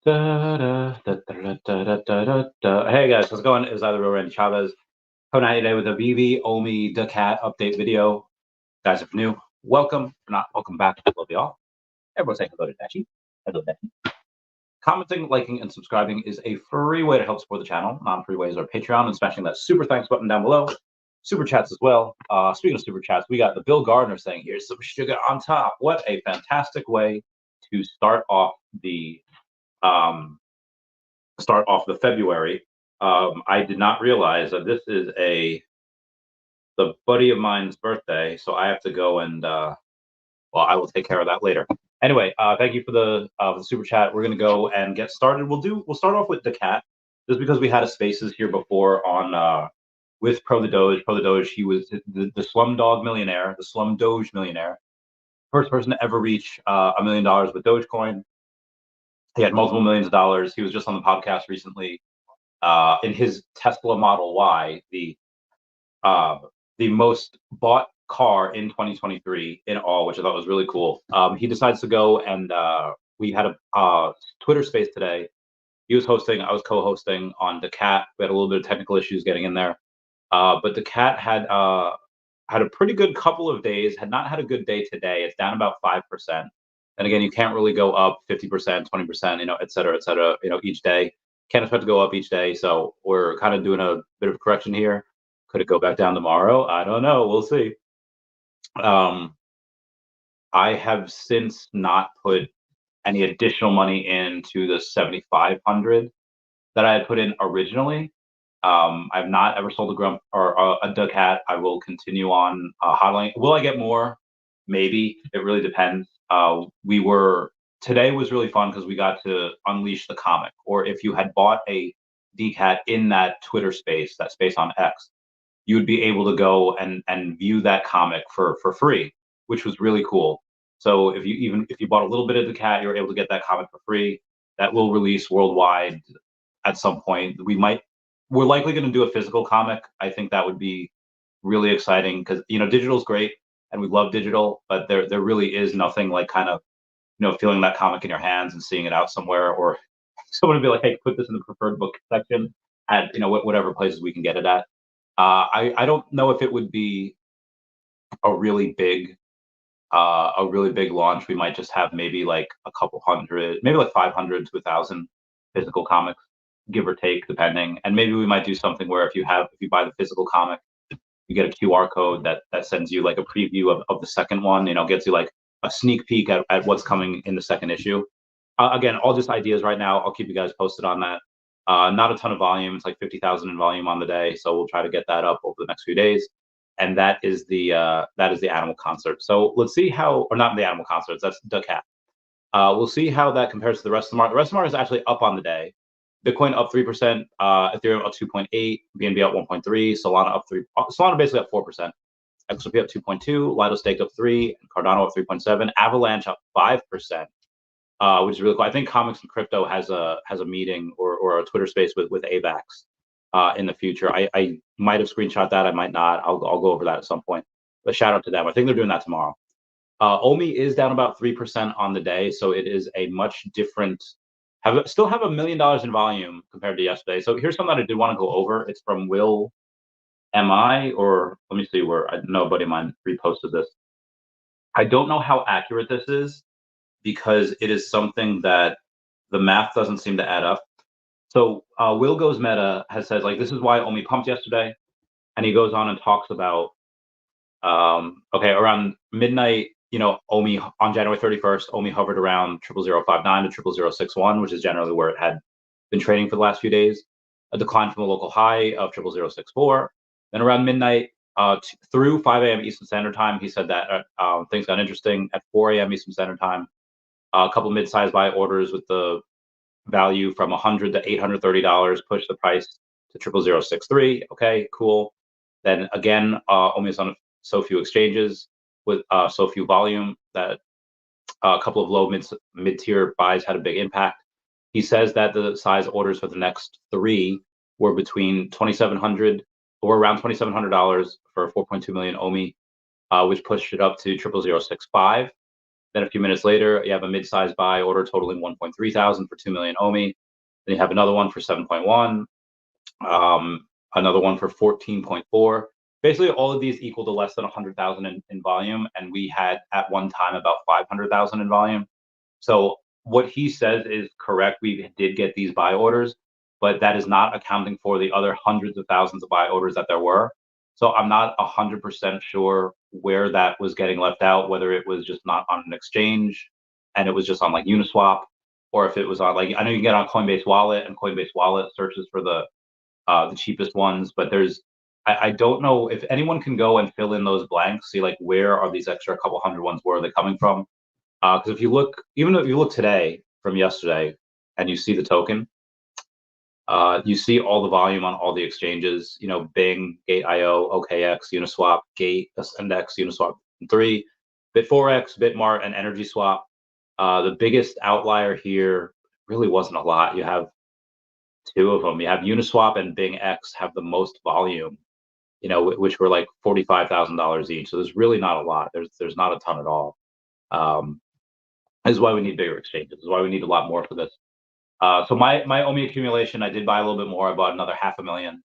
Hey guys, how's it going? It was either real Randy Chavez coming at you today with a Veve OMI the cat update video. Guys, if you're new, welcome. If you're not, welcome back. I love y'all. Everyone say hello to Dachi. Hello, Dachi. Commenting, liking, and subscribing is a free way to help support the channel. Non-free ways are Patreon and smashing that super thanks button down below. Super chats as well. Speaking of super chats, we got the Bill Gardner saying, "Here's some sugar on top." What a fantastic way to start off the February. I did not realize that this is the buddy of mine's birthday, so I have to go and I will take care of that later. Anyway, thank you for the super chat. We're gonna go and get started. We'll start off with the cat, just because we had a spaces here before on with Pro the Doge. Pro the Doge, he was the Slumdog Millionaire, the Slum Doge Millionaire, first person to ever reach $1 million with Dogecoin. He had multiple millions of dollars. He was just on the podcast recently. In his Tesla Model Y, the most bought car in 2023 in all, which I thought was really cool. He decides to go and we had a Twitter space today. He was hosting, I was co-hosting on the cat. We had a little bit of technical issues getting in there, but the cat had a pretty good couple of days. Had not had a good day today. It's down about 5%. And again, you can't really go up 50%, 20%, et cetera, each day. Can't expect to go up each day. So we're kind of doing a bit of correction here. Could it go back down tomorrow? I don't know. We'll see. I have since not put any additional money into the 7,500 that I had put in originally. I've not ever sold a grump or a duck hat. I will continue on hodling. Will I get more? Maybe. It really depends. Today was really fun because we got to unleash the comic. Or if you had bought a DCAT in that Twitter space, that space on X, you would be able to go and view that comic for free, which was really cool. So if you bought a little bit of the cat, you're able to get that comic for free. That will release worldwide at some point. We're likely going to do a physical comic. I think that would be really exciting because digital is great and we love digital, but there really is nothing like kind of feeling that comic in your hands and seeing it out somewhere, or someone would be like, "Hey, put this in the preferred book section at whatever places we can get it at." I don't know if it would be a really big launch. We might just have maybe like a couple hundred, maybe like 500 to 1,000 physical comics, give or take, depending. And maybe we might do something where if you buy the physical comic, you get a QR code that sends you like a preview of the second one. Gets you like a sneak peek at what's coming in the second issue. Again, all just ideas right now. I'll keep you guys posted on that. Not a ton of volume. It's like 50,000 in volume on the day, so we'll try to get that up over the next few days. And that is the animal concert. So let's see how, or not the animal concerts. That's the cat. We'll see how that compares to the rest of the market. The rest of the market is actually up on the day. Bitcoin up 3%, Ethereum up 2.8, BNB up 1.3, Solana up 3. Solana basically up 4%. XRP up 2.2, Lido staked up 3, and Cardano up 3.7, Avalanche up 5%, which is really cool. I think Comics and Crypto has a meeting or a Twitter space with AVAX in the future. I might have screenshot that, I might not. I'll go over that at some point. But shout out to them. I think they're doing that tomorrow. OMI is down about 3% on the day, so it is a much different. Still have $1 million in volume compared to yesterday. So here's something that I did want to go over. It's from Will MI, or let me see where I know a buddy of mine reposted this. I don't know how accurate this is because it is something that the math doesn't seem to add up. So Will Goes Meta has said, like, this is why OMI pumped yesterday. And he goes on and talks about, around midnight, OMI on January 31st, OMI hovered around 00059 to 00061, which is generally where it had been trading for the last few days. A decline from a local high of 00064. Then around midnight through 5 a.m. Eastern Standard Time, he said that things got interesting. At 4 a.m. Eastern Standard Time, a couple mid-sized buy orders with the value from $100 to $830 pushed the price to 00063. Okay, cool. Then again, OMI is on so few exchanges with so few volume that a couple of low mid-tier buys had a big impact. He says that the size orders for the next three were between $2,700 or around $2,700 for 4.2 million OMI, which pushed it up to 00065. Then a few minutes later, you have a mid-sized buy order totaling 1.3 thousand for 2 million OMI. Then you have another one for 7.1, another one for 14.4. Basically, all of these equal to less than 100,000 in volume, and we had at one time about 500,000 in volume. So what he says is correct. We did get these buy orders, but that is not accounting for the other hundreds of thousands of buy orders that there were. So I'm not 100% sure where that was getting left out, whether it was just not on an exchange and it was just on like Uniswap, or if it was on like, I know you can get on Coinbase Wallet, and Coinbase Wallet searches for the cheapest ones, but I don't know if anyone can go and fill in those blanks, see like where are these extra couple hundred ones, where are they coming from? Because if you look, even if you look today from yesterday and you see the token, you see all the volume on all the exchanges, you know, Bing, Gate.io, OKX, Uniswap, Gate, Index, Uniswap 3, Bit4X, Bitmart, and Energy Swap. The biggest outlier here really wasn't a lot. You have two of them. You have Uniswap and Bing X have the most volume, you know, which were like $45,000 each. So there's really not a lot. There's not a ton at all. This is why we need bigger exchanges. This is why we need a lot more for this. So my OMI accumulation, I did buy a little bit more. I bought another 500,000.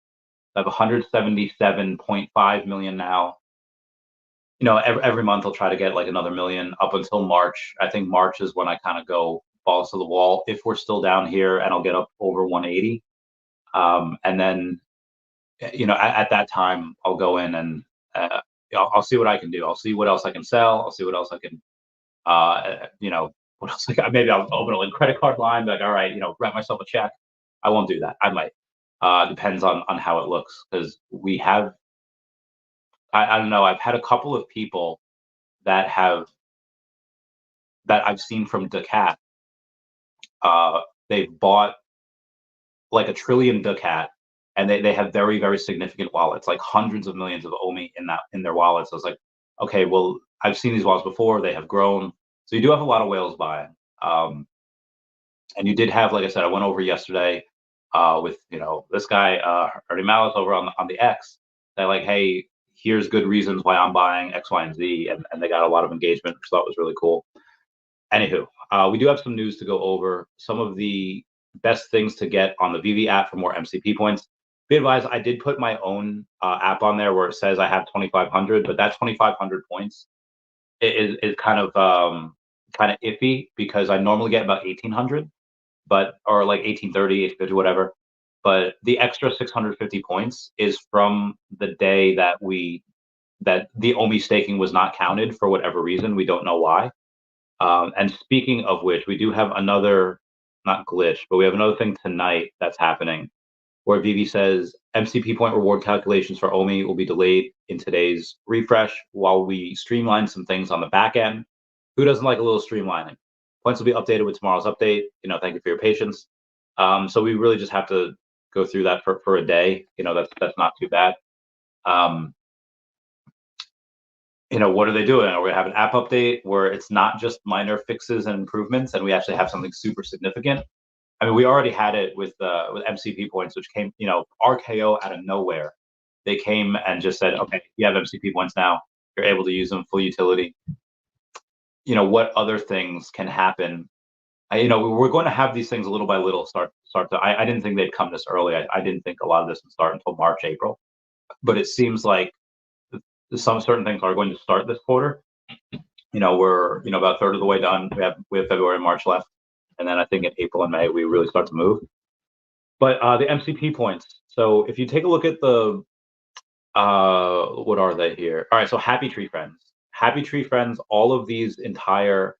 I have 177.5 million now. You know, every month I'll try to get like another million up until March. I think March is when I kind of go balls to the wall if we're still down here, and I'll get up over 180. And then, you know, at that time I'll go in and I'll see what I can do. I'll see what else I can sell. I'll see what else I can, you know, what else? Like maybe I'll open a credit card line. Be like, all right, you know, write myself a check. I won't do that. I might. Depends on how it looks, because we have. I don't know. I've had a couple of people that I've seen from Ducat. They've bought like a trillion Ducat, and they have very, very significant wallets, like hundreds of millions of OMI in their wallets. So it's like, okay, well, I've seen these wallets before. They have grown. So you do have a lot of whales buying. And you did have, like I said, I went over yesterday with, you know, this guy, Ernie Malice over on the X. They're like, hey, here's good reasons why I'm buying X, Y, and Z. And they got a lot of engagement, which I thought was really cool. Anywho, we do have some news to go over. Some of the best things to get on the Veve app for more MCP points. Be advised, I did put my own app on there where it says I have 2,500, but that 2,500 points is kind of iffy, because I normally get about 1,800, but or like 1830, 1850, whatever. But the extra 650 points is from the day that the OMI staking was not counted for whatever reason. We don't know why. And speaking of which, we do have another, not glitch, but we have another thing tonight that's happening, where Veve says MCP point reward calculations for OMI will be delayed in today's refresh while we streamline some things on the back end. Who doesn't like a little streamlining? Points will be updated with tomorrow's update. You know, thank you for your patience. So we really just have to go through that for a day. You know, that's not too bad. You know, what are they doing? Are we gonna have an app update where it's not just minor fixes and improvements, and we actually have something super significant? I mean, we already had it with MCP points, which came, you know, RKO out of nowhere. They came and just said, okay, you have MCP points now. You're able to use them full utility. You know, what other things can happen? You know, we're going to have these things a little by little start to. I didn't think they'd come this early. I didn't think a lot of this would start until March, April. But it seems like some certain things are going to start this quarter. You know, we're, you know, about a third of the way done. We have February and March left, and then I think in April and May we really start to move. But the MCP points. So if you take a look at the what are they here? All right, so Happy Tree Friends. Happy Tree Friends, all of these entire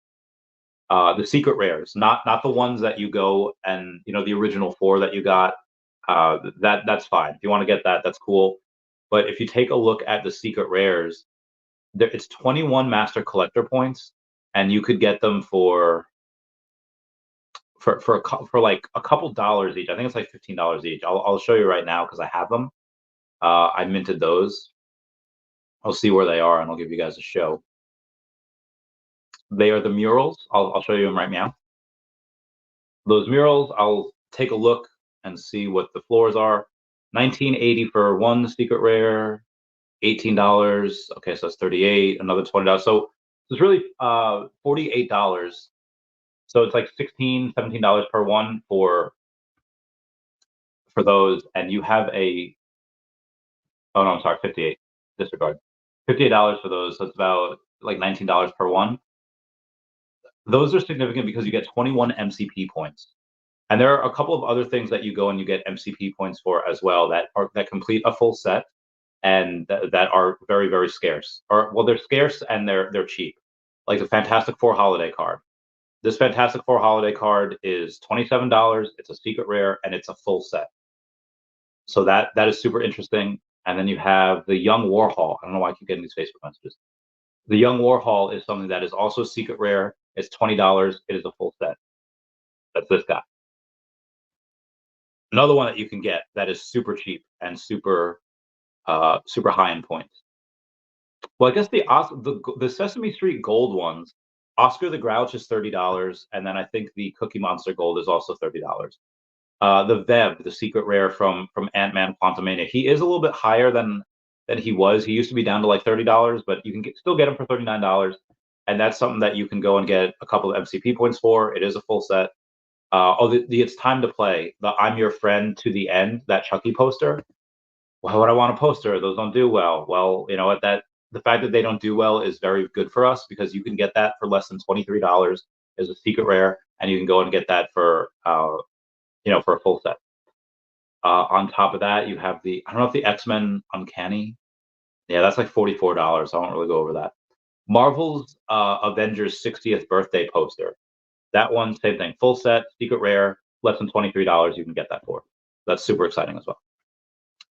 the secret rares, not the ones that you go and, you know, the original 4 that you got, that's fine. If you want to get that, that's cool. But if you take a look at the secret rares, it's 21 master collector points, and you could get them for like a couple dollars each. I think it's like $15 each. I'll show you right now because I have them. I minted those. I'll see where they are, and I'll give you guys a show. They are the murals. I'll show you them right now. Those murals, I'll take a look and see what the floors are. 1980 for one secret rare, $18. Okay, so that's 38. Another $20. So So it's really $48. So it's like $16, $17 per one for those, and you have a oh no, I'm sorry, 58. Disregard. $58 for those. So it's about like $19 per one. Those are significant because you get 21 MCP points. And there are a couple of other things that you go and you get MCP points for as well that complete a full set and that are very, very scarce. Or well, they're scarce and they're cheap. Like the Fantastic Four holiday card. This Fantastic Four holiday card is $27. It's a secret rare and it's a full set. So that is super interesting. And then you have the Young Warhol. I don't know why I keep getting these Facebook messages. The Young Warhol is something that is also secret rare. It's $20. It is a full set. That's this guy. Another one that you can get that is super cheap and super high in points. Well, I guess the Sesame Street Gold ones, Oscar the Grouch is $30, and then I think the Cookie Monster Gold is also $30. The Veve, the secret rare from Ant-Man Quantumania, he is a little bit higher than he was. He used to be down to like $30, but you can still get him for $39, and that's something that you can go and get a couple of MCP points for. It is a full set. The It's Time to Play, the I'm Your Friend to the End, that Chucky poster. Why would I want a poster? Those don't do well. Well, you know what? The fact that they don't do well is very good for us because you can get that for less than $23 as a secret rare, and you can go and get that for for a full set. On top of that, you have I don't know if the X-Men Uncanny. Yeah, that's like $44. I won't really go over that. Marvel's Avengers 60th birthday poster. That one, same thing. Full set, secret rare, less than $23. You can get that for. That's super exciting as well.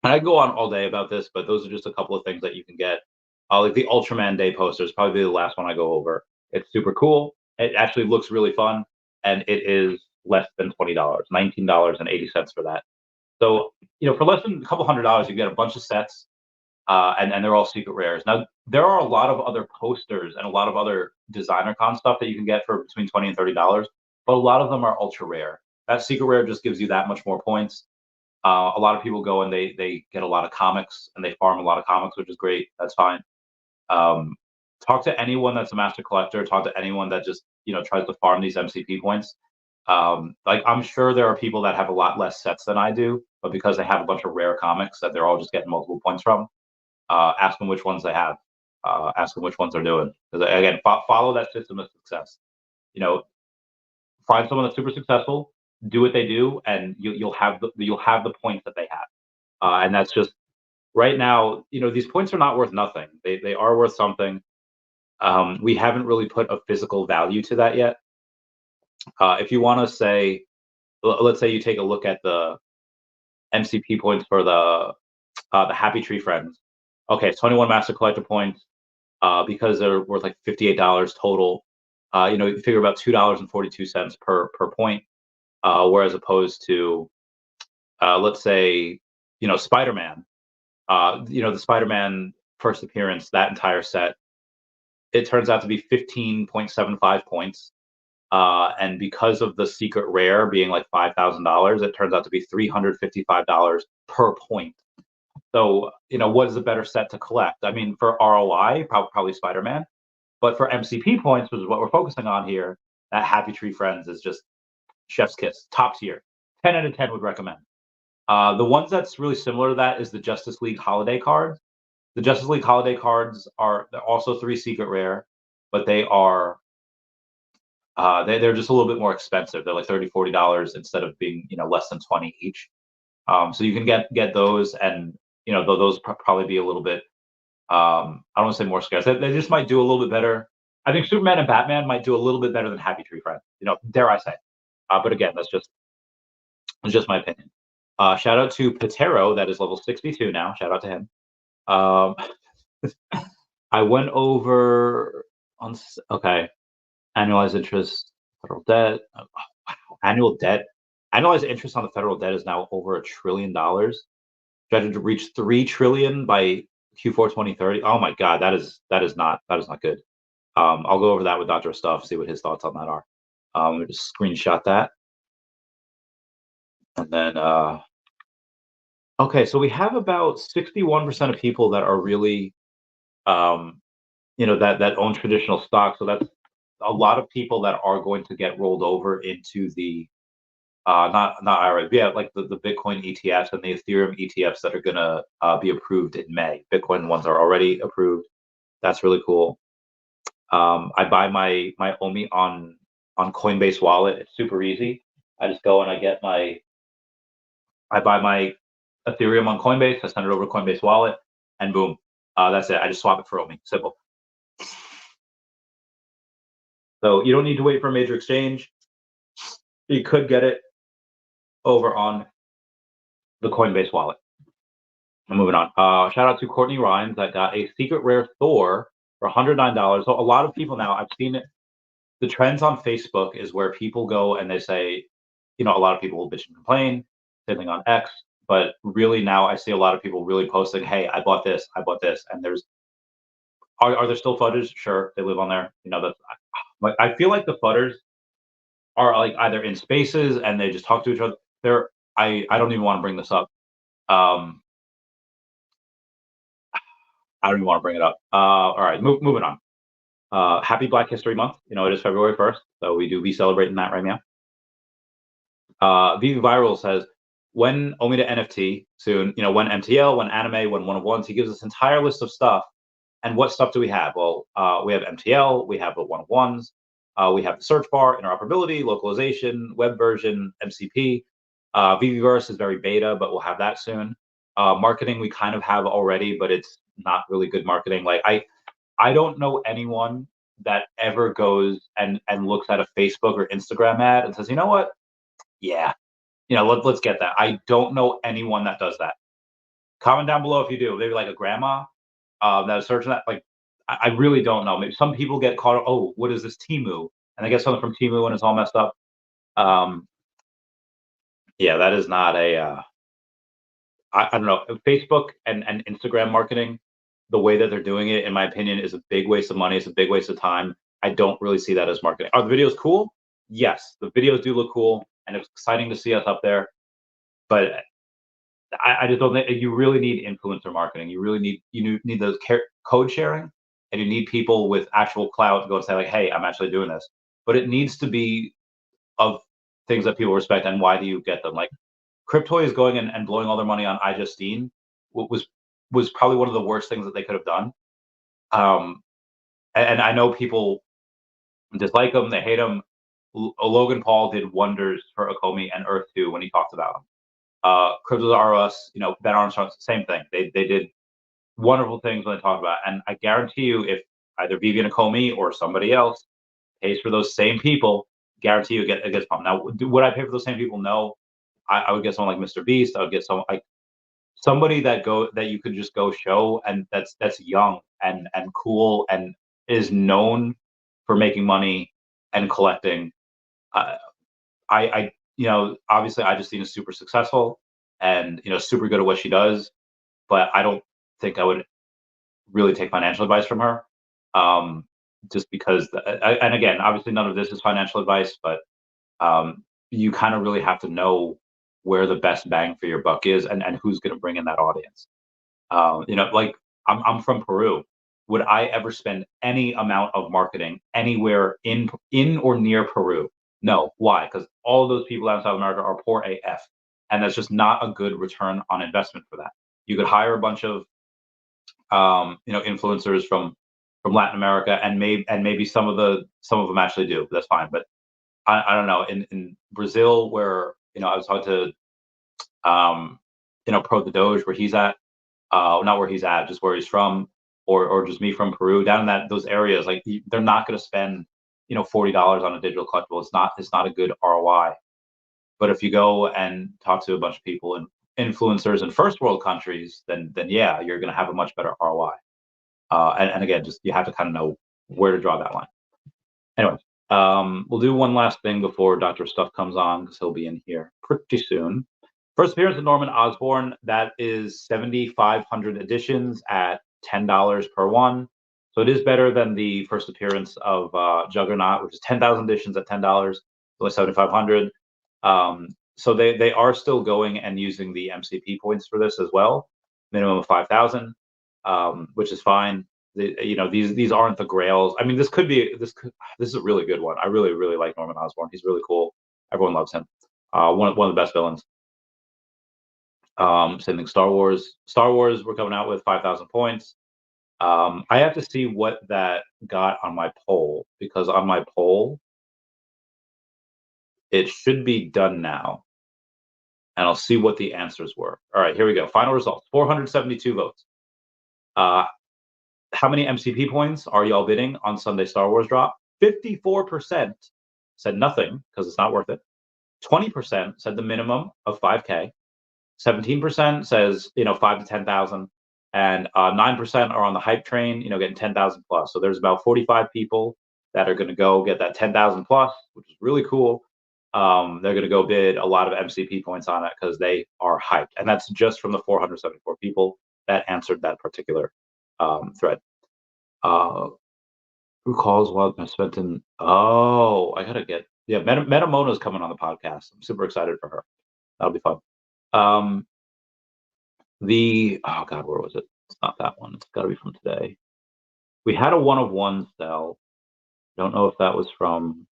And I can go on all day about this, but those are just a couple of things that you can get. Like the Ultraman Day poster is probably the last one I go over. It's super cool. It actually looks really fun, and it is less than $20, $19.80 for that. So for less than a couple $100, you get a bunch of sets, and they're all secret rares. Now there are a lot of other posters and a lot of other designer con stuff that you can get for between $20 and $30, but a lot of them are ultra rare. That secret rare just gives you that much more points. A lot of people go and they get a lot of comics and they farm a lot of comics, which is great. That's fine. Um, Talk to anyone that's a master collector. Talk to anyone that just tries to farm these MCP points. Like I'm sure there are people that have a lot less sets than I do, but because they have a bunch of rare comics that they're all just getting multiple points from, ask them which ones they have. Ask them which ones they're doing. Because again, follow that system of success. You know, find someone that's super successful, do what they do, and you'll have the points that they have. And that's just right now. These points are not worth nothing. They are worth something. We haven't really put a physical value to that yet. If you want to say, let's say you take a look at the MCP points for the Happy Tree Friends. Okay, it's 21 Master Collector points because they're worth like $58 total. You figure about $2.42 per point, whereas opposed to let's say Spider-Man. The Spider-Man first appearance, that entire set, it turns out to be 15.75 points. And because of the secret rare being like $5,000, it turns out to be $355 per point. So, what is a better set to collect? I mean, for ROI, probably Spider-Man. But for MCP points, which is what we're focusing on here, that Happy Tree Friends is just chef's kiss, top tier. 10 out of 10 would recommend. The ones that's really similar to that is the Justice League holiday cards. The Justice League holiday cards they're also 3 secret rare, but they are they're just a little bit more expensive. They're like $30, $40 instead of being less than 20 each. So you can get those, and those probably be a little bit. I don't want to say more scarce. They just might do a little bit better. I think Superman and Batman might do a little bit better than Happy Tree Friends. Dare I say? But again, that's just my opinion. Shout out to Patero, that is level 62 now. Shout out to him. Um, I went over on okay. Annualized interest, federal debt. Oh, wow. Annual debt. Annualized interest on the federal debt is now over $1 trillion. Projected to reach 3 trillion by Q4 2030. Oh my God, that is not good. I'll go over that with Dr. Stuff, see what his thoughts on that are. Let me just screenshot that. And then okay, so we have about 61% of people that are really that own traditional stock. So that's a lot of people that are going to get rolled over into the not IRA, yeah, like the Bitcoin ETFs and the Ethereum ETFs that are gonna be approved in May. Bitcoin ones are already approved. That's really cool. I buy my OMI on Coinbase Wallet. It's super easy. I just go and I buy my Ethereum on Coinbase. I send it over to Coinbase Wallet, and boom, that's it. I just swap it for OMI. Simple. So you don't need to wait for a major exchange. You could get it over on the Coinbase Wallet. I'm moving on. Shout out to Courtney Rhymes that got a secret rare Thor for $109. So a lot of people now, I've seen it. The trends on Facebook is where people go and they say, a lot of people will bitch and complain, same thing on X. But really now I see a lot of people really posting, hey, I bought this, and are there still fudders? Sure, they live on there. That's like I feel like the fudders are like either in spaces and they just talk to each other. I don't even want to bring this up. I don't even want to bring it up. All right, moving on. Happy Black History Month. It is February 1st, so we do be celebrating that right now. Vivi Viral says, when Omi to NFT soon, when MTL, when anime, when one of ones, he gives us entire list of stuff. And what stuff do we have? Well, we have MTL, we have the one of ones, we have the search bar, interoperability, localization, web version, MCP. VVverse is very beta, but we'll have that soon. Marketing we kind of have already, but it's not really good marketing. Like I don't know anyone that ever goes and looks at a Facebook or Instagram ad and says, you know what? Yeah, let's get that. I don't know anyone that does that. Comment down below if you do. Maybe like a grandma that is searching that. Like, I really don't know. Maybe some people get caught. Oh, what is this Timu? And they get something from Timu and it's all messed up. Yeah, that is not a. I don't know. Facebook and Instagram marketing, the way that they're doing it, in my opinion, is a big waste of money. It's a big waste of time. I don't really see that as marketing. Are the videos cool? Yes, the videos do look cool, and it's exciting to see us up there. But I just don't think you really need influencer marketing. You really need those code sharing, and you need people with actual clout to go and say like, "Hey, I'm actually doing this." But it needs to be of things that people respect. And why do you get them? Like Cryptoy is going and blowing all their money on iJustine was probably one of the worst things that they could have done. And I know people dislike him, they hate him. Logan Paul did wonders for Akomi and Earth 2 when he talked about him. Cryptos R Us, Ben Armstrong, same thing. They did wonderful things when they talked about it. And I guarantee you, if either Vivian Akomi or somebody else pays for those same people, guarantee you it gets pumped. Now, would I pay for those same people? No. I would get someone like Mr. Beast. I would get someone like somebody that you could just go show and that's young and cool and is known for making money and collecting. I obviously iJustine is super successful and super good at what she does, but I don't think I would really take financial advice from her. Just because, and again, obviously none of this is financial advice, but you kind of really have to know where the best bang for your buck is and who's going to bring in that audience. Like I'm from Peru. Would I ever spend any amount of marketing anywhere in or near Peru? No. Why? Because all of those people out in South America are poor AF, and that's just not a good return on investment for that. You could hire a bunch of influencers from Latin America, and maybe some of them actually do. That's fine, but I don't know. In Brazil, where I was talking to Pro the Doge, where he's at, not where he's at, just where he's from, or just me from Peru, down in those areas, like they're not going to spend $40 on a digital collectible. It's not a good ROI. But if you go and talk to a bunch of people and influencers in first world countries, then yeah, you're going to have a much better ROI. And again, just you have to kind of know where to draw that line. Anyway, we'll do one last thing before Dr. Stuff comes on, because he'll be in here pretty soon. First appearance of Norman Osborn, that is 7,500 editions at $10 per one. So it is better than the first appearance of Juggernaut, which is 10,000 editions at $10, only 7,500. So they are still going and using the MCP points for this as well, minimum of 5,000, which is fine. These aren't the grails. I mean, this is a really good one. I really, really like Norman Osborn. He's really cool. Everyone loves him. One of the best villains. Same thing. Star Wars. We're coming out with 5,000 points. I have to see what that got on my poll, because on my poll, it should be done now. And I'll see what the answers were. All right, here we go. Final results. 472 votes. How many MCP points are y'all bidding on Sunday Star Wars drop? 54% said nothing because it's not worth it. 20% said the minimum of 5K. 17% says 5 to 10,000, and 9% are on the hype train, getting 10,000 plus. So there's about 45 people that are going to go get that 10,000 plus, which is really cool. They're going to go bid a lot of MCP points on it because they are hyped, and that's just from the 474 people that answered that particular thread. Who calls while I spent in? Oh, I gotta get Metamona's coming on the podcast. I'm super excited for her. That'll be fun. Oh God, where was it? It's not that one. It's got to be from today. We had a 1 of 1 sell. Don't know if that was from.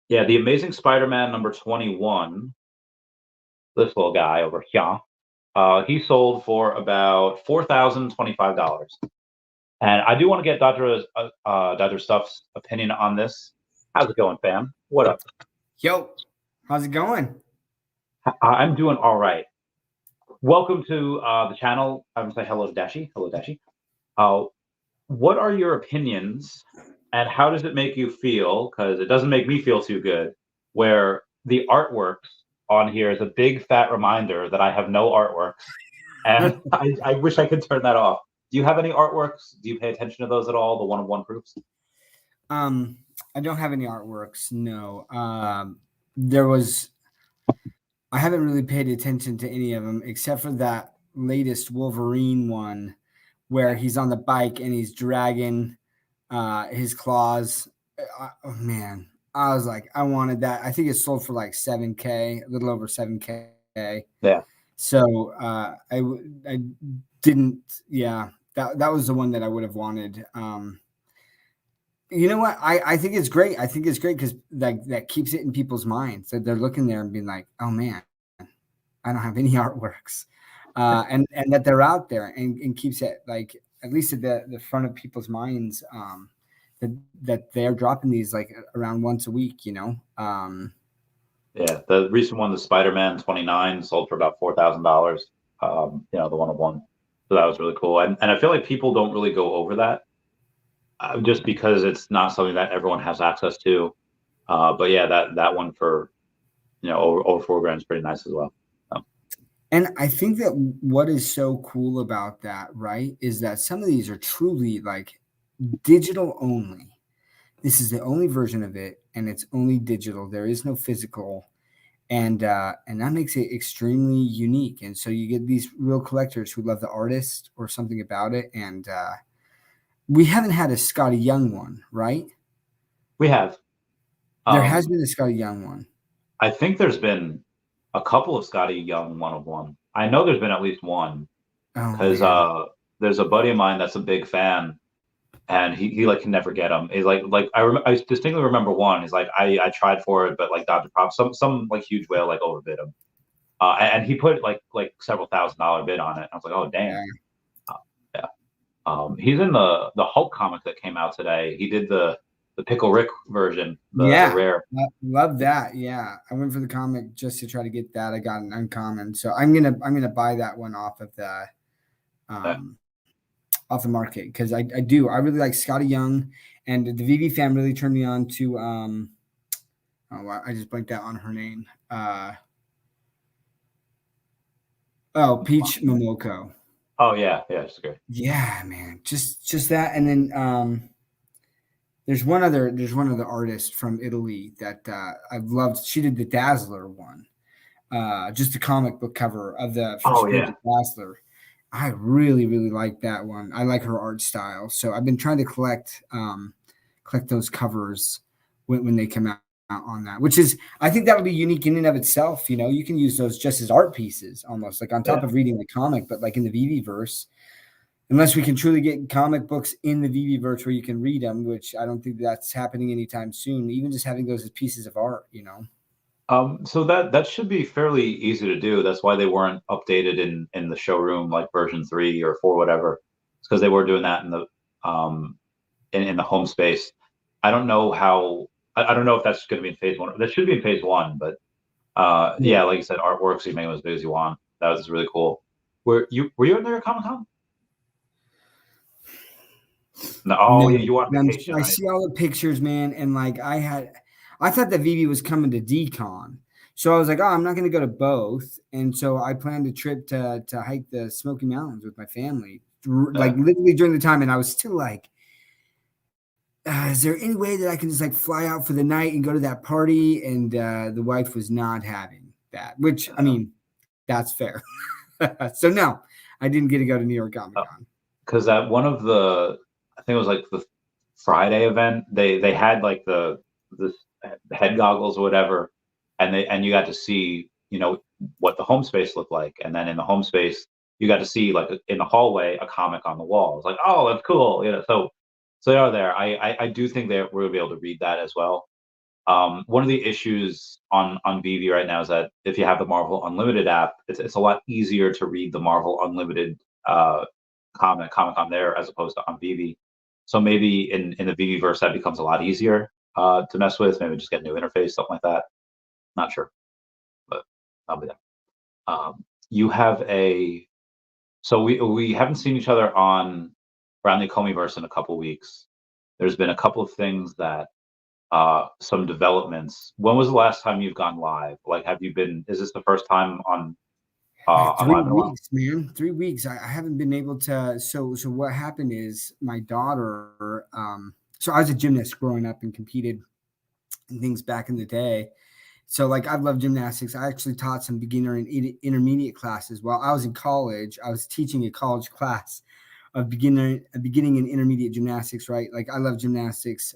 Yeah, the Amazing Spider-Man number 21. This little guy over here. He sold for about $4,025. And I do want to get Dr. Stuff's opinion on this. How's it going, fam? What up? Yo, how's it going? I'm doing all right. Welcome to the channel. I would say hello to Dashi. Hello, Dashi. What are your opinions, and how does it make you feel? Because it doesn't make me feel too good, where the artworks on here is a big fat reminder that I have no artworks, and I wish I could turn that off. Do you have any artworks? Do you pay attention to those at all, the 1 of 1 proofs? I don't have any artworks, no. I haven't really paid attention to any of them except for that latest Wolverine one where he's on the bike and he's dragging his claws. Oh man, I was like, I wanted that. I think it sold for like 7K, a little over 7K. Yeah. So I didn't. Yeah, that was the one that I would have wanted. You know what? I think it's great. I think it's great because that keeps it in people's minds that they're looking there and being like, oh man, I don't have any artworks, and that they're out there and keeps it like at least at the front of people's minds. That they're dropping these like around once a week, Yeah, the recent one, the Spider-Man 29, sold for about $4,000. The 1 of 1. So that was really cool, and I feel like people don't really go over that, just because it's not something that everyone has access to. But yeah, that one for over $4,000 is pretty nice as well. And I think that what is so cool about that, right, is that some of these are truly like digital only. This is the only version of it, and it's only digital. There is no physical, and that makes it extremely unique. And so you get these real collectors who love the artist or something about it. And we haven't had a Scotty Young one, right? We have. There has been a Scotty Young one. I think there's been a couple of Scotty Young 1 of 1. I know there's been at least one, because there's a buddy of mine that's a big fan, and he like can never get them. He's like I distinctly remember one. He's like I tried for it, but like Dr. Pop, some like huge whale like overbid him, and he put like several $1,000 bid on it. I was like, oh damn. Yeah. He's in the Hulk comic that came out today. He did the Pickle Rick version, the rare. Love that. Yeah, I went for the comic just to try to get that. I got an uncommon, so I'm gonna buy that one off of the off the market because I really like Scotty Young, and the VV fam really turned me on to I just blanked out on her name. Peach Momoko. Oh yeah, it's great. Yeah, man, just that, and then there's one other artist from Italy that I've loved. She did the Dazzler one, just the comic book cover of the Dazzler. I really, really like that one. I like her art style, so I've been trying to collect those covers when they come out on that. Which is, I think that would be unique in and of itself. You can use those just as art pieces, almost like on top of reading the comic, but like in the VV verse. unless we can truly get comic books in the Veveverse where you can read them, which I don't think that's happening anytime soon. Even just having those as pieces of art, you know. So that should be fairly easy to do. That's why they weren't updated in the showroom like version 3 or 4, whatever. It's because they were doing that in the in the home space. I don't know how. I don't know if that's going to be in phase 1. That should be in phase 1, but yeah, like you said, artwork, so you make them as big as you want. That was really cool. Were you in there at Comic-Con? No. Oh yeah, you were on vacation, I right? see all the pictures, man, and like I thought that Vivi was coming to Decon, so I was like, oh, I'm not going to go to both, and so I planned a trip to hike the Smoky Mountains with my family, like literally during the time, and I was still like, is there any way that I can just like fly out for the night and go to that party? And the wife was not having that, which I mean, that's fair. So no, I didn't get to go to New York Comic Con. Because at one of the, I think it was like the Friday event, they had like the head goggles or whatever, and you got to see, you know, what the home space looked like, and then in the home space you got to see like in the hallway a comic on the wall. It's like, oh, that's cool, you know. So they are there. I do think that we're gonna be able to read that as well. One of the issues on VV right now is that if you have the Marvel Unlimited app, it's a lot easier to read the Marvel Unlimited comic on there as opposed to on VV. So maybe in the VV verse that becomes a lot easier to mess with. Maybe just get a new interface, something like that. Not sure, but I'll be there. You have a so we haven't seen each other on around the Comeyverse in a couple weeks. There's been a couple of things that some developments. When was the last time you've gone live? Like, have you been? Is this the first time on live in a while? 3 weeks, man. 3 weeks. I haven't been able to. So what happened is my daughter. So I was a gymnast growing up and competed and things back in the day. So like I've loved gymnastics. I actually taught some beginner and intermediate classes while I was in college. I was teaching a college class of beginning and intermediate gymnastics. Right, like I love gymnastics.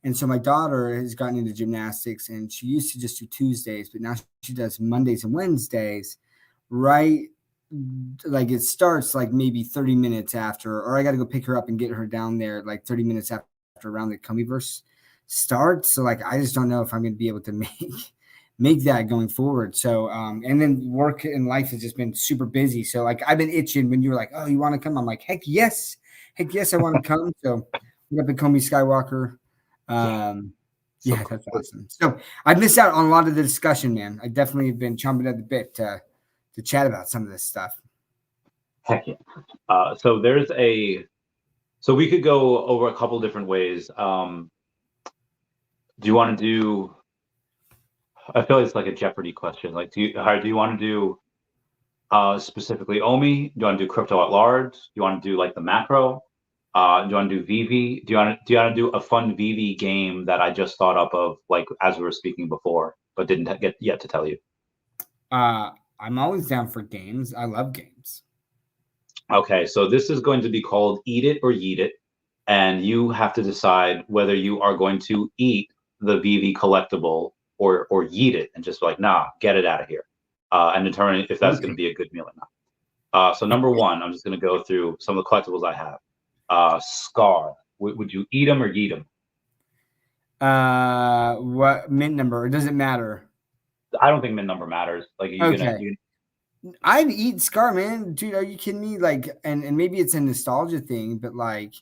And so my daughter has gotten into gymnastics, and she used to just do Tuesdays, but now she does Mondays and Wednesdays. Right, like it starts like maybe 30 minutes after, or I got to go pick her up and get her down there like 30 minutes after around the Comeyverse starts. So like I just don't know if I'm going to be able to make that going forward. So and then work and life has just been super busy. So like I've been itching when you were like, oh, you want to come? I'm like, heck yes, I want to come. So we up at Comey Skywalker. Yeah, that's awesome. So I missed out on a lot of the discussion, man. I definitely have been chomping at the bit to chat about some of this stuff. Heck yeah. So we could go over a couple different ways. Do you want to do? I feel like it's like a Jeopardy question. Like, do you want to do specifically OMI? Do you want to do crypto at large? Do you want to do like the macro? Do you want to do VV? Do you want to do a fun VV game that I just thought up of, like as we were speaking before, but didn't get yet to tell you? I'm always down for games. I love games. Okay, so this is going to be called Eat It or Yeet It, and you have to decide whether you are going to eat the VV collectible or yeet it and just like, nah, get it out of here, and determine if that's going to be a good meal or not. So number one, I'm just going to go through some of the collectibles I have. Scar. Would you eat them or yeet them? What mint number? Does it matter? I don't think mint number matters. Like, I'd eat Scar, man. Dude, are you kidding me? Like, and maybe it's a nostalgia thing, but like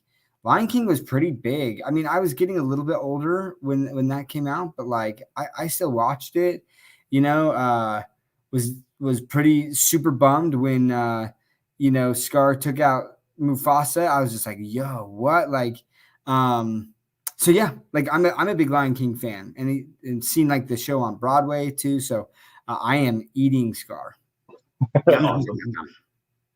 Lion King was pretty big. I mean, I was getting a little bit older when that came out, but like I still watched it, you know, was pretty super bummed when Scar took out Mufasa. I was just like, yo, what? Like, so yeah, like I'm a big Lion King fan, and seen like the show on Broadway too. So I am eating Scar. Awesome.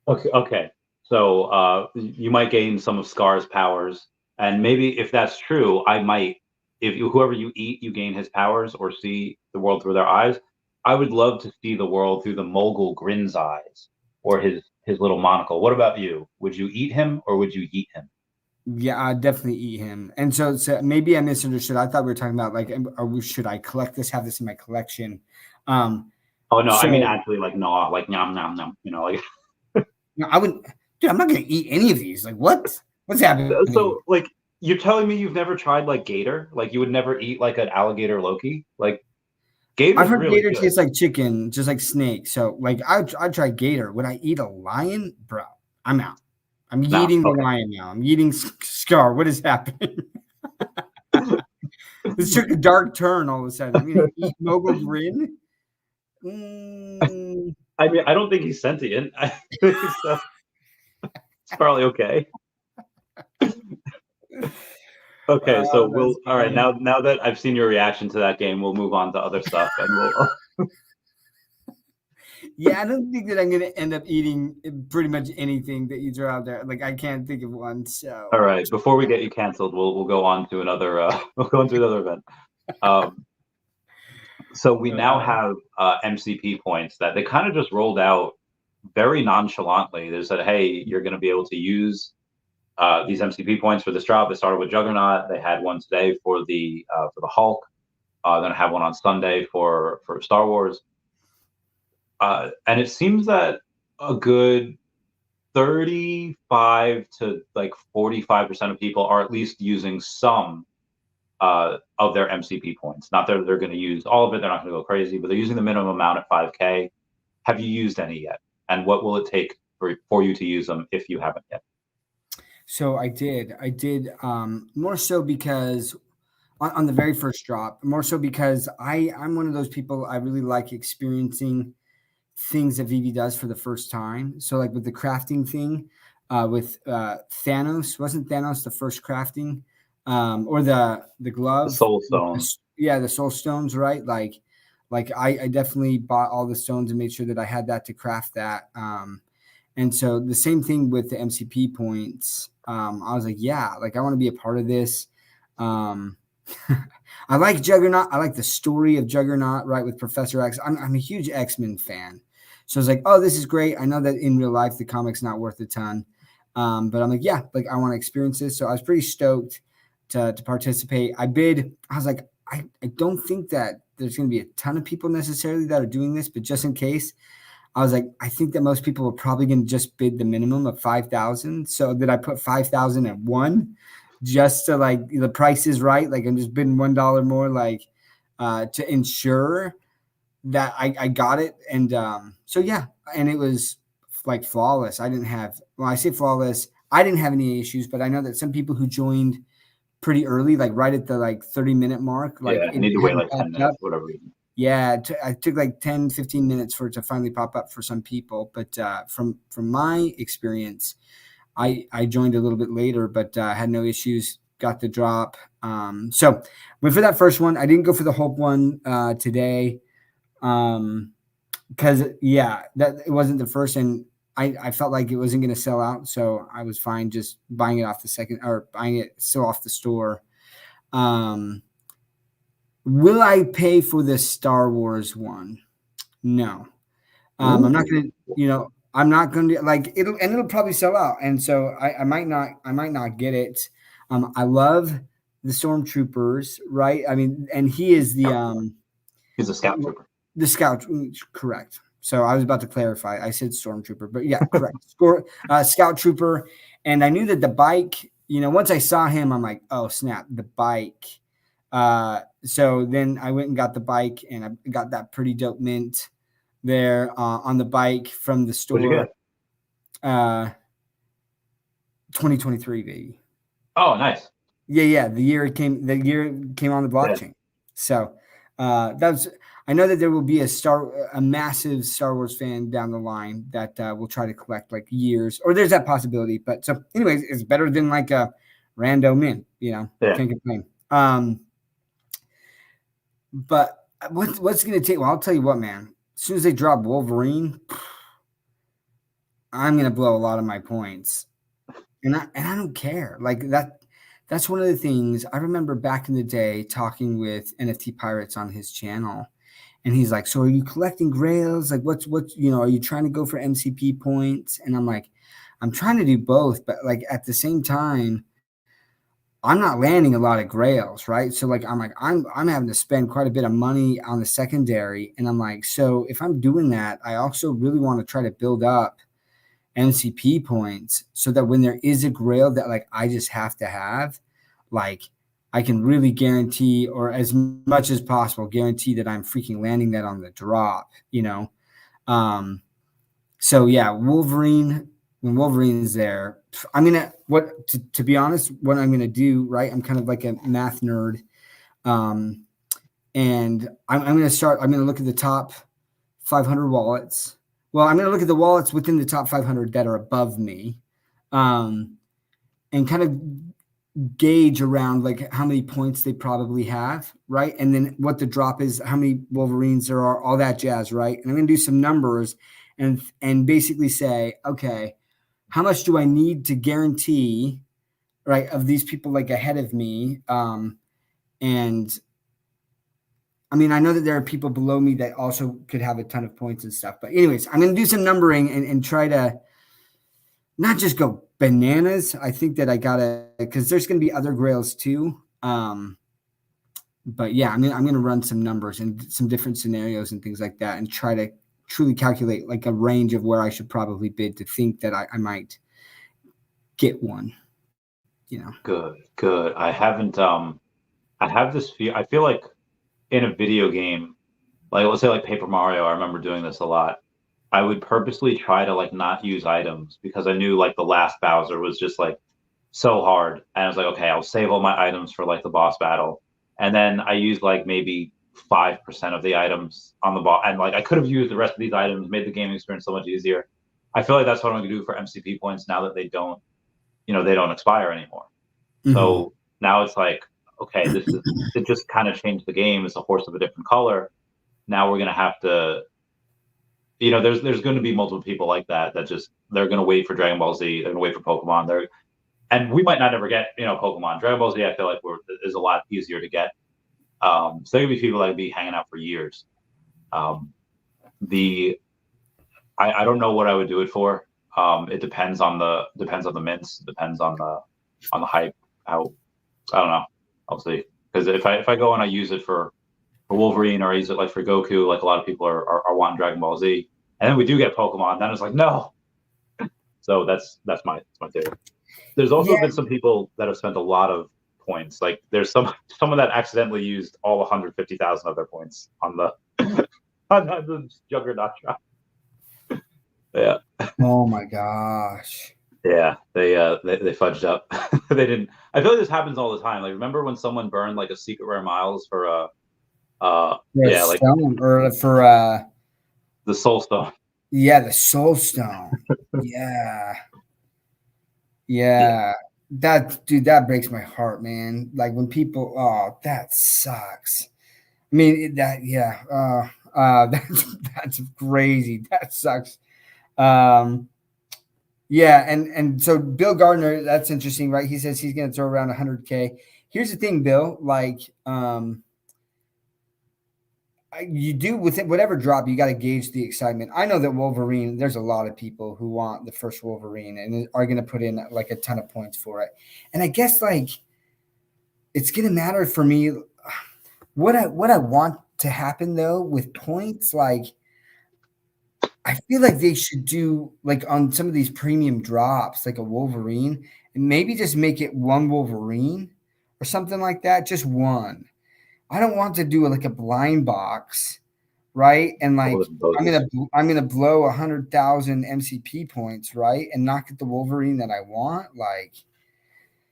Okay. So you might gain some of Scar's powers, and maybe if that's true, I might. If whoever you eat, you gain his powers or see the world through their eyes. I would love to see the world through the Mogul Grin's eyes or his little monocle. What about you? Would you eat him or would you eat him? Yeah, I'd definitely eat him. And so maybe I misunderstood. I thought we were talking about like, should I collect this, have this in my collection? Oh no, I mean actually like no, like nom nom nom, like I wouldn't, dude, I'm not gonna eat any of these. Like, what's happening? So, like, you're telling me you've never tried like gator? Like, you would never eat like an alligator Loki? Like, gator's I've heard really gator good. tastes like chicken, just like snake. So, like, I try gator. Would I eat a lion, bro? I'm out. I'm No, eating the okay. lion now. I'm eating Scar. What is happening? This took a dark turn all of a sudden. I'm gonna eat Mogul Grin. I mean, I don't think he's sentient. I think so. It's probably okay. Okay, so we'll all right. Now that I've seen your reaction to that game, we'll move on to other stuff, and we'll. Yeah, I don't think that I'm gonna end up eating pretty much anything that you throw out there. Like, I can't think of one. So All right, before we get you canceled, we'll go on to another. We'll go into another event. So we now have MCP points that they kind of just rolled out very nonchalantly. They said, "Hey, you're going to be able to use these MCP points for this drop." They started with Juggernaut. They had one today for the Hulk. Then I have one on Sunday for Star Wars. And it seems that a good 35 to like 45% of people are at least using some of their MCP points. Not that they're going to use all of it. They're not going to go crazy, but they're using the minimum amount at 5K. Have you used any yet? And what will it take for you to use them if you haven't yet? So I did more so because on the very first drop, more so because I'm one of those people, I really like experiencing things that Veve does for the first time. So like with the crafting thing, with Thanos, wasn't Thanos the first crafting, or the glove, The Soul Stone. Yeah, the soul stones, right? Like I definitely bought all the stones and made sure that I had that to craft that. And so the same thing with the MCP points. I was like, yeah, like I want to be a part of this. I like Juggernaut. I like the story of Juggernaut, right? With Professor X. I'm a huge X-Men fan. So I was like, oh, this is great. I know that in real life, the comic's not worth a ton. But I'm like, yeah, like I want to experience this. So I was pretty stoked to participate. I bid. I was like, I don't think that there's going to be a ton of people necessarily that are doing this, but just in case, I was like, I think that most people are probably going to just bid the minimum of 5,000. So that I put 5,000 at one, just to like the price is right. Like I'm just bidding $1 more, like to ensure that I got it. And so yeah, and it was like flawless. I didn't have, well, I say flawless, I didn't have any issues, but I know that some people who joined pretty early, like right at the like 30-minute mark, like yeah, I need to wait like 10 minutes, whatever reason. Yeah, I took like 10, 15 minutes for it to finally pop up for some people. But from my experience, I joined a little bit later, but had no issues, got the drop. So went for that first one. I didn't go for the Hope one today because, yeah, that it wasn't the first. And I felt like it wasn't going to sell out. So I was fine just buying it off the second, or buying it still off the store. Will I pay for the Star Wars one? No. I'm not going to, I'm not going to like it'll probably sell out. And so I might not get it. I love the Stormtroopers, right? I mean, and he is he's a scout trooper. The scout, correct. So I was about to clarify. I said Stormtrooper, but yeah, correct. Scout trooper. And I knew that the bike, once I saw him, I'm like, oh snap, the bike. So then I went and got the bike, and I got that pretty dope mint there on the bike from the store. What'd you get? 2023, baby. Oh, nice. Yeah. The year it came on the blockchain. Yeah. So I know that there will be a massive Star Wars fan down the line that will try to collect like years, or there's that possibility. But so anyways, it's better than like a rando mint, Yeah. Can't complain. But what's going to take? Well, I'll tell you what, man. As soon as they drop Wolverine, I'm going to blow a lot of my points, and I don't care. Like that. That's one of the things I remember back in the day talking with NFT Pirates on his channel, and he's like, "So are you collecting grails? Like, what's are you trying to go for MCP points?" And I'm like, "I'm trying to do both, but like at the same time, I'm not landing a lot of grails, right? So like I'm having to spend quite a bit of money on the secondary, and I'm like, so if I'm doing that, I also really want to try to build up MCP points so that when there is a grail that like I just have to have, like I can really guarantee, or as much as possible, guarantee that I'm freaking landing that on the drop, you know? So yeah, Wolverine, when Wolverine is there, I'm going to be honest, what I'm going to do, right? I'm kind of like a math nerd. And I'm going to look at the top 500 wallets. Well, I'm going to look at the wallets within the top 500 that are above me, and kind of gauge around like how many points they probably have, right? And then what the drop is, how many Wolverines there are, all that jazz, right? And I'm going to do some numbers and basically say, okay, how much do I need to guarantee, right, of these people like ahead of me? And I mean, I know that there are people below me that also could have a ton of points and stuff. But anyways, I'm going to do some numbering and try to not just go bananas. I think that I got to, because there's going to be other grails too. But yeah, I'm going to run some numbers and some different scenarios and things like that and try to truly calculate like a range of where I should probably bid to think that I might get one, you know. Good. I haven't, I have this fear. I feel like in a video game, like let's say like Paper Mario, I remember doing this a lot. I would purposely try to like not use items because I knew like the last Bowser was just like so hard. And I was like, okay, I'll save all my items for like the boss battle. And then I used like maybe 5% of the items on the boss. And like I could have used the rest of these items, made the gaming experience so much easier. I feel like that's what I'm gonna do for MCP points now that they don't expire anymore. Mm-hmm. So now it's like, okay, it just kind of changed the game. It's a horse of a different color. Now we're gonna have to, there's going to be multiple people like that just they're going to wait for Dragon Ball Z, they're going to wait for Pokemon. And we might not ever get Pokemon. Dragon Ball Z, I feel like is a lot easier to get. So there could be people that could be hanging out for years. I don't know what I would do it for. It depends on the mints, depends on the hype. How I don't know. I'll see. Because if I go and I use it for Wolverine or I use it like for Goku, like a lot of people are wanting Dragon Ball Z, and then we do get Pokemon, then it's like no. So that's my theory. There's also been some people that have spent a lot of points. Like there's someone that accidentally used all 150,000 of their points on the on the Juggernaut drop. Yeah. Oh my gosh. Yeah, they fudged up. They didn't. I feel like this happens all the time. Like remember when someone burned like a secret rare miles for like stone, or for the soul stone. Yeah, the soul stone. Yeah. That breaks my heart, man. Like when people, oh, that sucks. I mean, that's crazy. That sucks. Yeah, and so Bill Gardner, that's interesting, right? He says he's going to throw around 100K. Here's the thing, Bill. Like, you do with it, whatever drop, you got to gauge the excitement. I know that Wolverine, there's a lot of people who want the first Wolverine and are going to put in like a ton of points for it. And I guess like it's going to matter for me what I want to happen though with points. Like I feel like they should do like on some of these premium drops, like a Wolverine, and maybe just make it one Wolverine or something like that. Just one. I don't want to do like a blind box, right? And like I'm gonna blow 100,000 MCP points, right? And not get the Wolverine that I want. Like,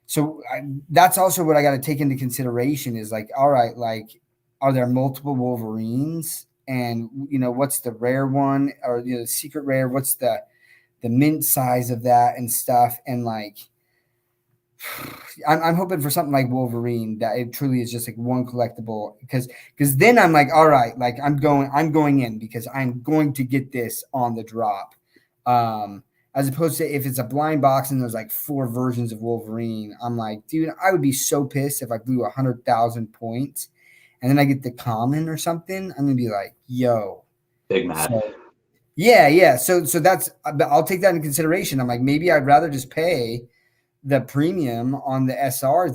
so that's also what I got to take into consideration is like, all right, like, are there multiple Wolverines? And what's the rare one or the secret rare? What's the mint size of that and stuff? And like, I'm hoping for something like Wolverine that it truly is just like one collectible because then I'm like, all right, like I'm going in because I'm going to get this on the drop. As opposed to if it's a blind box and there's like 4 versions of Wolverine, I'm like, dude, I would be so pissed if I blew 100,000 points and then I get the common or something. I'm gonna be like, yo, big mad. So, yeah. So that's, I'll take that into consideration. I'm like, maybe I'd rather just pay the premium on the SR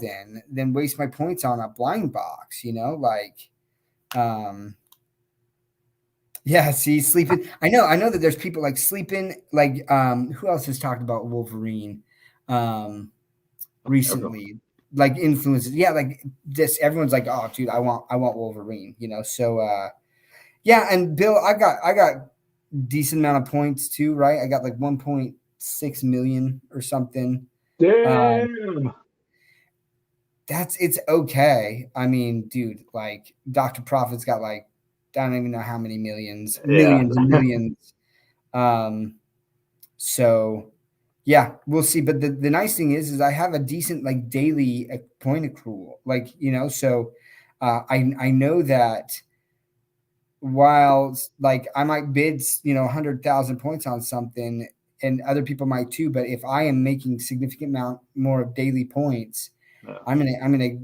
than waste my points on a blind box, like, Yeah, see, sleeping. I know that there's people like sleeping. Like, who else has talked about Wolverine, um, Everyone. recently? Like influences. Yeah, like this. Everyone's like, oh, dude, I want Wolverine. So, yeah. And Bill, I got decent amount of points too, right? I got like 1.6 million or something. Um, Damn. it's okay. I mean, dude, like Dr. Profit's got like, I don't even know how many millions, Yeah. millions and millions. Um, so yeah, we'll see. But the nice thing is I have a decent like daily point accrual, like, so I know that while like I might bid, 100,000 points on something and other people might too. But if I am making significant amount more of daily points, Yeah. I'm gonna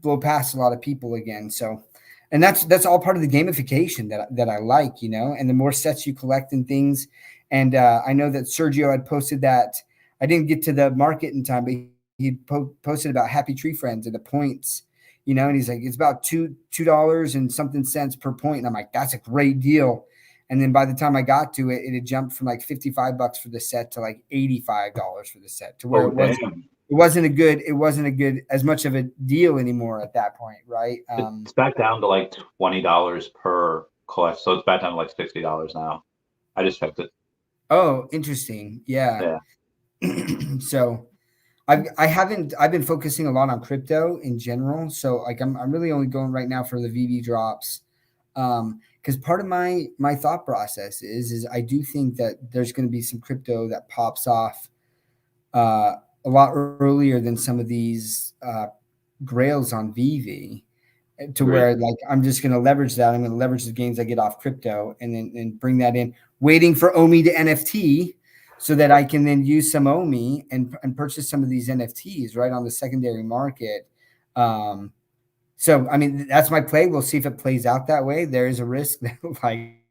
blow past a lot of people again. So, and that's all part of the gamification that I like, And the more sets you collect and things, and I know that Sergio had posted that I didn't get to the market in time, but he posted about Happy Tree Friends and the points, and he's like, it's about $2 and something cents per point, and I'm like, that's a great deal. And then by the time I got to it, it had jumped from like $55 for the set to like $85 for the set, to where Oh, it was damn. it wasn't as much of a deal anymore at that point, right? It's back down to like $20 per collect. So it's back down to like $60 now. I just checked it. Oh, interesting. Yeah. Yeah. So I've been focusing a lot on crypto in general. So like I'm really only going right now for the VV drops. Because part of my thought process is I do think that there's going to be some crypto that pops off a lot earlier than some of these grails on VV, to Agreed. where like I'm just going to leverage that. I'm going to leverage the gains I get off crypto and then bring that in, waiting for OMI to NFT so that I can then use some OMI and purchase some of these NFTs right on the secondary market. So, I mean, that's my play. We'll see if it plays out that way. There is a risk that like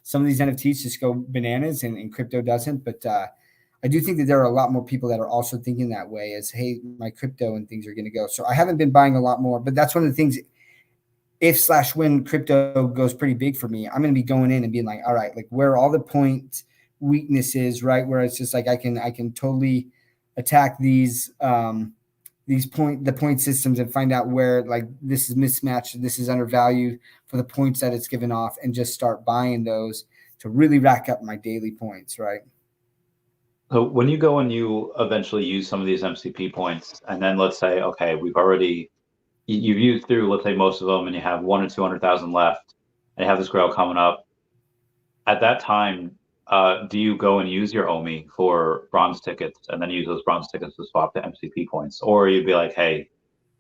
some of these NFTs just go bananas and crypto doesn't. But I do think that there are a lot more people that are also thinking that way as, hey, my crypto and things are going to go. So I haven't been buying a lot more, but that's one of the things. If/when crypto goes pretty big for me, I'm going to be going in and being like, all right, like where are all the point weaknesses, right? Where it's just like I can totally attack the point systems and find out where like this is mismatched, this is undervalued for the points that it's given off, and just start buying those to really rack up my daily points, right? So when you go and you eventually use some of these MCP points, and then let's say, okay, you've used through, let's say, most of them, and you have 1 or 200,000 left, and you have this grail coming up. At that time, do you go and use your OMI for bronze tickets, and then use those bronze tickets to swap to MCP points, or you'd be like, hey,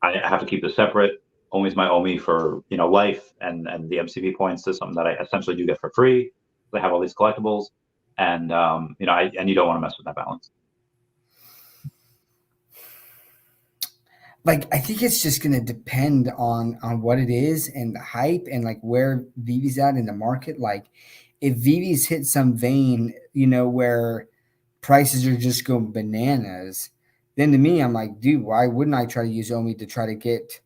I have to keep this separate. OMI's my OMI for life, and the MCP points is something that I essentially do get for free. They have all these collectibles, and and you don't want to mess with that balance. Like I think it's just going to depend on what it is and the hype and like where Vivi's at in the market. Like if Vivi's hit some vein, where prices are just going bananas, then to me I'm like, dude, why wouldn't I try to use OMI to try to get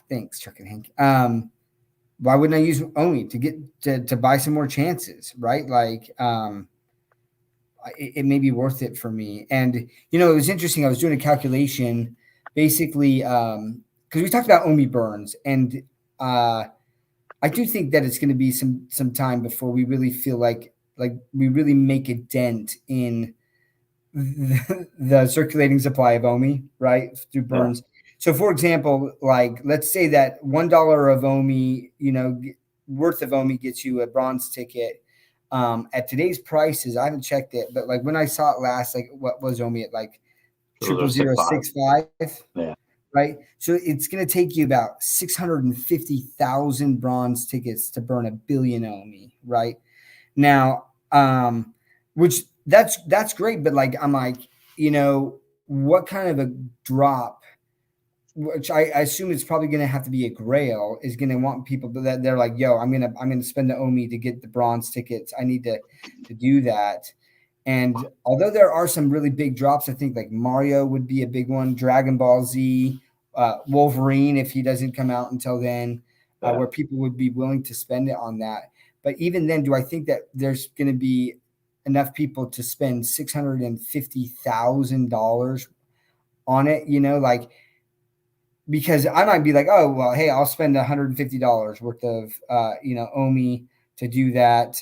thanks, Chuck and Hank. Why wouldn't I use OMI to get to buy some more chances, right? Like it may be worth it for me. And it was interesting. I was doing a calculation, basically, because we talked about OMI burns, and I do think that it's going to be some time before we really feel like we really make a dent in the circulating supply of OMI, right, through Yeah. burns. So, for example, like let's say that $1 of OMI, worth of OMI gets you a bronze ticket. At today's prices, I haven't checked it, but like when I saw it last, like what was OMI at, like So those are 6.5. 0.0065, Yeah. right? So it's going to take you about 650,000 bronze tickets to burn a billion OMI, right? Now, which that's great, but like I'm like, what kind of a drop, which I assume it's probably going to have to be a grail, is going to want people that they're like, yo, I'm gonna spend the OMI to get the bronze tickets. I need to do that. And although there are some really big drops, I think like Mario would be a big one, Dragon Ball Z, Wolverine, if he doesn't come out until then, Yeah. where people would be willing to spend it on that. But even then, do I think that there's going to be enough people to spend $650,000 on it? Like, because I might be like, oh, well, hey, I'll spend $150 worth of, OMI to do that.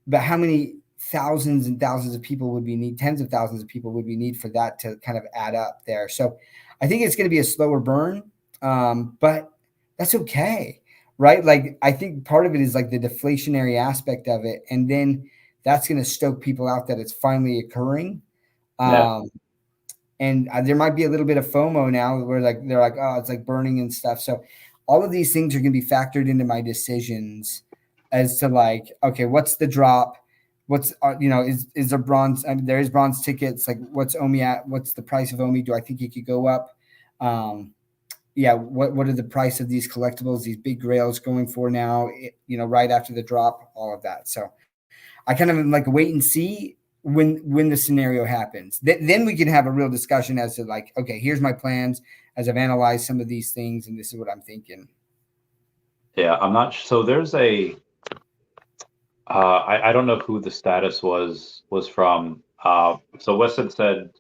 But how many thousands and thousands of people would we need? Tens of thousands of people would we need for that to kind of add up there? So I think it's going to be a slower burn, but that's okay, right? Like, I think part of it is like the deflationary aspect of it. And then that's going to stoke people out that it's finally occurring. And there might be a little bit of FOMO now where they're like, oh, it's like burning and stuff. So all of these things are going to be factored into my decisions as to like, okay, what's the drop? What's, is there bronze? I mean, there is bronze tickets. Like, what's OMI at? What's the price of OMI? Do I think it could go up? What are the price of these collectibles, these big grails going for now, right after the drop, all of that. So I kind of like wait and see when the scenario happens. Then we can have a real discussion as to like, okay, here's my plans as I've analyzed some of these things, and this is what I'm thinking. Yeah, I'm not. So there's I don't know who the status was from. So Weston said,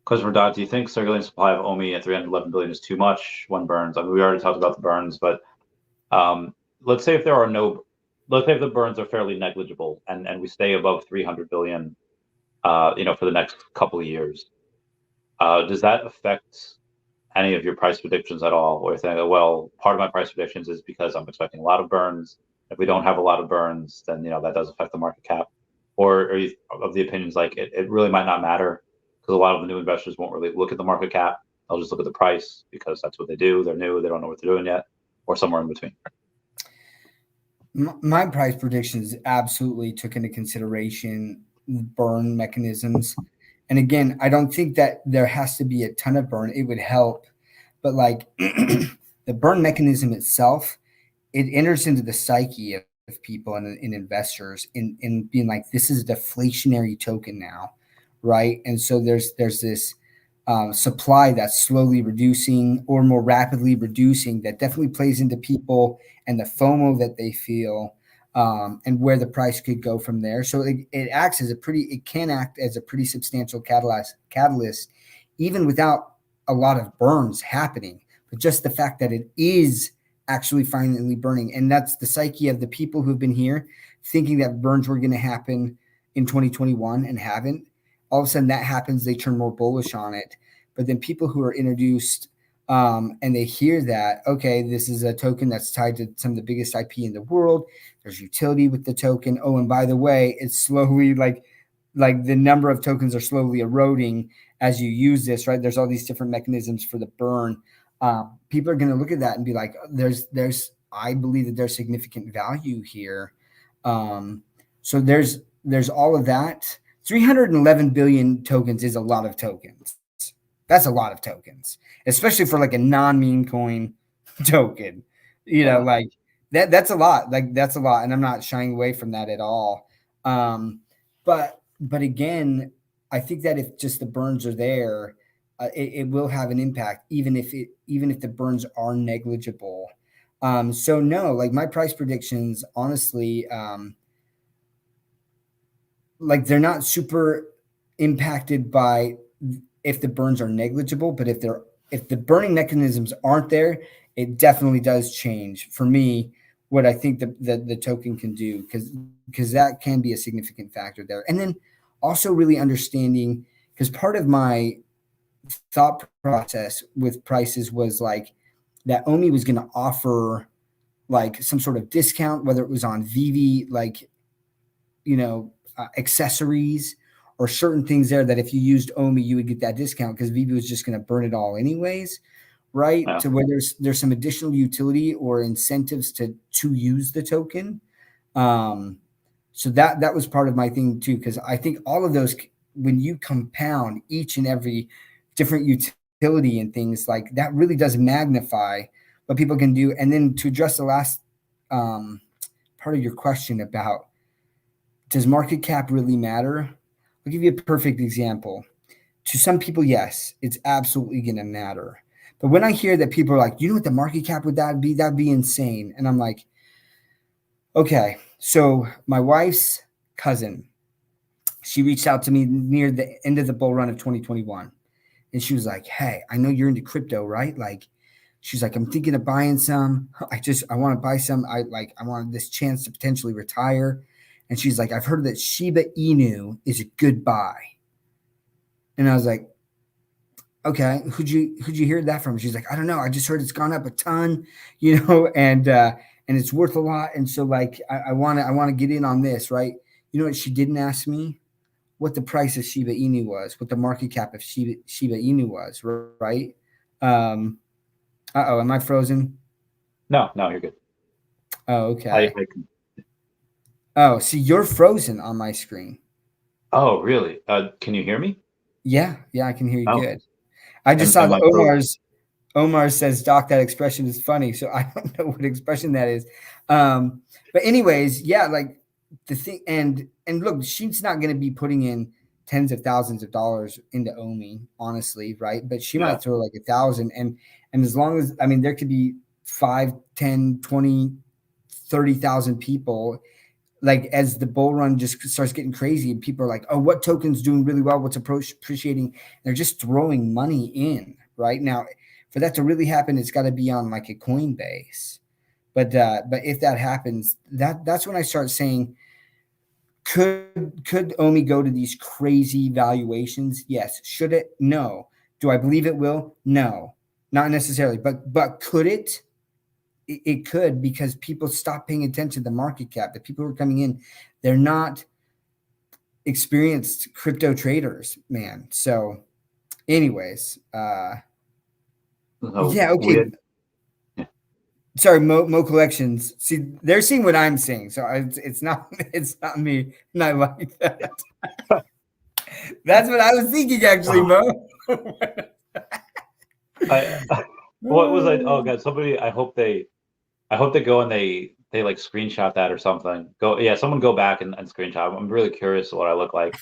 Customer Dot, do you think circulating supply of OMI at 311 billion is too much? One burns. I mean, we already talked about the burns, but let's say if the burns are fairly negligible and we stay above 300 billion, for the next couple of years, does that affect any of your price predictions at all? Or think, well, part of my price predictions is because I'm expecting a lot of burns. If we don't have a lot of burns, then that does affect the market cap. Or are you of the opinions like it really might not matter because a lot of the new investors won't really look at the market cap. They'll just look at the price because that's what they do. They're new. They don't know what they're doing yet, or somewhere in between. My price predictions absolutely took into consideration burn mechanisms. And again, I don't think that there has to be a ton of burn. It would help. But like the burn mechanism itself, it enters into the psyche of people and investors in being like, this is a deflationary token now, right? And so there's this supply that's slowly reducing or more rapidly reducing that definitely plays into people and the FOMO that they feel, and where the price could go from there. So it can act as a pretty substantial catalyst, even without a lot of burns happening, but just the fact that it is actually finally burning. And that's the psyche of the people who've been here thinking that burns were going to happen in 2021 and haven't. All of a sudden that happens, they turn more bullish on it. But then people who are introduced and they hear that, okay, this is a token that's tied to some of the biggest IP in the world. There's utility with the token. Oh, and by the way, it's slowly like the number of tokens are slowly eroding as you use this, right? There's all these different mechanisms for the burn. People are going to look at that and be like, I believe that there's significant value here. So there's all of that. 311 billion tokens is a lot of tokens. That's a lot of tokens, especially for like a non-meme coin token. Like that's a lot. Like that's a lot, and I'm not shying away from that at all. But again, I think that if just the burns are there, it will have an impact, even if the burns are negligible. So no, like my price predictions, honestly, like they're not super impacted by if the burns are negligible, but if the burning mechanisms aren't there, it definitely does change for me what I think the token can do, because that can be a significant factor there. And then also really understanding, because part of my thought process with prices was like that OMI was going to offer like some sort of discount, whether it was on Veve, like, accessories or certain things there that if you used OMI, you would get that discount because Veve was just going to burn it all anyways, right? Yeah. So where there's some additional utility or incentives to use the token. So that was part of my thing too, because I think all of those, when you compound each and every different utility and things, like that really does magnify what people can do. And then to address the last part of your question about, does market cap really matter? I'll give you a perfect example. To some people, yes, it's absolutely going to matter. But when I hear that people are like, you know what the market cap would that be? That'd be insane. And I'm like, Okay, so my wife's cousin, she reached out to me near the end of the bull run of 2021, and she was like, "Hey, I know you're into crypto, right? Like, she's like, I'm thinking of buying some. I want to buy some. I wanted this chance to potentially retire." And she's like, "I've heard that Shiba Inu is a good buy." And I was like, "Okay, who'd you hear that from?" She's like, "I don't know. I just heard it's gone up a ton, and it's worth a lot. And so like I want to get in on this, right?" You know what she didn't ask me? What the price of Shiba Inu was, what the market cap of Shiba Inu was, right? Um, am I frozen? No, you're good. Oh, I okay. can. Oh, see, you're frozen on my screen. Oh, really? Can you hear me? Yeah, I can hear you Oh, good. I just saw am that I frozen? Omar says, "Doc, that expression is funny." So I don't know what expression that is. But anyways, yeah, like the thing, and look, she's not going to be putting in tens of thousands of dollars into OMI, honestly, right? But she Yeah. might throw like 1,000, and as long as, I mean, there could be 5, 10, 20, 30,000 people, like as the bull run just starts getting crazy and people are like, "Oh, what token's doing really well, what's appreciating?" They're just throwing money in right now. For that to really happen, it's got to be on like a Coinbase. But if that happens, that's when I start saying, could OMI go to these crazy valuations? Yes. Should it? No. Do I believe it will? No, not necessarily. But could it? It could, because people stop paying attention to the market cap. The people who are coming in, they're not experienced crypto traders, man. So, anyways, So yeah, we okay. had. Yeah. Sorry, Mo Collections. See, they're seeing what I'm seeing, so it's not it's not me, and I like that. That's what I was thinking, actually, Oh, Mo. I. What was I? Oh God! Somebody. I hope they go and they like screenshot that or something. Go, yeah, someone go back and screenshot. I'm really curious what I look like.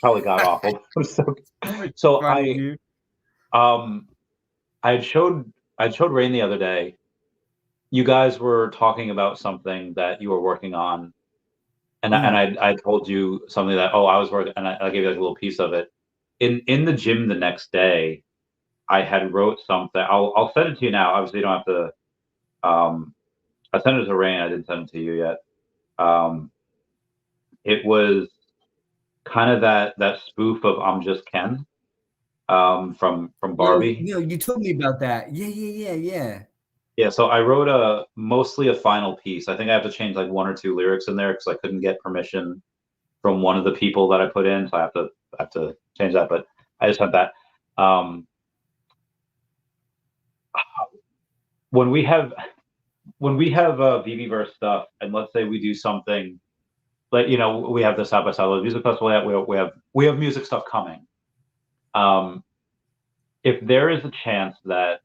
Probably got awful. So Funny, dude. um I had showed Rain the other day. You guys were talking about something that you were working on, and Mm. I told you something that, oh, I was working, and I gave you like a little piece of it. In the gym the next day, I had wrote something. I'll send it to you now. Obviously, you don't have to. I sent it to Rain. I didn't send it to you yet. Um, it was kind of that spoof of "I'm Just Ken" from Oh, Barbie. you told me about that. Yeah. Yeah, so I wrote mostly a final piece. I think I have to change like one or two lyrics in there because I couldn't get permission from one of the people that I put in, so I have to change that. But I just had that. Um, when we have VVverse stuff, and let's say we do something like, we have the South by Southwest Music Festival. Yeah, we have music stuff coming. Um, if there is a chance that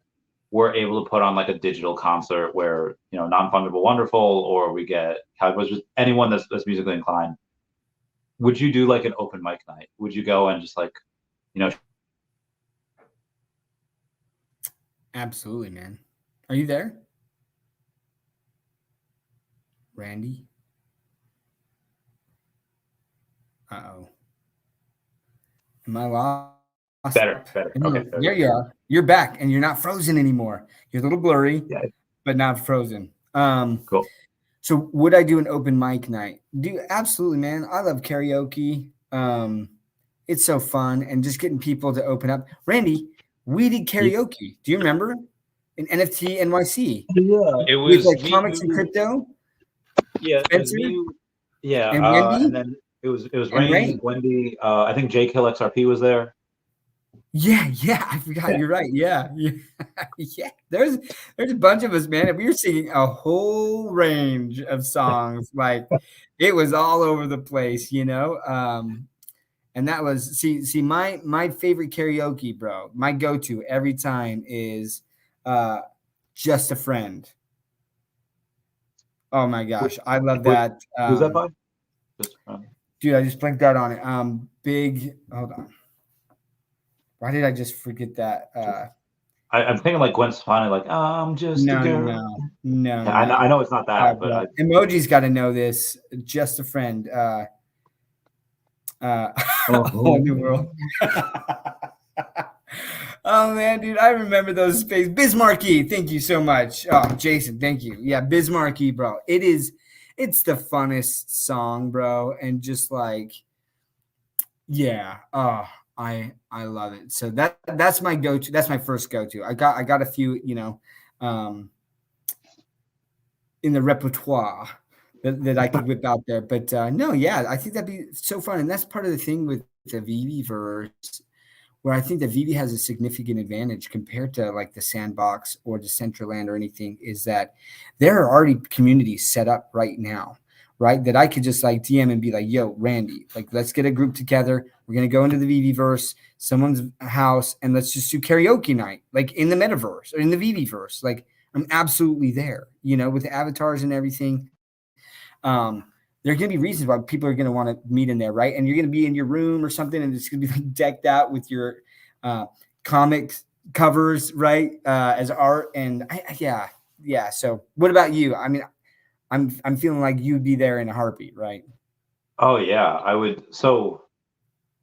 we're able to put on like a digital concert where, non-fungible wonderful, or we get Cowboys, just anyone that's musically inclined, would you do like an open mic night? Would you go and just like, you know Absolutely, man. Are you there, Randy? Uh-oh. Am I lost? better, No, okay, there there you we go. are. You're back, and you're not frozen anymore. You're a little blurry, Yeah, but not frozen. cool. So would I do an open mic night? Do absolutely, man. I love karaoke. It's so fun, and just getting people to open up. Randy, we did karaoke. Do you remember? In NFT NYC Yeah, it with was like me, comics and you. crypto, Yeah, it was Spencer me. Yeah, and and Wendy then it was and Rain, Ray. Wendy. I think Jake Hill XRP was there. Yeah. I forgot. Yeah, You're right. Yeah. Yeah. There's a bunch of us, man, and we were singing a whole range of songs. Like it was all over the place. And that was see my favorite karaoke, bro. My go-to every time is uh Just a Friend. Oh my Who, gosh, I love who, that. who's that by? Just Dude, I just blinked out on it. Big, hold on. Why did I just forget that? I'm thinking like Gwen Stefani, like I'm just a No, no, girl. no, no, Yeah, no, no. I know it's not that, but Bro. Emoji's got to know this. Just a friend. A whole new world. Oh man, dude, I remember those space Bismarcky. Thank you so much. Oh, Jason, thank you. Yeah, Bismarcky, bro. It's the funnest song, bro, and just like, yeah. Oh, I love it. So that's my go-to. That's my first go-to. I got a few, um, in the repertoire that I could whip out there. But no, yeah, I think that'd be so fun, and that's part of the thing with the Viviverse, where I think that Vivi has a significant advantage compared to like the Sandbox or Decentraland or anything, is that there are already communities set up right now, right? That I could just like DM and be like, yo, Randy, like let's get a group together. We're gonna go into the Viviverse, someone's house, and let's just do karaoke night, like in the metaverse or in the Viviverse. Like I'm absolutely there, with the avatars and everything. There are going to be reasons why people are going to want to meet in there, right? And you're going to be in your room or something, and it's going to be like decked out with your comic covers, right, as art. And yeah. So, what about you? I mean, I'm feeling like you'd be there in a heartbeat, right? oh yeah, I would. So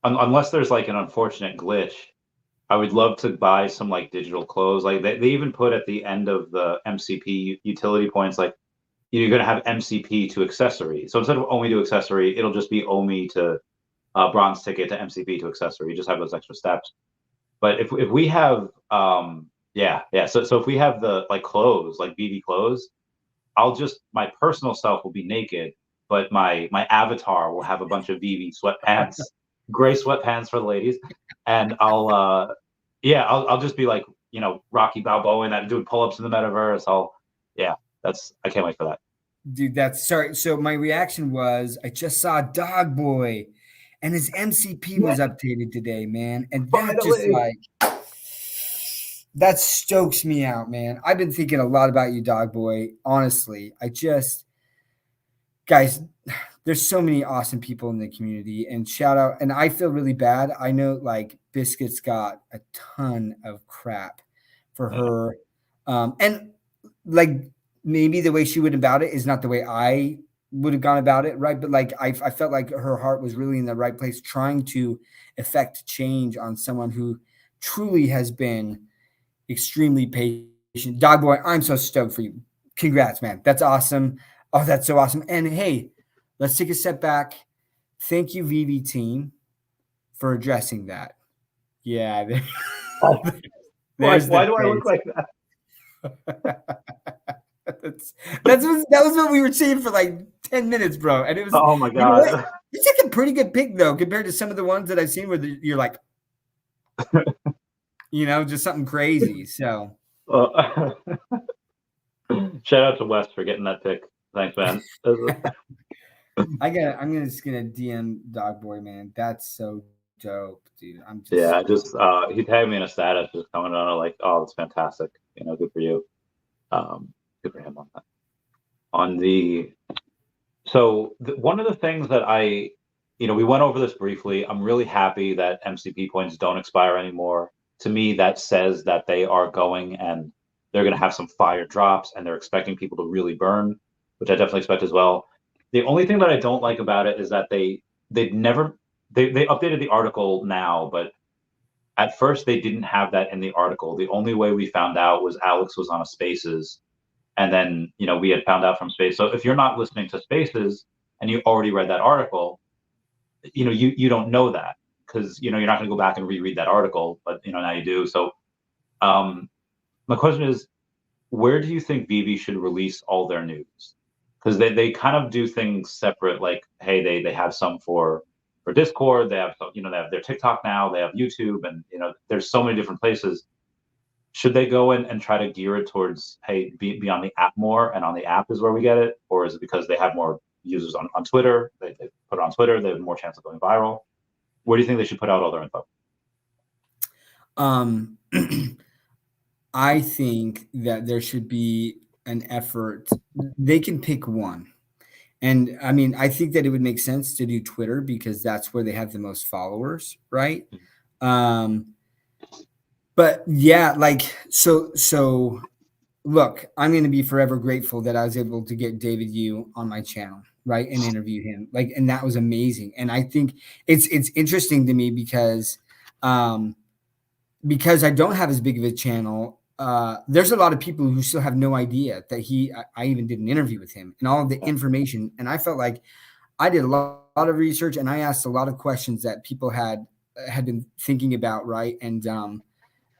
unless there's like an unfortunate glitch, I would love to buy some like digital clothes. Like they even put at the end of the MCP utility points, like you're going to have MCP to accessory. So instead of OMI to accessory, it'll just be OMI to bronze ticket to MCP to accessory. You just have those extra steps. But if we have yeah. So if we have the like clothes, like BB clothes, I'll just my personal self will be naked, but my avatar will have a bunch of VV sweatpants, gray sweatpants for the ladies, and I'll just be like Rocky Balboa and that doing pull ups in the metaverse. I can't wait for that. Dude, that's sorry. So my reaction was I just saw Dog Boy and his MCP was updated today, man. And that just Finally. like that stokes me out, man. I've been thinking a lot about you, Dog Boy. Honestly, guys, there's so many awesome people in the community, and shout out. And I feel really bad. I know like Biscuit's got a ton of crap for her, and like maybe the way she went about it is not the way I would have gone about it, right? But like I felt like her heart was really in the right place, trying to effect change on someone who truly has been extremely patient. Dog Boy, I'm so stoked for you. Congrats, man. That's awesome. Oh, that's so awesome. And hey, let's take a step back. Thank you, VV team, for addressing that. Yeah, there's Why the do I look face. like that? That was what we were seeing for like 10 minutes, bro. And it was, oh my you know what? god. It's like a pretty good pick though, compared to some of the ones that I've seen where you're like, just something crazy. So Shout out to Wes for getting that pick. Thanks, man. I'm just gonna DM Dog Boy, man. That's so dope, dude. I'm just Yeah, just he tagged me in a status just coming on like, oh, it's fantastic. Good for you. Good for him on that. One of the things that we went over this briefly. I'm really happy that MCP points don't expire anymore. To me, that says that they are going and they're going to have some fire drops and they're expecting people to really burn, which I definitely expect as well. The only thing that I don't like about it is that they've never they updated the article now, but at first they didn't have that in the article. The only way we found out was Alex was on a Spaces, and then we had found out from Space. So if you're not listening to Spaces and you already read that article, you don't know that because you're not going to go back and reread that article, but now you do. So my question is, where do you think Vivi should release all their news? Because they kind of do things separate. Like, hey, they have some for Discord. They have they have their TikTok now. They have YouTube, and there's so many different places. Should they go in and try to gear it towards, hey, be on the app more, and on the app is where we get it, or is it because they have more users on Twitter? They put it on Twitter. They have more chance of going viral. Where do you think they should put out all their info? um I think that there should be an effort. They can pick one. And I mean, I think that it would make sense to do Twitter because that's where they have the most followers, right? Um, But yeah, like so look, I'm going to be forever grateful that I was able to get David Yu on my channel, right, and interview him. Like, and that was amazing. And I think it's interesting to me um, because I don't have as big of a channel. There's a lot of people who still have no idea that I even did an interview with him and all of the information. And I felt like I did a lot of research and I asked a lot of questions that people had been thinking about, right? And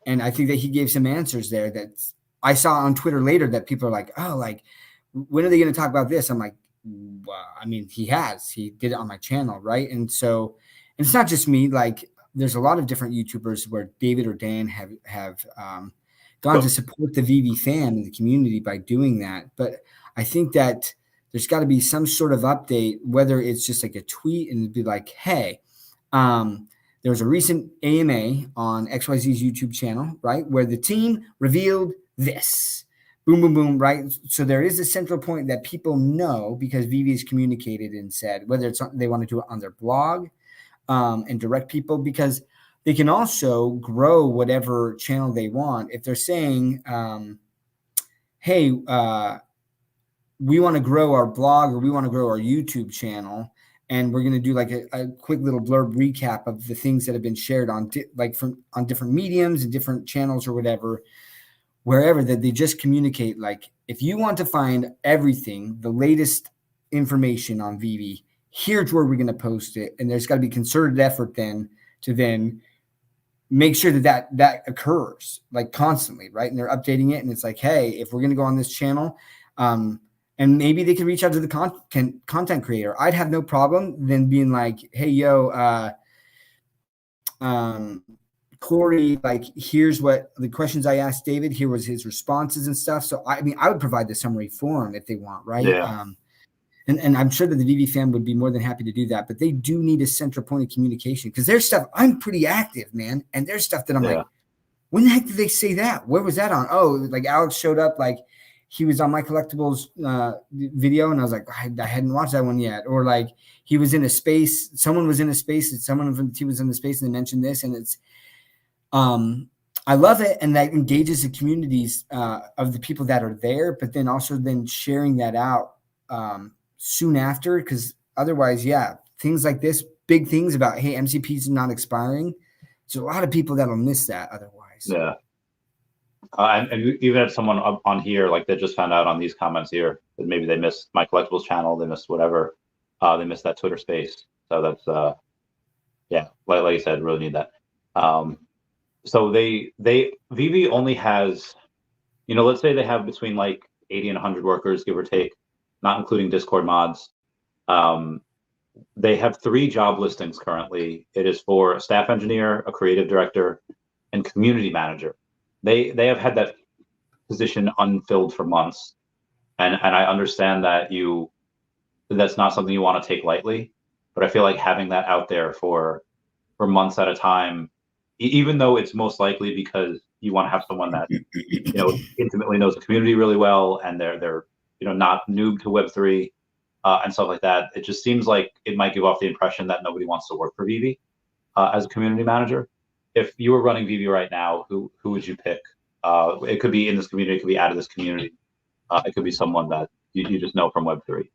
I think that he gave some answers there that I saw on Twitter later that people are like, oh, like, when are they going to talk about this? I'm like, well, I mean, he did it on my channel, right? And so, and it's not just me. Like, there's a lot of different YouTubers where David or Dan have gone to support the VV fan and the community by doing that. But I think that there's got to be some sort of update, whether it's just like a tweet and it'd be like, hey, there was a recent AMA on XYZ's YouTube channel, right, where the team revealed this. Boom, boom, boom, right? So there is a central point that people know because VV has communicated and said, whether it's they want to do it on their blog and direct people, because they can also grow whatever channel they want. If they're saying, hey, we want to grow our blog or we want to grow our YouTube channel, and we're going to do like a quick little blurb recap of the things that have been shared on on different mediums and different channels or whatever, wherever, that they just communicate, like, if you want to find everything, the latest information on VV, here's where we're going to post it. And there's got to be concerted effort then to make sure that occurs, like, constantly, right? And they're updating it. And it's like, hey, if we're going to go on this channel, and maybe they can reach out to the content creator. I'd have no problem then being like, hey, yo, Corey, like, here's what the questions I asked David, here was his responses and stuff. So, I mean, I would provide the summary for him if they want, right? Yeah. And I'm sure that the VV fan would be more than happy to do that, but they do need a central point of communication, because there's stuff, I'm pretty active, man. And there's stuff that I'm like, when the heck did they say that? Where was that on? Oh, like Alex showed up, like, he was on my collectibles video, and I was like, I hadn't watched that one yet. Or like, he was in a space, someone was in a space, and someone from the team was in the space, and they mentioned this, and it's, I love it, and that engages the communities of the people that are there, but then also then sharing that out soon after, because otherwise, yeah, things like this, big things about, hey, MCP's not expiring. There's a lot of people that'll miss that otherwise. Yeah. And we even had someone on here, like, they just found out on these comments here that maybe they missed my collectibles channel, they missed whatever, they missed that Twitter space. So that's yeah, like you said, really need that. So VV only has, let's say they have between like 80 and 100 workers, give or take, not including Discord mods. They have 3 job listings currently. It is for a staff engineer, a creative director, and community manager. They have had that position unfilled for months, and I understand that that's not something you want to take lightly, but I feel like having that out there for months at a time, even though it's most likely because you want to have someone that intimately knows the community really well, and they're not noob to Web3 and stuff like that. It just seems like it might give off the impression that nobody wants to work for VV as a community manager. If you were running VV right now, who would you pick? It could be in this community, it could be out of this community. It could be someone that you just know from Web3.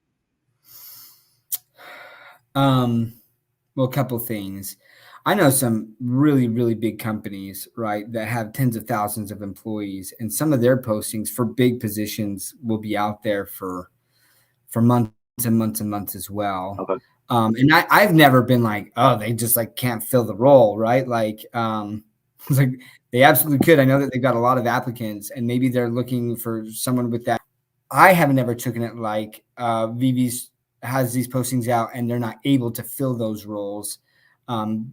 Well, a couple things. I know some really, really big companies, right, that have tens of thousands of employees, and some of their postings for big positions will be out there for months and months and months as well. Okay. And I've never been like, oh, they just like can't fill the role, right? Like, it's like they absolutely could. I know that they've got a lot of applicants, and maybe they're looking for someone with that. I haven't ever taken it like VV's has these postings out and they're not able to fill those roles,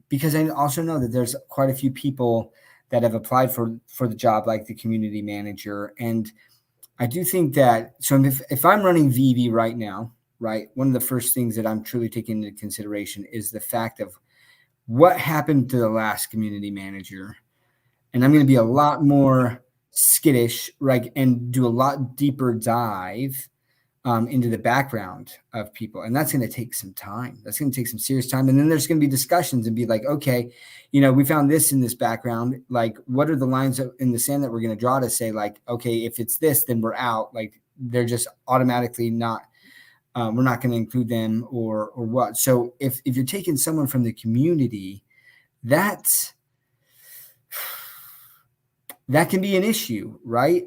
because I also know that there's quite a few people that have applied for the job, like the community manager. And I do think that, so if I'm running VV right now, right, one of the first things that I'm truly taking into consideration is the fact of what happened to the last community manager. And I'm going to be a lot more skittish, right, and do a lot deeper dive into the background of people. And that's going to take some time. That's going to take some serious time. And then there's going to be discussions and be like, okay, we found this in this background. Like, what are the lines in the sand that we're going to draw to say, like, okay, if it's this, then we're out. Like, they're just automatically not, we're not going to include them or what. So if you're taking someone from the community, that can be an issue, right?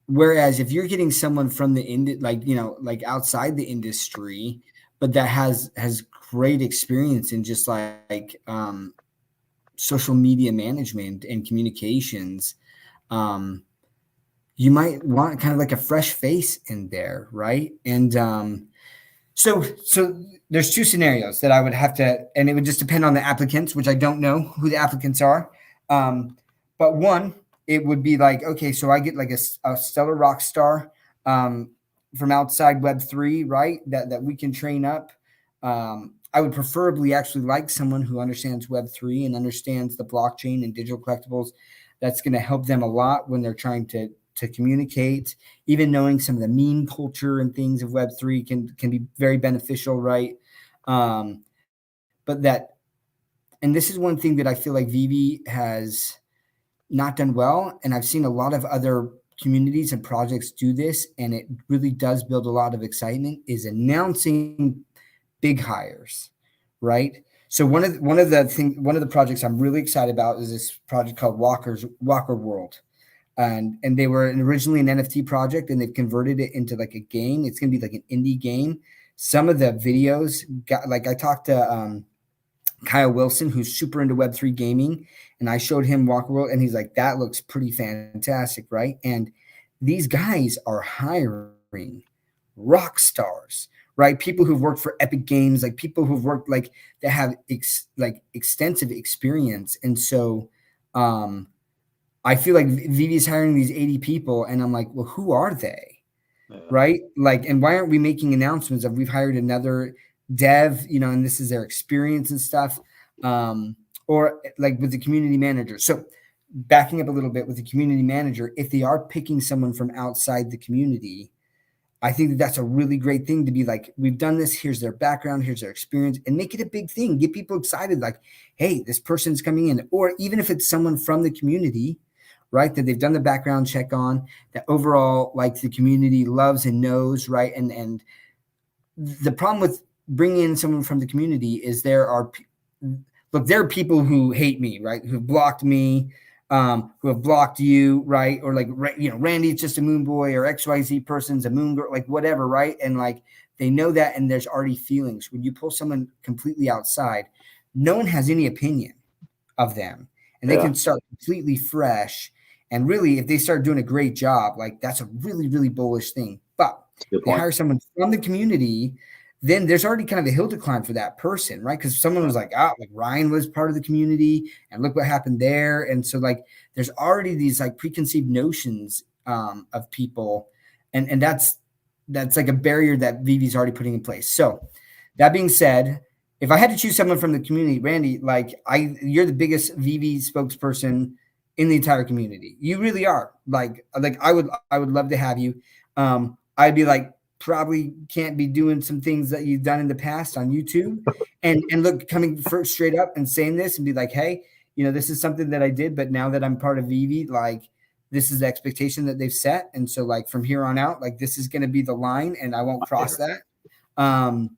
Whereas if you're getting someone from the like outside the industry, but that has great experience in just like social media management and communications, you might want kind of like a fresh face in there, right? And so there's two scenarios that I would have to, and it would just depend on the applicants, which I don't know who the applicants are. But one, it would be like, okay, so I get like a stellar rock star from outside Web3, right? That we can train up. I would preferably actually like someone who understands Web3 and understands the blockchain and digital collectibles. That's going to help them a lot when they're trying to communicate. Even knowing some of the meme culture and things of Web3 can be very beneficial, right? But that, and this is one thing that I feel like Veve has not done well, and I've seen a lot of other communities and projects do this, and it really does build a lot of excitement, is announcing big hires, right? So one of the projects I'm really excited about is this project called Walker World. And they were originally an NFT project, and they've converted it into like a game. It's going to be like an indie game. Some of the videos got, like, I talked to Kyle Wilson, who's super into Web3 gaming, and I showed him Walker World, and he's like, that looks pretty fantastic, right? And these guys are hiring rock stars, right? People who've worked for Epic Games, like people who've worked, like, that have extensive experience. And so I feel like Veve is hiring these 80 people, and I'm like, well, who are they? Yeah. Right? Like, and why aren't we making announcements of we've hired another dev, and this is their experience and stuff, or like with the community manager. So backing up a little bit with the community manager, if they are picking someone from outside the community, I think that that's a really great thing to be like, we've done this, here's their background, here's their experience, and make it a big thing. Get people excited, like, hey, this person's coming in. Or even if it's someone from the community, right, that they've done the background check on, that overall, like, the community loves and knows, right? And the problem with bringing in someone from the community is there are people who hate me, right? Who've blocked me, who have blocked you, right? Or like, Randy's just a moon boy, or XYZ person's a moon girl, like whatever, right? And like, they know that, and there's already feelings. When you pull someone completely outside, no one has any opinion of them, and they can start completely fresh. And really, if they start doing a great job, like, that's a really, really bullish thing. But they hire someone from the community, then there's already kind of a hill to climb for that person, right? Because someone was like, like Ryan was part of the community, and look what happened there. And so, like, there's already these like preconceived notions of people, and that's like a barrier that Veve's already putting in place. So that being said, if I had to choose someone from the community, Randy, like, you're the biggest Veve spokesperson in the entire community. You really are. Like I would love to have you. I'd be like, probably can't be doing some things that you've done in the past on YouTube, and look, coming first straight up and saying this and be like, hey, this is something that I did, but now that I'm part of Veve, like, this is the expectation that they've set. And so, like, from here on out, like, this is going to be the line, and I won't cross that. And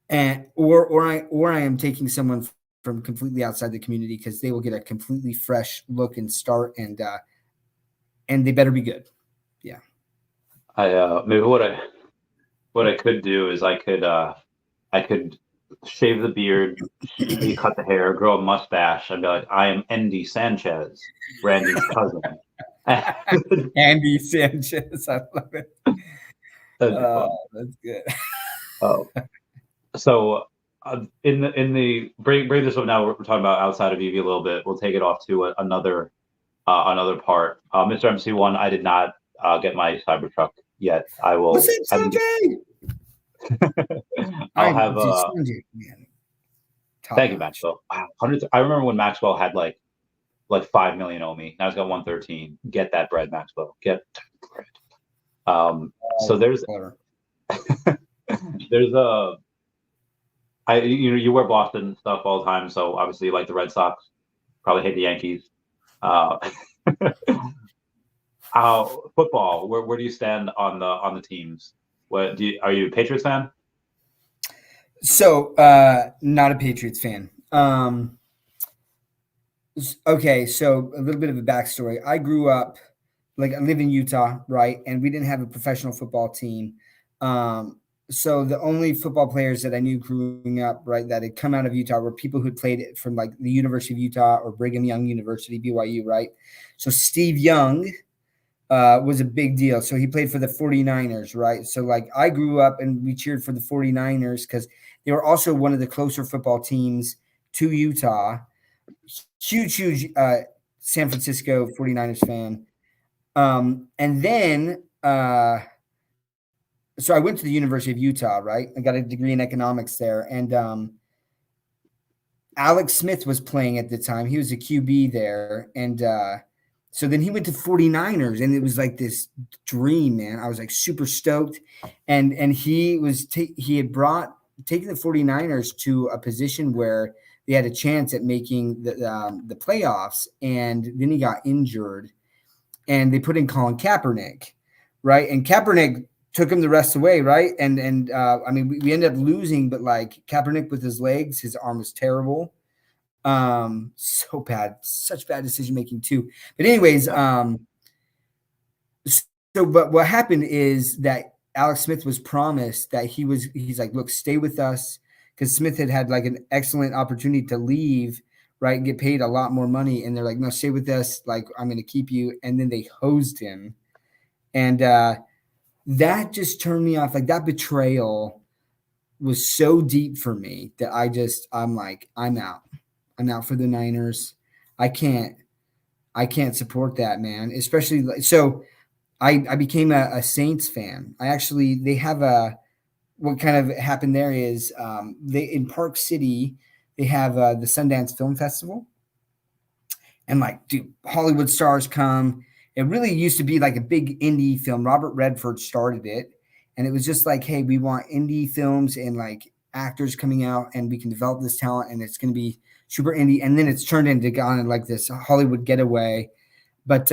I am taking someone from completely outside the community, because they will get a completely fresh look and start, and they better be good. Yeah. Maybe what I could do is I could shave the beard, cut the hair, grow a mustache, and be like, I am Andy Sanchez, Randy's cousin. Andy Sanchez, I love it. That's good. So in the bring this up now. We're talking about outside of Veve a little bit. We'll take it off to another part. Mr. MC1, I did not get my Cybertruck yet. I will. What's it, Sanjay? I'll have thank you, Maxwell. Wow, I remember when Maxwell had like 5 million OMI. Now he's got 113. Get that bread, Maxwell. Get bread. So there's there's a you wear Boston stuff all the time, so obviously you like the Red Sox, probably hate the Yankees. Uh, Football, where do you stand on the teams? Are you a Patriots fan? So, not a Patriots fan. Okay, so a little bit of a backstory. I grew up, like, I live in Utah, right? And we didn't have a professional football team. So the only football players that I knew growing up, right, that had come out of Utah were people who'd played it from like the University of Utah or Brigham Young University, BYU, right? So Steve Young was a big deal. So he played for the 49ers, right? So like I grew up and we cheered for the 49ers because they were also one of the closer football teams to Utah. Huge San Francisco 49ers fan. And then so I went to the University of Utah, right? I got a degree in economics there. And Alex Smith was playing at the time. He was a QB there. And so then he went to 49ers, and it was like this dream, man. I was like super stoked. And he was he had taken the 49ers to a position where they had a chance at making the playoffs. And then he got injured, and they put in Colin Kaepernick, right? And Kaepernick took him the rest of the way, right? And I mean, we ended up losing, but like Kaepernick with his legs, his arm was terrible. So bad, such bad decision making too. But anyways, but what happened is that Alex Smith was promised that he's like, look, stay with us, because Smith had like an excellent opportunity to leave, right, and get paid a lot more money. And they're like, no, stay with us. Like, I'm going to keep you. And then they hosed him. And that just turned me off. Like, that betrayal was so deep for me that I'm like, I'm out. I'm out for the Niners. I can't support that, man. Especially so I became a Saints fan. They have what kind of happened there is they in Park City, they have the Sundance Film Festival. And like, dude, Hollywood stars come. It really used to be like a big indie film. Robert Redford started it. And it was just like, hey, we want indie films and like actors coming out, and we can develop this talent, and it's going to be super indie. And then it's turned into kind of like this Hollywood getaway. But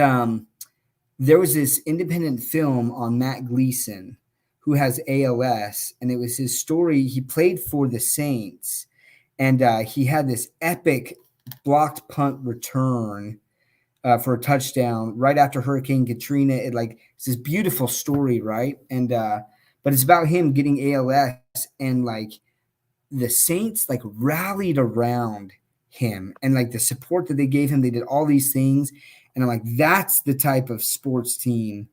there was this independent film on Matt Gleason, who has ALS, and it was his story. He played for the Saints, and he had this epic blocked punt return for a touchdown right after Hurricane Katrina. It's this beautiful story, right? And but it's about him getting ALS, and like the Saints like rallied around him, and like the support that they gave him. They did all these things, and I'm like, that's the type of sports team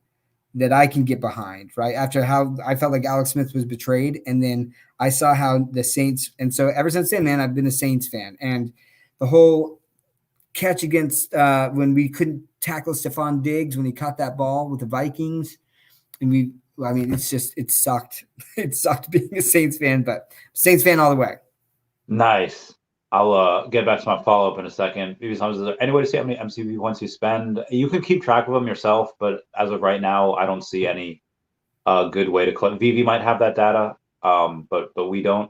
that I can get behind, right? After how I felt like Alex Smith was betrayed, and then I saw how the Saints, and so ever since then, man, I've been a Saints fan. And the whole catch against when we couldn't tackle Stephon Diggs when he caught that ball with the Vikings, and it sucked. It sucked being a Saints fan, but Saints fan all the way. Nice. I'll get back to my follow-up in a second. Maybe is there any way to see how many MCP points you spend? You can keep track of them yourself, but as of right now, I don't see any good way to collect. Veve might have that data, but we don't.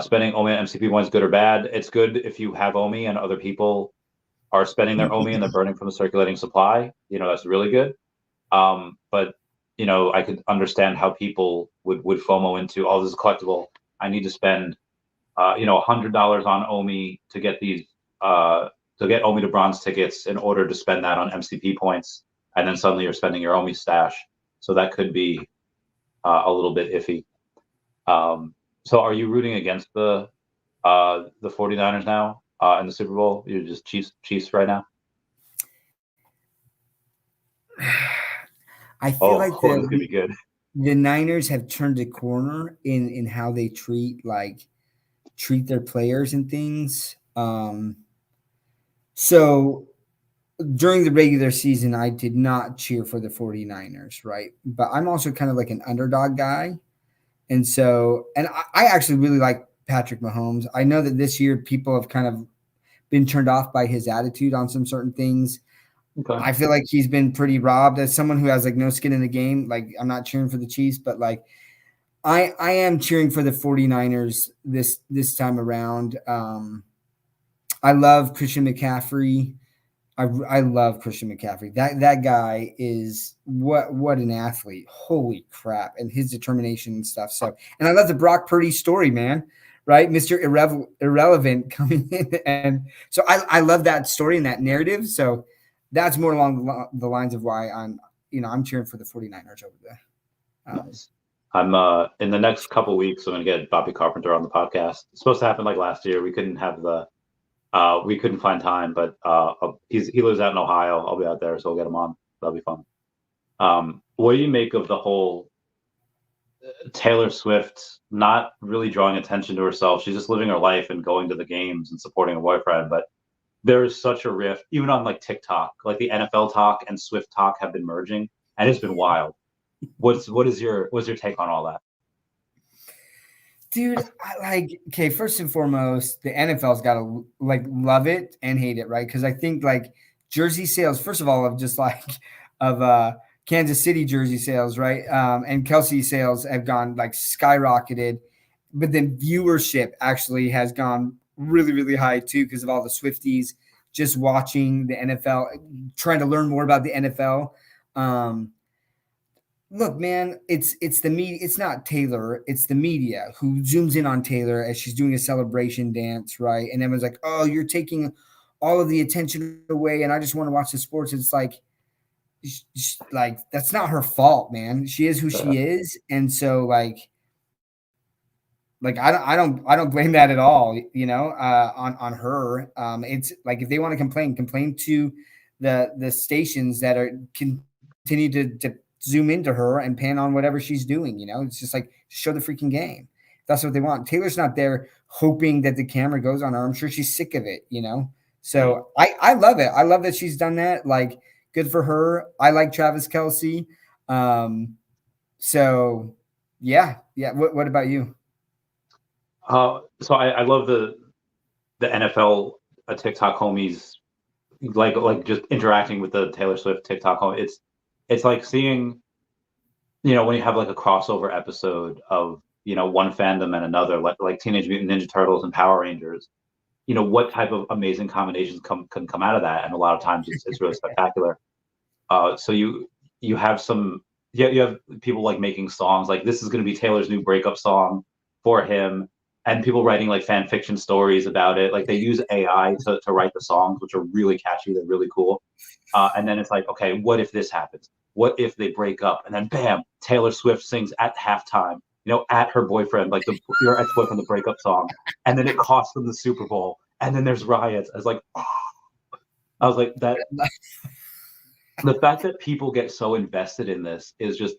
Spending OMI and MCP points, good or bad? It's good if you have OMI and other people are spending their OMI and they're burning from the circulating supply. That's really good. But I could understand how people would FOMO into, oh, this is collectible. I need to spend $100 on OMI to get these to get OMI to bronze tickets in order to spend that on MCP points, and then suddenly you're spending your OMI stash. So that could be a little bit iffy. So are you rooting against the 49ers now in the Super Bowl? You're just Chiefs right now? I feel like this could be good. The Niners have turned a corner in how they treat their players and things. So during the regular season, I did not cheer for the 49ers, right? But I'm also kind of like an underdog guy. And so, and I actually really like Patrick Mahomes. I know that this year people have kind of been turned off by his attitude on some certain things. Okay. I feel like he's been pretty robbed. As someone who has like no skin in the game, like I'm not cheering for the Chiefs, but like I am cheering for the 49ers this time around. I love Christian McCaffrey. I love Christian McCaffrey. That guy is what an athlete. Holy crap. And his determination and stuff. So, and I love the Brock Purdy story, man. Right? Mr. Irrelevant coming in. And so I love that story and that narrative. So that's more along the lines of why I'm cheering for the 49ers over there. Nice. I'm in the next couple weeks, I'm gonna get Bobby Carpenter on the podcast. It's supposed to happen like last year. We couldn't have we couldn't find time, but he lives out in Ohio. I'll be out there, so we'll get him on. That'll be fun. What do you make of the whole Taylor Swift not really drawing attention to herself? She's just living her life and going to the games and supporting her boyfriend, but there is such a rift, even on like TikTok. Like the NFL talk and Swift talk have been merging, and it's been wild. What's your take on all that? Dude, okay, first and foremost, the NFL's got to like love it and hate it, right? Because I think like jersey sales, first of all, of just like of Kansas City jersey sales, right? And Kelsey sales have gone like skyrocketed, but then viewership actually has gone really, really high too because of all the Swifties just watching the NFL, trying to learn more about the NFL. Look, man, it's the media. It's not Taylor. It's the media who zooms in on Taylor as she's doing a celebration dance, right? And everyone's like, "Oh, you're taking all of the attention away," and I just want to watch the sports. It's like that's not her fault, man. She is who she is, and so like I don't blame that at all. On her. It's like if they want to complain to the stations that are continue to zoom into her and pan on whatever she's doing. It's just like show the freaking game. That's what they want. Taylor's not there hoping that the camera goes on her. I'm sure she's sick of it. So I love it. I love that she's done that. Like good for her. I like Travis Kelce. So yeah. What about you? So I love the NFL TikTok homies like just interacting with the Taylor Swift TikTok home. It's like seeing, when you have like a crossover episode of one fandom and another, like Teenage Mutant Ninja Turtles and Power Rangers. What type of amazing combinations can come out of that, and a lot of times it's really spectacular. So you have you have people like making songs like this is going to be Taylor's new breakup song for him, and people writing like fan fiction stories about it. Like they use AI to write the songs, which are really catchy. They're really cool. And then it's like, okay, what if this happens? What if they break up? And then bam, Taylor Swift sings at halftime, at her boyfriend, like your ex-boyfriend, the breakup song. And then it costs them the Super Bowl. And then there's riots. I was like that. The fact that people get so invested in this is just,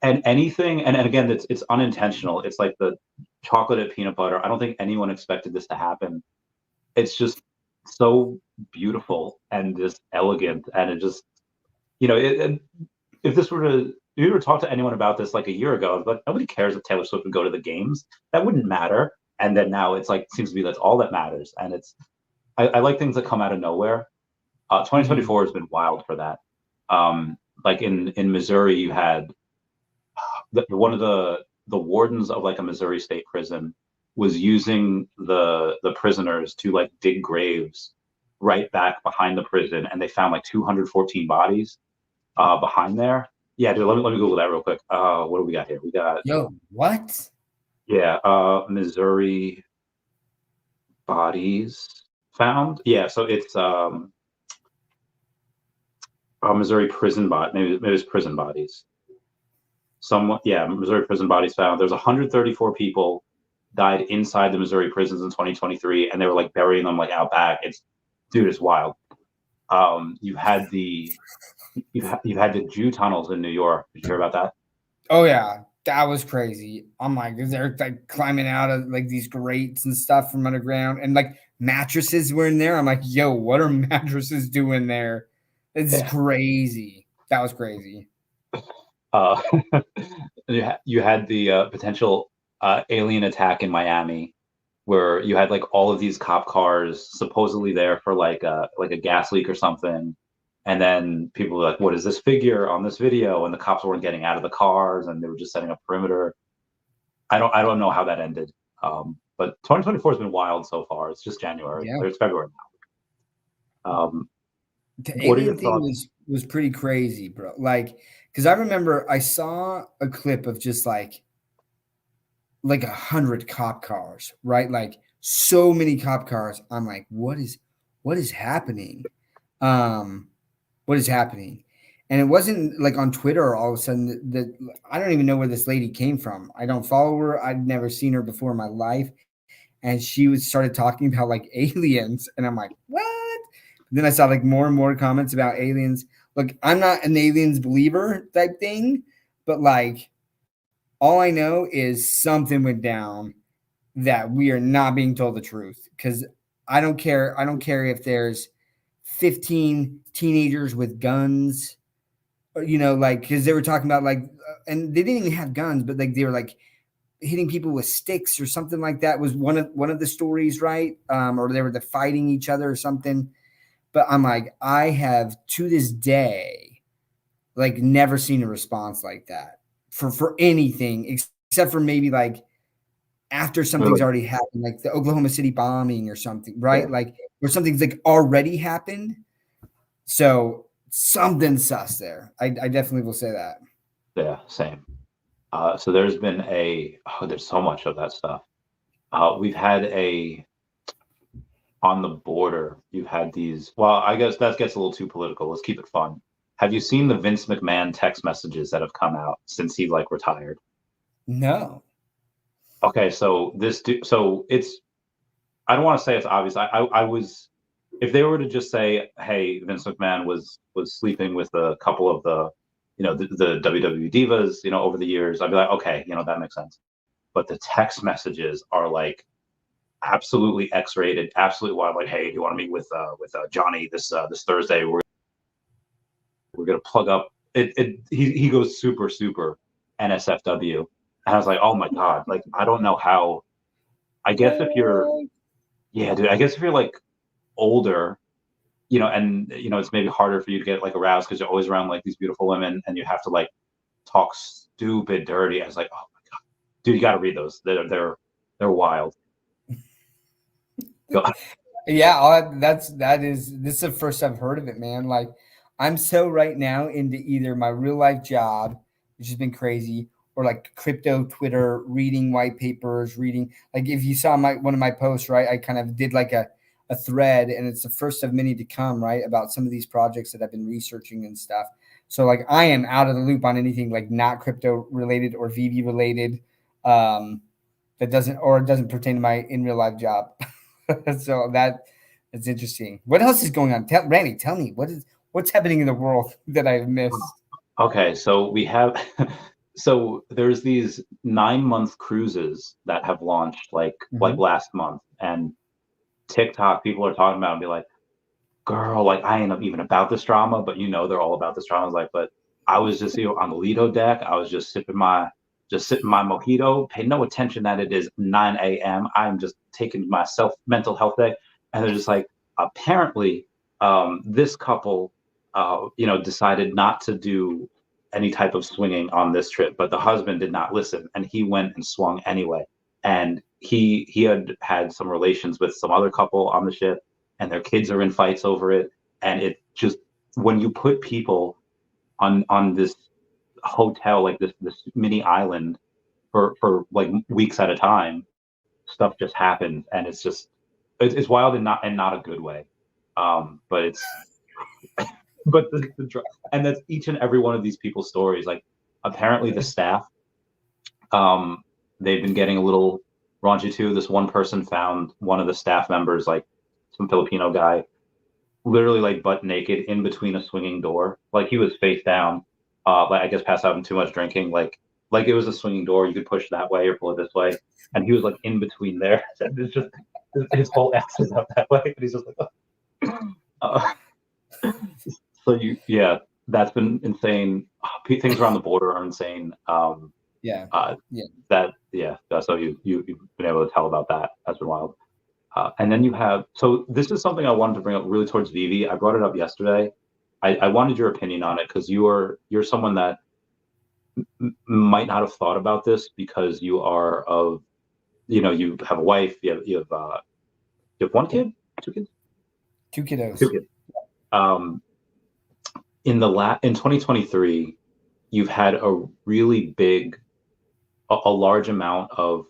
and anything, and again, it's unintentional. It's like the chocolate and peanut butter. I don't think anyone expected this to happen. It's just so beautiful and just elegant, and it just, if this were to, if you were to talk to anyone about this like a year ago, but nobody cares if Taylor Swift would go to the games. That wouldn't matter. And then now it's like seems to be that's all that matters. And I like things that come out of nowhere. 2024 has been wild for that. Like in Missouri, you had one of the wardens of like a Missouri state prison was using the prisoners to like dig graves right back behind the prison, and they found like 214 bodies behind there. Yeah, dude, let me Google that real quick. What do we got here? We got what? Yeah, Missouri bodies found. Yeah, so it's Missouri prison maybe it's prison bodies. Missouri prison bodies found. There's 134 people died inside the Missouri prisons in 2023, and they were like burying them like out back. It's wild. You had the Jew tunnels in New York. Did you hear about that? Oh yeah, that was crazy. I'm like, they're like climbing out of like these grates and stuff from underground, and like mattresses were in there. I'm like, yo, what are mattresses doing there? It's crazy. That was crazy. You had the potential alien attack in Miami, where you had like all of these cop cars supposedly there for like a gas leak or something, And then people were like, what is this figure on this video? And the cops weren't getting out of the cars and they were just setting up perimeter. I don't know how that ended. But 2024 has been wild so far. It's just January. Yeah. It's February now. The What are alien your thing thoughts? was pretty crazy, bro. Like, because I remember I saw a clip of just like 100 cop cars, right? Like so many cop cars. I'm like, what is happening? Um, what is happening? And it wasn't like on Twitter all of a sudden that I don't even know where this lady came from. I don't follow her. I'd never seen her before in my life. And she was started talking about like aliens, and I'm like, what? Then I saw like more and more comments about aliens. Look, I'm not an aliens believer type thing, but like all I know is something went down that we are not being told the truth. Because I don't care. I don't care if there's 15 teenagers with guns, or, like because they were talking about like, and they didn't even have guns, but like they were like hitting people with sticks or something like that was one of the stories, right? Or they were fighting each other or something. But I'm like, I have to this day, like, never seen a response like that for anything except for maybe like after something's Like, already happened, like the Oklahoma City bombing or something, yeah, right? Like where something's like already happened. So something sus there. I definitely will say that. yeah, same. So there's been there's so much of that stuff. We've had on the border, you've had these, well, I guess that gets a little too political. Let's keep it fun. Have you seen the Vince McMahon text messages that have come out since he like retired? No. Okay, so it's, I don't want to say it's obvious. I was, if they were to just say, hey, Vince McMahon was sleeping with a couple of the WWE divas, over the years, I'd be like, okay, that makes sense. But the text messages are like absolutely X-rated, absolutely wild. Like, hey, do you want to meet with Johnny this Thursday? We're gonna plug up. He goes super NSFW, and I was like, oh my god, like I don't know how. I guess if you're, What? yeah, dude. I guess if you're like older, and it's maybe harder for you to get like aroused because you're always around like these beautiful women, and you have to like talk stupid dirty. I was like, oh my god, dude, you got to read those. They're wild. Yeah, this is the first I've heard of it, man. Like, I'm so right now into either my real life job, which has been crazy, or like crypto Twitter, reading white papers, reading like if you saw my one of my posts, right? I kind of did like a thread, and it's the first of many to come, right? About some of these projects that I've been researching and stuff. So like I am out of the loop on anything like not crypto related or VV related. Um, that doesn't pertain to my in real life job. So that's interesting. What else is going on? Randy, tell me what's happening in the world that I've missed. Okay, so we have so there's these 9-month cruises that have launched like Mhm. last month, and TikTok people are talking about and be like, girl, like I ain't even about this drama, but they're all about this drama. I was like, but I was just on the Lido deck. I was just sipping my mojito, pay no attention that it is 9 a.m. I'm just taking my mental health day. And they're just like, apparently, this couple decided not to do any type of swinging on this trip, but the husband did not listen and he went and swung anyway. And he had some relations with some other couple on the ship, and their kids are in fights over it. And it just, when you put people on this hotel, like this mini island for like weeks at a time, stuff just happens, and it's wild and not a good way. But it's but and that's each and every one of these people's stories. Like apparently the staff, um, they've been getting a little raunchy too. This one person found one of the staff members, like some Filipino guy, literally like butt naked in between a swinging door. Like he was face down, like I guess passed out from too much drinking. Like it was a swinging door. You could push that way or pull it this way, and he was like in between there. And it's just his whole ass is out that way, and he's just like, oh. So yeah, that's been insane. Things around the border are insane. Yeah, Uh, yeah. so you've been able to tell about that. That's been wild. And then you have, so this is something I wanted to bring up really towards Vivi. I brought it up yesterday. I wanted your opinion on it because you're someone that might not have thought about this because you are of, you have a wife, you have one kid, two kids, Two two kiddos. kids. Um, in 2023, you've had a really big, a large amount of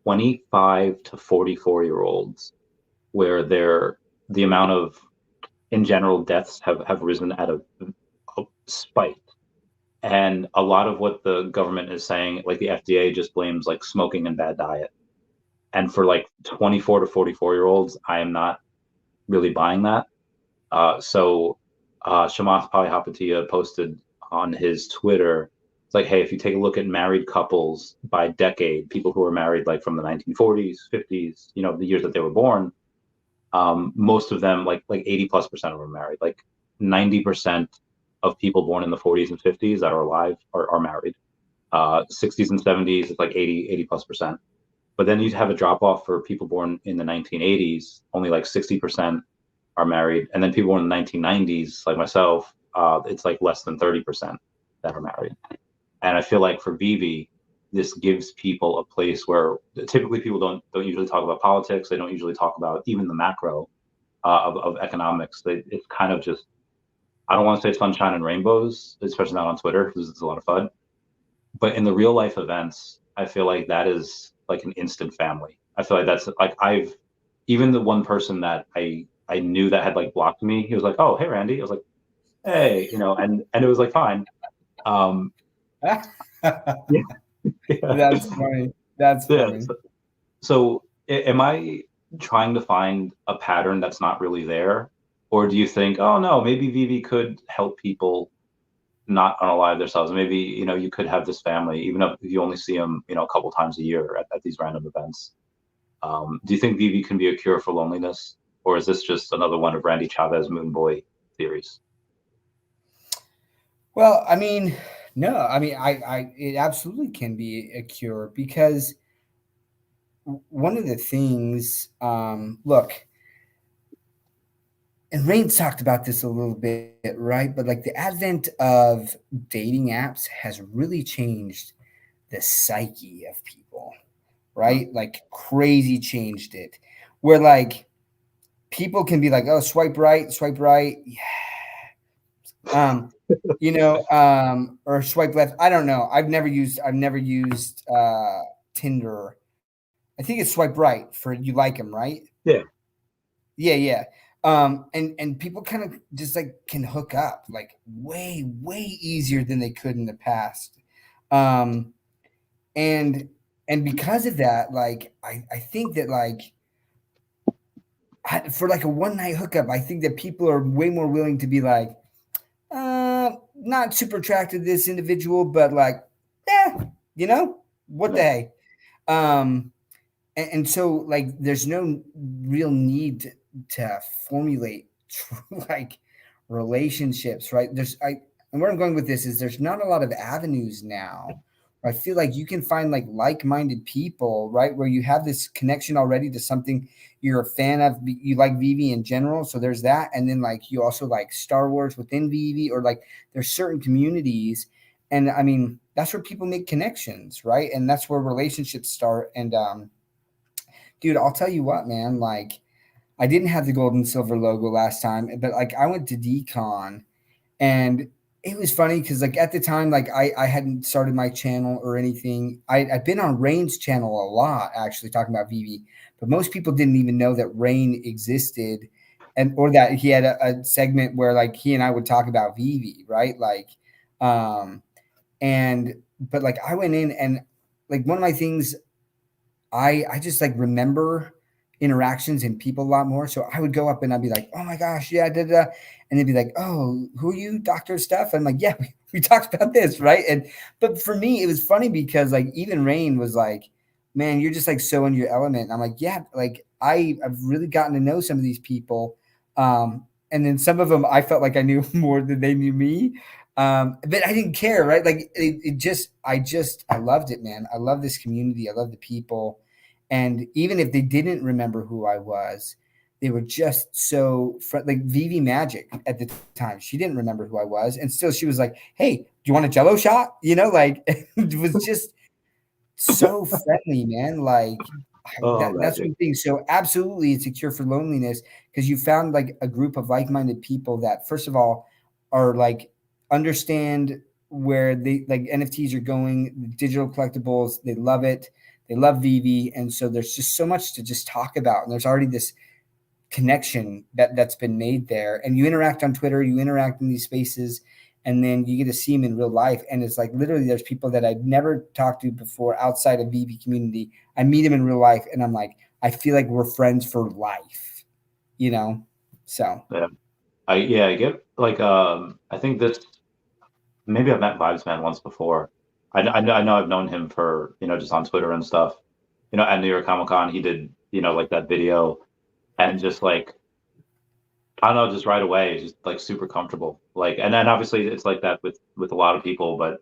25 to 44-year-olds where the amount of, in general, deaths have risen at a spike. And a lot of what the government is saying, like the FDA just blames like smoking and bad diet. And for like 24 to 44-year-olds, I am not really buying that. Shamath Palihapitiya posted on his Twitter, it's like, hey, if you take a look at married couples by decade, people who were married like from the 1940s, 50s, the years that they were born, most of them, like 80+% of them are married. Like 90% of people born in the 40s and 50s that are alive are married. 60s and 70s, it's like 80+%. But then you'd have a drop off for people born in the 1980s, only like 60% are married. And then people born in the 1990s, like myself, it's like less than 30% that are married. And I feel like for Vivi, this gives people a place where typically people don't usually talk about politics. They don't usually talk about even the macro of economics. It's kind of just, I don't want to say sunshine and rainbows, especially not on Twitter because it's a lot of fun. But in the real life events, I feel like that is like an instant family. I feel like that's like even the one person that I knew that had like blocked me, he was like, "Oh, hey Randy." I was like, "Hey," and it was like fine. Um, yeah, yeah, That's funny. That's yeah. funny. So, am I trying to find a pattern that's not really there, or do you think, oh no, maybe Vivi could help people not unalive themselves? Maybe you could have this family, even if you only see them a couple times a year at these random events. Do you think Vivi can be a cure for loneliness, or is this just another one of Randy Chavez Moon Boy theories? Well, I mean, no, I mean, it absolutely can be a cure because one of the things, look, and Rain's talked about this a little bit, right? But like the advent of dating apps has really changed the psyche of people, Mhm. right? Like crazy changed it. Where like people can be like, oh, swipe right, yeah. Um, or swipe left. I don't know. I've never used Tinder. I think it's swipe right for you like them, right? Yeah, Yeah, yeah. And people kind of just like can hook up like way easier than they could in the past. Um, and and because of that, like I think that like for like a one night hookup, I think that people are way more willing to be like, not super attracted to this individual, but like, yeah, what the yeah, hey. And so like there's no real need to formulate true like relationships, right? And where I'm going with this is there's not a lot of avenues now. I feel like you can find like-minded people, right? Where you have this connection already to something you're a fan of. You like Vivi in general, so there's that, and then like you also like Star Wars within Vivi, or like there's certain communities, and I mean that's where people make connections, right? And that's where relationships start. And dude, I'll tell you what, man. Like, I didn't have the gold and silver logo last time, but like, I went to DCon, and it was funny because like at the time, like I hadn't started my channel or anything. I'd been on Rain's channel a lot, actually talking about VV, but most people didn't even know that Rain existed, and or that he had a segment where like he and I would talk about VV, right? Like, um, and but like I went in and like one of my things I just like remember interactions and people a lot more. So I would go up and I'd be like, oh my gosh, yeah, da, da. And they'd be like, oh, who are you, Dr. Steph? I'm like, yeah, we talked about this, right? And but for me, it was funny because like even Rain was like, man, you're just like so in your element. And I'm like, yeah, like I've really gotten to know some of these people. And then some of them I felt like I knew more than they knew me. But I didn't care, right? Like I loved it, man. I love this community. I love the people. And even if they didn't remember who I was, they were just so like Veve Magic at the time. She didn't remember who I was, and still she was like, "Hey, do you want a Jello shot?" Like it was just so friendly, man. Like that's Magic. one thing. So absolutely, it's a cure for loneliness because you found like a group of like-minded people that, first of all, are like understand where they like NFTs are going, digital collectibles. They love it. They love Veve, and so there's just so much to just talk about. And there's already this connection that's been made there, and you interact on Twitter, you interact in these spaces, and then you get to see them in real life. And it's like literally there's people that I've never talked to before outside of Veve community. I meet them in real life and I'm like, I feel like we're friends for life, so Yeah. I get like I think this maybe I've met Vibes Man once before. I know I've known him for just on Twitter and stuff. At New York Comic Con he did like that video, and just like I don't know, just right away, just like super comfortable. Like, and then obviously it's like that with a lot of people, but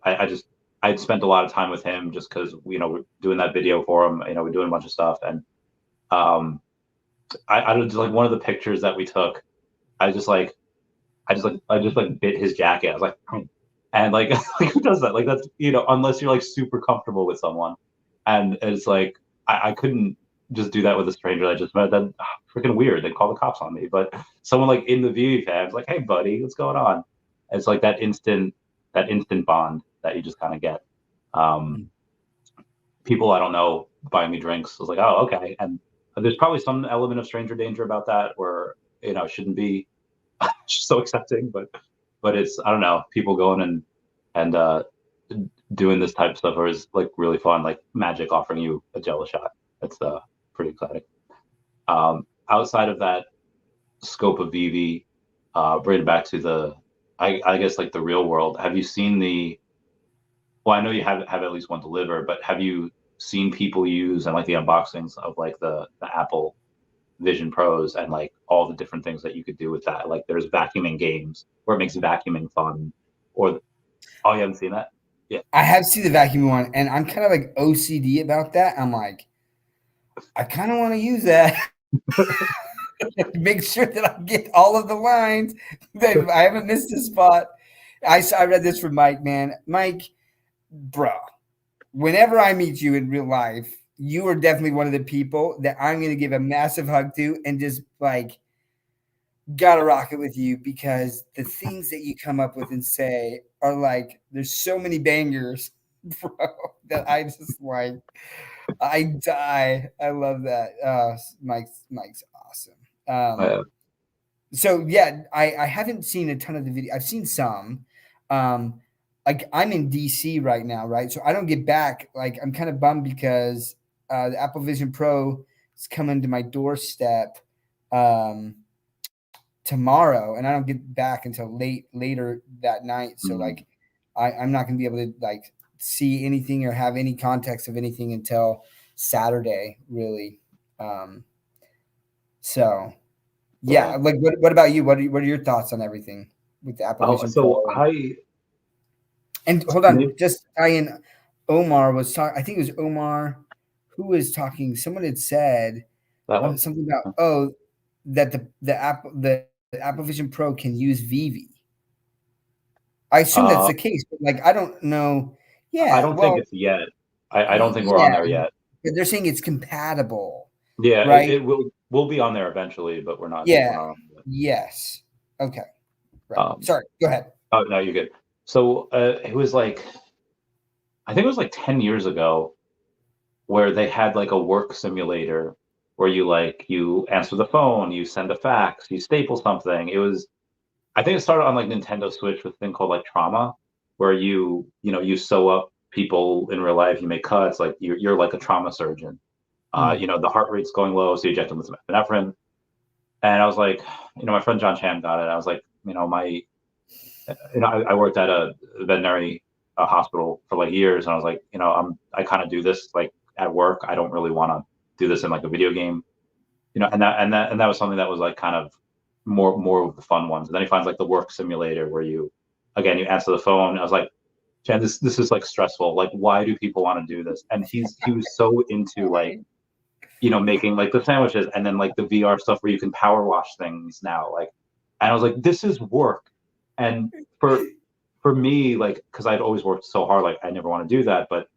I'd spent a lot of time with him just because we're doing that video for him. We're doing a bunch of stuff, and um, I just like one of the pictures that we took. I just like I just bit his jacket. I was like, "Hmm." And like, like who does that? Like that's unless you're like super comfortable with someone, and it's like I couldn't just do that with a stranger I just met. That freaking weird. They'd call the cops on me. But someone like in the VV fans, like, hey buddy, what's going on? It's like that instant bond that you just kind of get. Um, People I don't know buying me drinks. I was like, oh okay, and there's probably some element of stranger danger about that, where shouldn't be so accepting, but it's I don't know, people going and doing this type of stuff is like really fun, like Magic offering you a Jello shot. That's pretty exciting. Outside of that scope of VV, bring it back to the I guess like the real world. Have you seen the well, I know you have at least one deliver, but have you seen people use and like the unboxings of like the Apple Vision Pros and like all the different things that you could do with that? Like there's vacuuming games where it makes vacuuming fun. Or oh, you haven't seen that? Yeah. I have seen the vacuum one, and I'm kind of like OCD about that. I'm like, I kind of want to use that. Make sure that I get all of the lines, that I haven't missed a spot. I read this from Mike, man. Mike, bro, whenever I meet you in real life, you are definitely one of the people that I'm going to give a massive hug to and just like gotta rock it with you, because the things that you come up with and say are like, there's so many bangers, bro, that I just like, I die. I love that. Mike's awesome. Uh, So yeah, I haven't seen a ton of the video. I've seen some. Um, like I'm in DC right now, right? So I don't get back. Like I'm kind of bummed because the Apple Vision Pro is coming to my doorstep tomorrow, and I don't get back until later that night. So like I'm not gonna be able to like see anything or have any context of anything until Saturday, really. So yeah, yeah. like what about you? What are your thoughts on everything with the Apple Oh, Vision Pro? so And hold on, just Ian Omar was talking. I think it was Omar who was talking. Someone had said that one. something about that the Apple Vision Pro can use Veve. I assume that's Uh, the case, but like I don't know. I Yeah, don't think well, it's yet. I don't think we're on yeah, there yet. but they're saying it's compatible, Yeah, right? it will be on there eventually, but we're Yeah. not on it. Yes. Okay. Right. Um, Sorry. Go ahead. oh no, you're good. So it was like I think it was like 10 years ago where they had like a work simulator where you answer the phone, you send a fax, you staple something. It was I think it started on like Nintendo Switch with a thing called like Trauma, where you sew up people in real life, you make cuts, like you're like a trauma surgeon. The heart rate's going low, so you inject them with some epinephrine. And I was like, my friend John Chan got it. I was like, I worked at a veterinary hospital for like years, and I was like, I kind of do this like at work. I don't really want to do this in like a video game, and that was something that was like kind of more of the fun ones. And then he finds like the work simulator where you answer the phone. I was like, Chan, this is like stressful. Like, why do people want to do this? And he was so into like making like the sandwiches, and then like the VR stuff where you can power wash things now. Like, and I was like, this is work. And for me, like, because I'd always worked so hard, like I never want to do that. But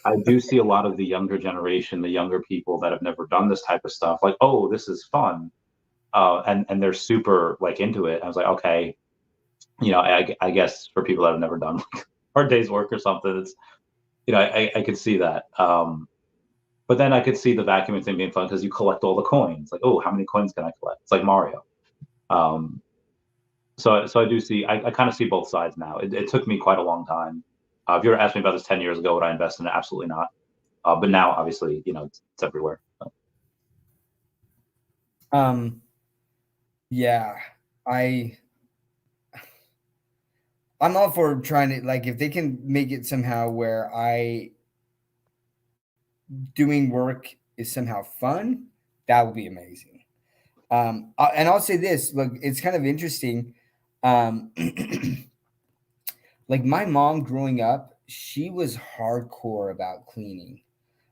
I do see a lot of the younger generation, the younger people that have never done this type of stuff, like, oh, this is fun. And they're super like into it. I was like, okay, I guess for people that have never done like, hard day's work or something, it's I could see that. But then I could see the vacuuming thing being fun because you collect all the coins. Like, oh, how many coins can I collect? It's like Mario. Um, so I do see, I kind of see both sides now. It took me quite a long time. If you were asking me about this 10 years ago, would I invest in it? Absolutely not. But now, obviously, it's everywhere. So. Um, yeah, I I'm all for trying to, like, if they can make it somehow where I doing work is somehow fun, that would be amazing. And I'll say this, look, it's kind of interesting. Um, like my mom growing up, she was hardcore about cleaning,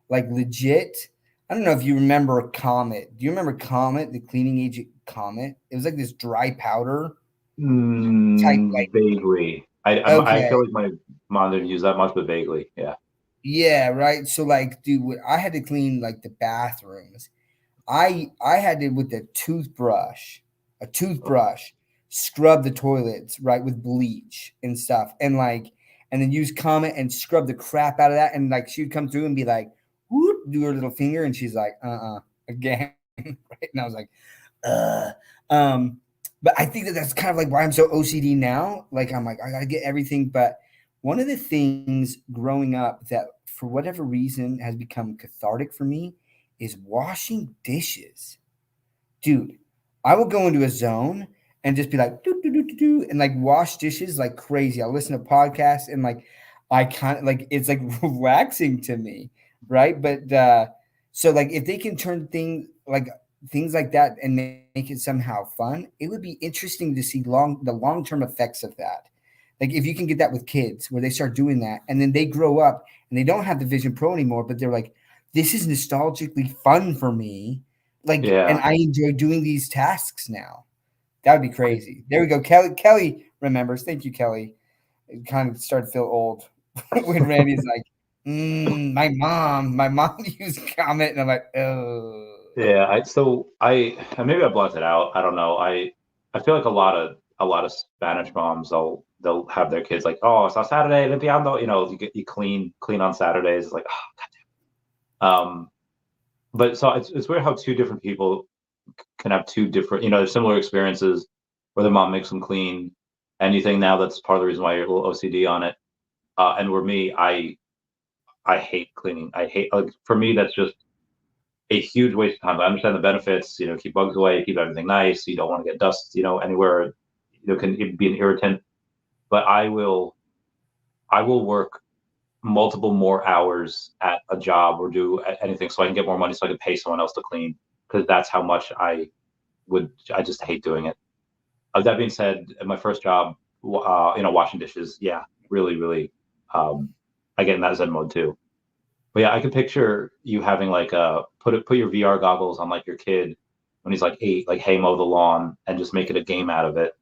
like legit. I don't know if you remember Comet. Do you remember Comet, the cleaning agent Comet? It was like this dry powder type, like, Vaguely. I okay, feel like my mom didn't use that much, but vaguely, yeah. yeah, right. So like, dude, I had to clean like the bathrooms. I had to with a toothbrush, scrub the toilets right with bleach and stuff, and like, and then use Comet and scrub the crap out of that. And like, she'd come through and be like, whoop, do her little finger, and she's like, again, right? And I was like, uh, um, but I think that that's kind of like why I'm so OCD now. Like, I'm like, I gotta get everything. But one of the things growing up that for whatever reason has become cathartic for me is washing dishes. Dude, I will go into a zone and just be like, do, do, do, do, do, and like wash dishes like crazy. I'll listen to podcasts and like, I kind of like, it's like relaxing to me. Right. But, so like if they can turn things like that and make it somehow fun, it would be interesting to see the long-term effects of that. Like if you can get that with kids where they start doing that and then they grow up and they don't have the Vision Pro anymore, but they're like, this is nostalgically fun for me. Like, and Yeah. I enjoy doing these tasks now. That would be crazy. There we go. Kelly remembers. Thank you, Kelly. It kind of started to feel old when Randy's like, my mom used comment, and I'm like, oh. Yeah, I maybe I blocked it out. I don't know. I feel like a lot of Spanish moms they'll have their kids like, oh, it's on Saturday, limpiando. You clean on Saturdays. It's like, oh, but so it's weird how two different people can have two different, there's similar experiences where their mom makes them clean, and you think now that's part of the reason why you're a little OCD on it. And where me, I hate cleaning. I hate, like, for me that's just a huge waste of time. I understand the benefits, keep bugs away, keep everything nice. You don't want to get dust, anywhere, can be an irritant. But I will work multiple more hours at a job or do anything so I can get more money so I can pay someone else to clean, because that's how much I just hate doing it. That being said, at my first job, washing dishes, yeah, really, really, um, I get in that Zen mode too. But yeah, I could picture you having like put your VR goggles on like your kid when he's like 8, like, hey, mow the lawn, and just make it a game out of it.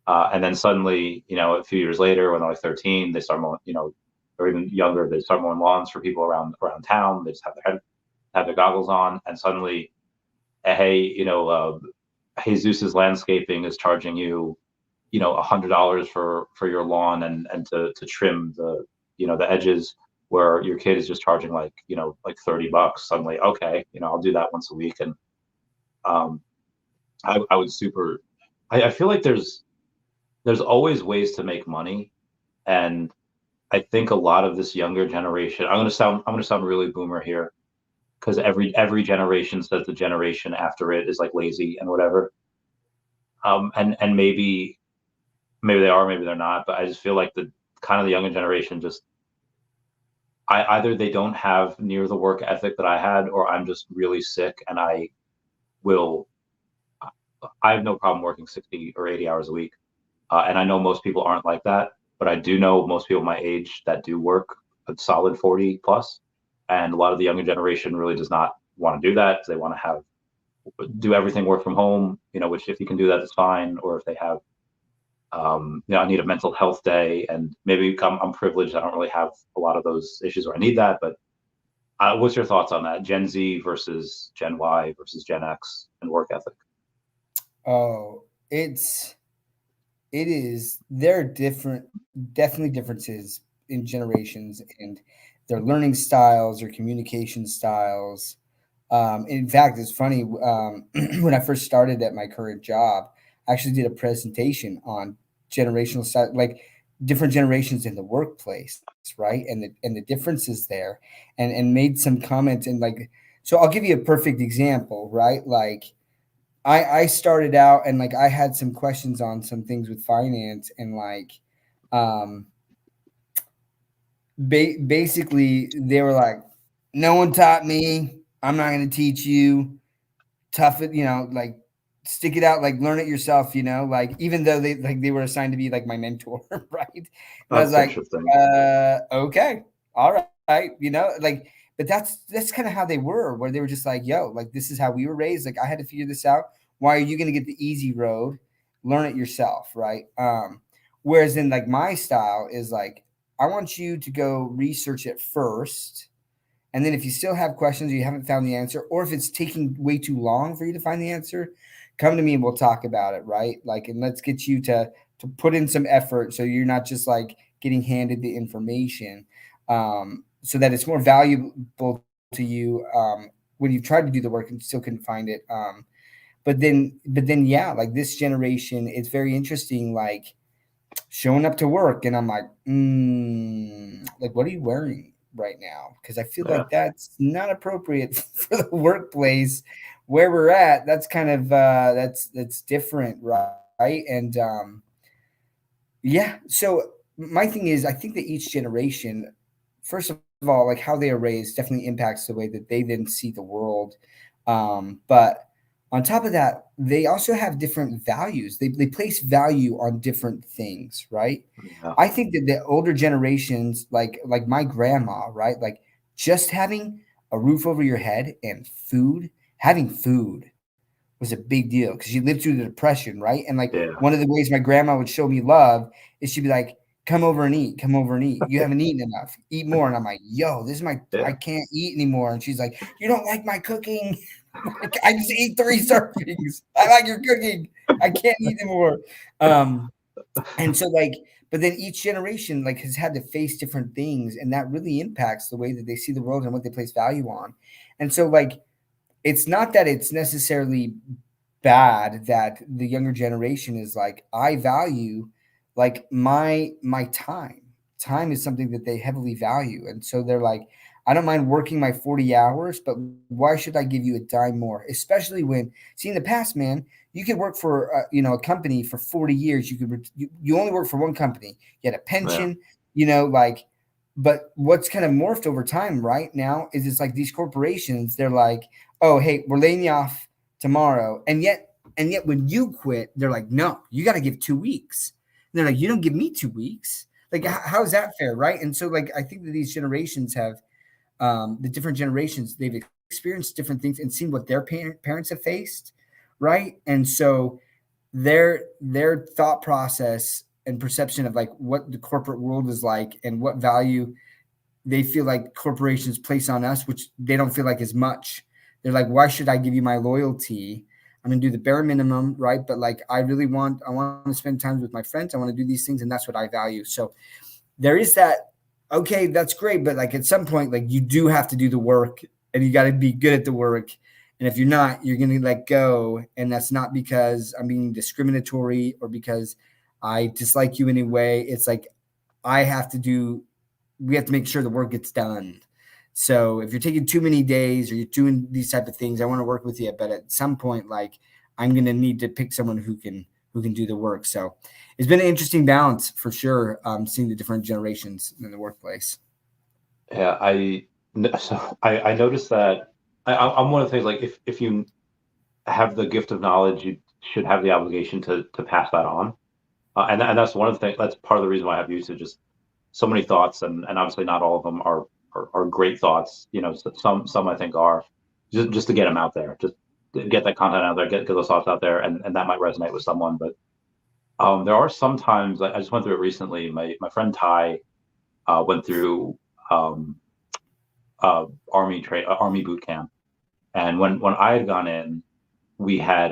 And then suddenly, a few years later, when they're like 13, they start mowing, or even younger, they start mowing lawns for people around town. They just have their goggles on, and suddenly, hey, Jesus's landscaping is charging you, $100 for your lawn, and to trim the edges, where your kid is just charging like $30. Suddenly, okay, I'll do that once a week. And um I would super, I feel like there's always ways to make money. And I think a lot of this younger generation, I'm gonna sound really boomer here, because every generation says the generation after it is like lazy and whatever. And maybe they are, maybe they're not, but I just feel like the kind of the younger generation just, either they don't have near the work ethic that I had, or I'm just really sick, and will I have no problem working 60 or 80 hours a week. And I know most people aren't like that, but I do know most people my age that do work a solid 40 plus. And a lot of the younger generation really does not want to do that? Do they want to do everything work from home? Which if you can do that, it's fine. Or if they have, I need a mental health day, and maybe I'm privileged. I don't really have a lot of those issues where I need that. But what's your thoughts on that? Gen Z versus Gen Y versus Gen X and work ethic? Oh, there are definitely differences in generations and their learning styles, their communication styles. In fact, it's funny, when I first started at my current job, I actually did a presentation on generational style, like different generations in the workplace, right? And the differences there, and made some comments, and like, so I'll give you a perfect example, right? Like, I started out, and like I had some questions on some things with finance, and like um basically they were like, no one taught me, I'm not going to teach you, tough it, like stick it out, like learn it yourself, like even though they were assigned to be like my mentor, right? And I was That's like, interesting. okay, all right, like, but that's kind of how they were, where they were just like, yo, like this is how we were raised, like I had to figure this out. Why are you going to get the easy road? Learn it yourself, right? Whereas in like my style is like, I want you to go research it first, and then if you still have questions or you haven't found the answer, or if it's taking way too long for you to find the answer, come to me and we'll talk about it, right? Like, and let's get you to put in some effort, so you're not just like getting handed the information, so that it's more valuable to you, when you've tried to do the work and still couldn't find it. But then, yeah, like this generation, it's very interesting. Like showing up to work, and I'm like, like, what are you wearing right now? Because I feel Yeah. like that's not appropriate for the workplace where we're at. That's kind of that's different, right? And yeah, so my thing is, I think that each generation, first of all, like how they are raised definitely impacts the way that they then see the world. But on top of that, they also have different values. They place value on different things, right? Yeah. I think that the older generations, like my grandma, right? Like just having a roof over your head and food, having food was a big deal because she lived through the depression, right? And like Yeah. one of the ways my grandma would show me love is she'd be like, come over and eat. You haven't eaten enough. Eat more. And I'm like, yo, I Yeah. can't eat anymore. And she's like, you don't like my cooking? Like, I just eat 3 servings. I like your cooking. I can't eat anymore. Um, and so like, but then each generation like has had to face different things, and that really impacts the way that they see the world and what they place value on. And so like, it's not that it's necessarily bad that the younger generation is like, I value like my time. Time is something that they heavily value, and so they're like, I don't mind working my 40 hours, but why should I give you a dime more? Especially when, see, in the past, man, you could work for a company for 40 years. You only work for one company. You had a Yeah. pension, like. But what's kind of morphed over time right now is it's like these corporations, they're like, oh, hey, we're laying you off tomorrow. And yet when you quit, they're like, no, you got to give 2 weeks. And they're like, you don't give me 2 weeks. Like, Yeah. how is that fair? Right. And so like, I think that these generations have, the different generations, they've experienced different things and seen what their parents have faced. Right. And so their thought process and perception of like what the corporate world is like and what value they feel like corporations place on us, which they don't feel like as much. They're like, why should I give you my loyalty? I'm gonna do the bare minimum, right? But like, I want to spend time with my friends. I want to do these things, and that's what I value. So there is that. Okay, that's great, but like at some point, like you do have to do the work, and you got to be good at the work. And if you're not, you're gonna let go, and that's not because I'm being discriminatory or because I dislike you in any way. It's like I have to do we have to make sure the work gets done. So if you're taking too many days or you're doing these type of things, I want to work with you. But at some point, like I'm going to need to pick someone who can do the work. So it's been an interesting balance for sure. Seeing the different generations in the workplace. Yeah. I noticed that I'm one of the things, like if you have the gift of knowledge, you should have the obligation to pass that on. And that's one of the things. That's part of the reason why I have used it. Just so many thoughts, and obviously not all of them are great thoughts. Some I think are. just to get them out there, just to get that content out there, get those thoughts out there, and that might resonate with someone. But there are some times, I just went through it recently. My friend Ty went through army boot camp, and when I had gone in, we had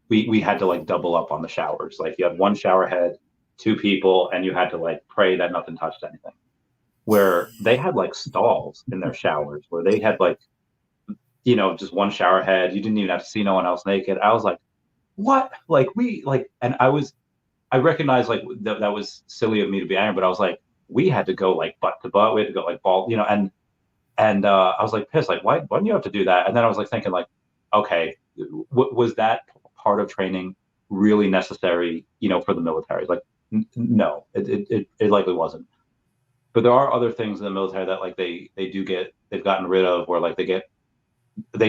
we had to like double up on the showers. Like you had one shower head, two people, and you had to like pray that nothing touched anything. Where they had like stalls in their showers, where they had like, just one shower head. You didn't even have to see no one else naked. I was like, what? Like and I recognized like that was silly of me to be angry, but I was like, we had to go like butt to butt. We had to go like ball, and I was like pissed, like why didn't you have to do that? And then I was like thinking like, okay, was that part of training really necessary, for the military? Like, no, it likely wasn't. But there are other things in the military that like they've gotten rid of, where like they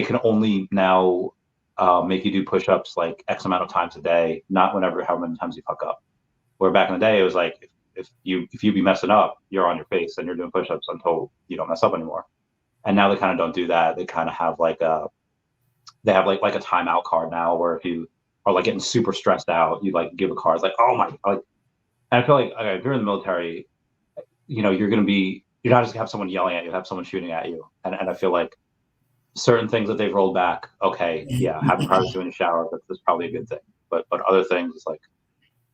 can only now make you do push-ups like X amount of times a day, not how many times you fuck up. Where back in the day it was like if you be messing up, you're on your face and you're doing push-ups until you don't mess up anymore. And now they kind of don't do that. They kind of have like a timeout card now, where if you are like getting super stressed out, you like give a card. It's like, oh my, like, and I feel like if you're in the military, you're not just gonna have someone yelling at you, have someone shooting at you. And I feel like certain things that they've rolled back, okay, yeah, having privacy in the shower, that's probably a good thing. But other things, it's like,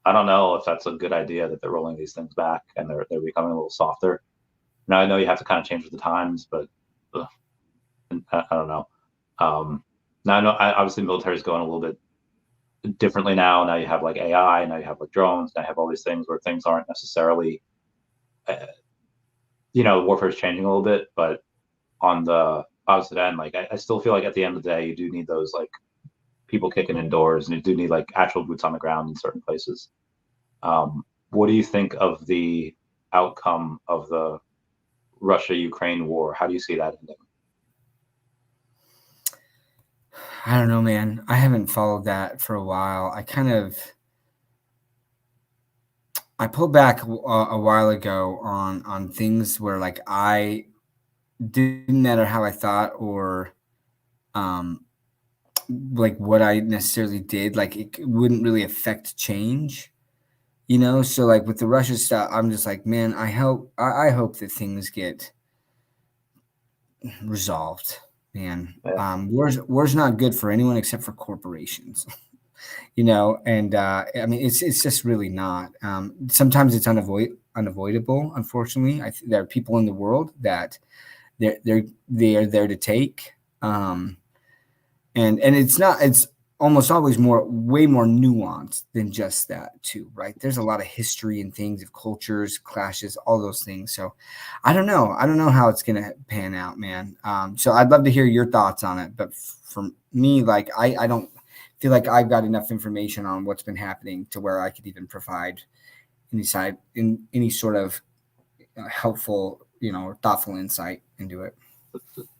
I don't know if that's a good idea that they're rolling these things back and they're becoming a little softer. Now I know you have to kind of change with the times, but I don't know. Now I know obviously military is going a little bit differently now. Now you have like AI, now you have like drones, now you have all these things where things aren't necessarily, warfare is changing a little bit, but on the opposite end, like I still feel like at the end of the day, you do need those like people kicking indoors, and you do need like actual boots on the ground in certain places. What do you think of the outcome of the Russia-Ukraine war? How do you see that ending? I don't know, man. I haven't followed that for a while. I pulled back a while ago on things where like I didn't matter how I thought or like what I necessarily did, like it wouldn't really affect change, So like with the Russia stuff, I'm just like, man, I hope that things get resolved, man. Yeah. War's not good for anyone except for corporations. And I mean, it's just really not. Sometimes it's unavoidable. Unfortunately, there are people in the world that they are there to take, and it's almost always way more nuanced than just that too, right? There's a lot of history and things of cultures, clashes, all those things. So I don't know how it's gonna pan out, man. So I'd love to hear your thoughts on it, but for me, like I don't feel like I've got enough information on what's been happening to where I could even provide any sort of helpful, or thoughtful insight into it.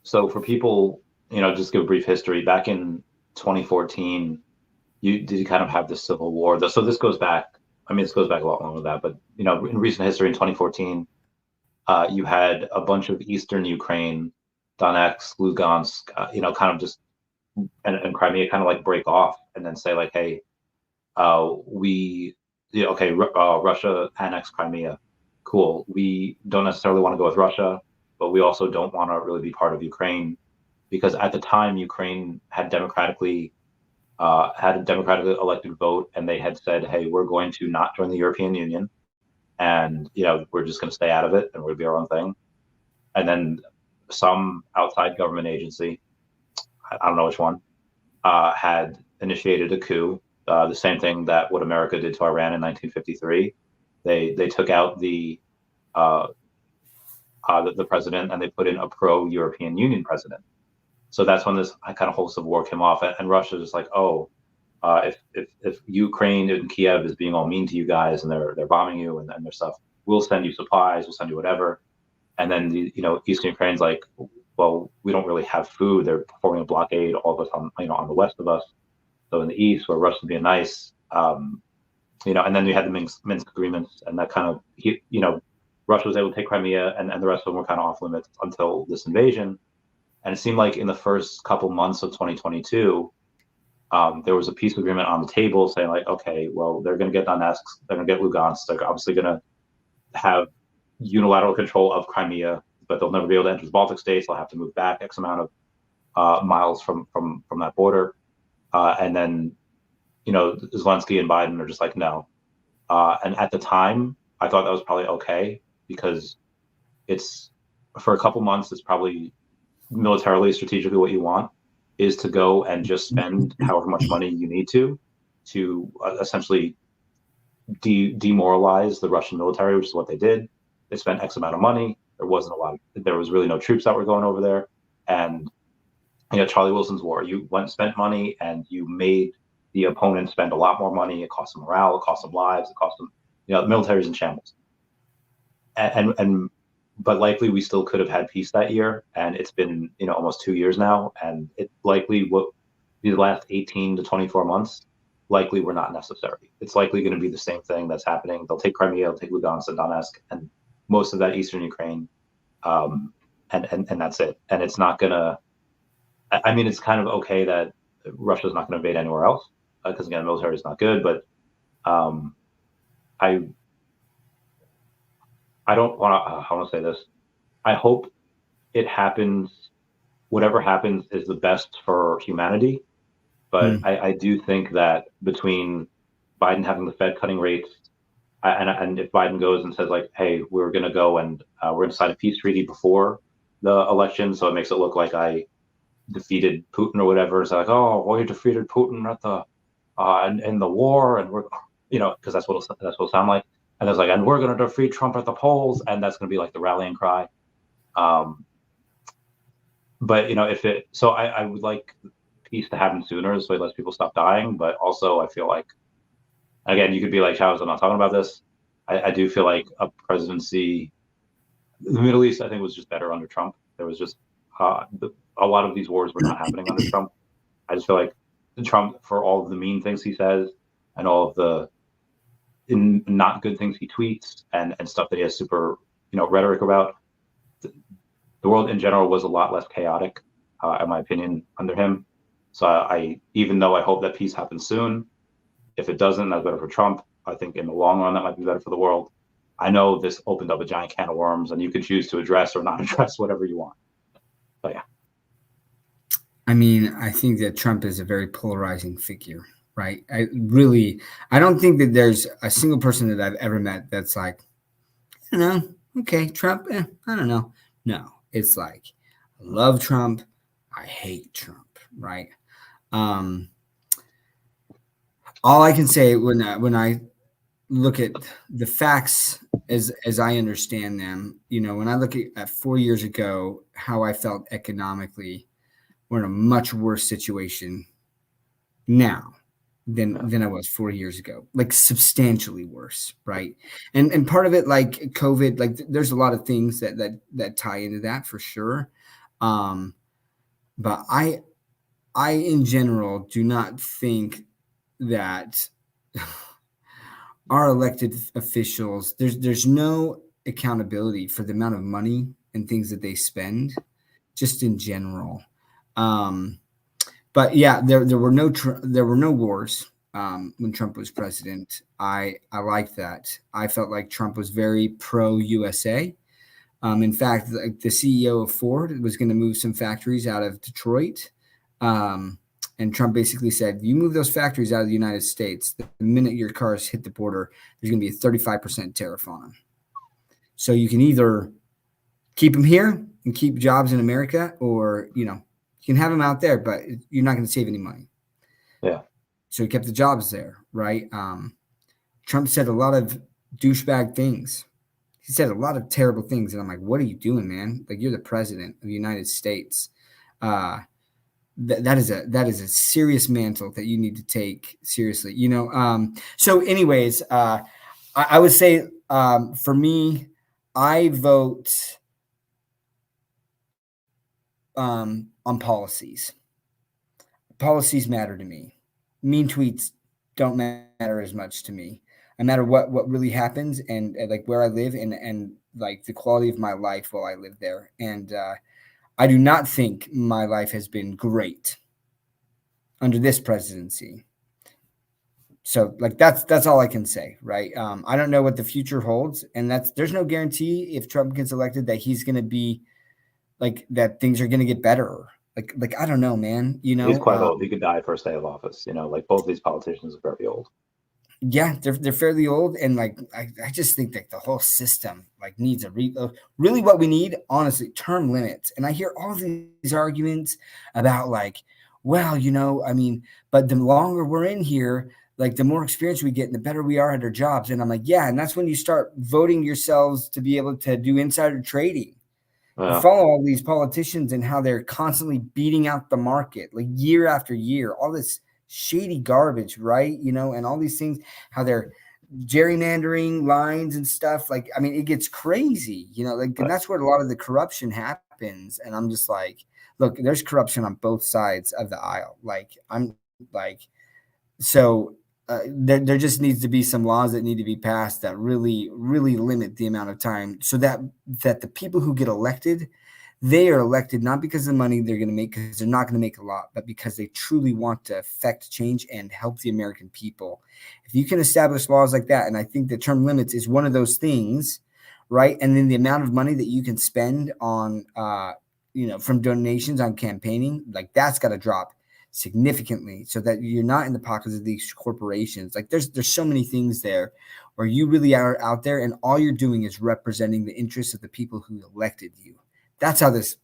So for people, just give a brief history. Back in 2014, you kind of have this civil war. So this goes back. I mean, this goes back a lot longer than that. But in recent history, in 2014, you had a bunch of Eastern Ukraine, Donetsk, Lugansk, kind of just and Crimea kind of like break off and then say like, hey, Russia annexed Crimea. Cool. We don't necessarily want to go with Russia, but we also don't want to really be part of Ukraine, because at the time Ukraine had democratically elected vote, and they had said, hey, we're going to not join the European Union, and we're just going to stay out of it, and we'll be our own thing. And then some outside government agency, I don't know which one, had initiated a coup, the same thing that what America did to Iran in 1953. They took out the president, and they put in a pro-European Union president. So that's when this kind of whole civil war came off, and Russia is like, oh, if Ukraine and Kiev is being all mean to you guys and they're bombing you and their stuff, we'll send you supplies, we'll send you whatever. And then Eastern Ukraine's like, well, we don't really have food. They're performing a blockade, all of us on the west of us. So in the east, where Russia's being nice, and then you had the Minsk agreements, and that kind of Russia was able to take Crimea, and the rest of them were kind of off limits until this invasion. And it seemed like in the first couple months of 2022, there was a peace agreement on the table saying like, okay, well, they're going to get Donetsk, they're going to get Lugansk, they're obviously going to have unilateral control of Crimea, but they'll never be able to enter the Baltic states. They'll have to move back X amount of miles from that border. And then, Zelensky and Biden are just like, no. And at the time, I thought that was probably okay because it's for a couple months, it's probably militarily, strategically what you want is to go and just spend however much money you need to essentially demoralize the Russian military, which is what they did. They spent X amount of money. There was really no troops that were going over there. And Charlie Wilson's war, you went and spent money and you made the opponent spend a lot more money. It cost them morale, it cost them lives, it cost them, the military's in shambles. But likely we still could have had peace that year. And it's been, almost 2 years now. And it likely these last 18 to 24 months likely were not necessary. It's likely going to be the same thing that's happening. They'll take Crimea, they'll take Lugansk and Donetsk and most of that Eastern Ukraine. And that's it. And it's not going to, it's kind of okay that Russia's not going to invade anywhere else because again, the military is not good, but I don't want to, I want to say this. I hope it happens, whatever happens is the best for humanity. But I do think that between Biden having the Fed cutting rates, and if Biden goes and says like, hey, we're going to go and we're going to sign a peace treaty before the election, so it makes it look like I defeated Putin or whatever. It's like, oh, well, you defeated Putin at the in the war, and we're, because that's what it'll sound like. And it's like, and we're going to defeat Trump at the polls, and that's going to be like the rallying cry. But I would like peace to happen sooner, so it lets people stop dying. But also, I feel like, again, you could be like, Chavez, I'm not talking about this. I do feel like a presidency, the Middle East, I think, was just better under Trump. There was just a lot of these wars were not happening under Trump. I just feel like Trump, for all of the mean things he says and all of the not good things he tweets and stuff that he has super, rhetoric about, the world in general was a lot less chaotic, in my opinion, under him. So even though I hope that peace happens soon, if it doesn't, that's better for Trump. I think in the long run, that might be better for the world. I know this opened up a giant can of worms, and you can choose to address or not address whatever you want. But yeah. I think that Trump is a very polarizing figure, right? I don't think that there's a single person that I've ever met that's like, I don't know, okay, Trump, I don't know. No, it's like, I love Trump, I hate Trump, right? All I can say when I look at the facts as I understand them, when I look at 4 years ago, how I felt economically, we're in a much worse situation now than I was 4 years ago, like substantially worse, right? And part of it, like COVID, like there's a lot of things that tie into that for sure. But I in general do not think that our elected officials, there's no accountability for the amount of money and things that they spend, just in general. But yeah, there were no wars when Trump was president. I liked that. I felt like Trump was very pro USA. In fact, the CEO of Ford was going to move some factories out of Detroit. And Trump basically said, you move those factories out of the United States, the minute your cars hit the border, there's going to be a 35% tariff on them. So you can either keep them here and keep jobs in America, or, you can have them out there, but you're not going to save any money. Yeah. So he kept the jobs there, right? Trump said a lot of douchebag things. He said a lot of terrible things. And I'm like, what are you doing, man? Like, you're the president of the United States. That is a serious mantle that you need to take seriously, So anyways, I would say, for me, I vote on policies. Policies matter to me. Mean tweets don't matter as much to me. I matter what really happens and like where I live and like the quality of my life while I live there. And I do not think my life has been great under this presidency. So like that's all I can say, right? I don't know what the future holds, and there's no guarantee if Trump gets elected that he's going to be like that things are going to get better. Like I don't know, man. He's quite old. He could die first day of office. Like both these politicians are very old. Yeah, they're fairly old, and like I just think that the whole system like needs really what we need, honestly, term limits. And I hear all these arguments about like, well, I mean, but the longer we're in here, like the more experience we get and the better we are at our jobs. And I'm like, yeah, and that's when you start voting yourselves to be able to do insider trading. You follow all these politicians and how they're constantly beating out the market, like year after year, all this shady garbage, right? And all these things, how they're gerrymandering lines and stuff. Like, I mean, it gets crazy, like, and that's where a lot of the corruption happens. And I'm just like, look, there's corruption on both sides of the aisle. Like, I'm like, so there just needs to be some laws that need to be passed that really, really limit the amount of time so that the people who get elected, they are elected not because of the money they're going to make, because they're not going to make a lot, but because they truly want to affect change and help the American people. If you can establish laws like that, and I think the term limits is one of those things, right? And then the amount of money that you can spend on, from donations on campaigning, like that's got to drop significantly so that you're not in the pockets of these corporations. Like there's so many things there where you really are out there and all you're doing is representing the interests of the people who elected you. That's how this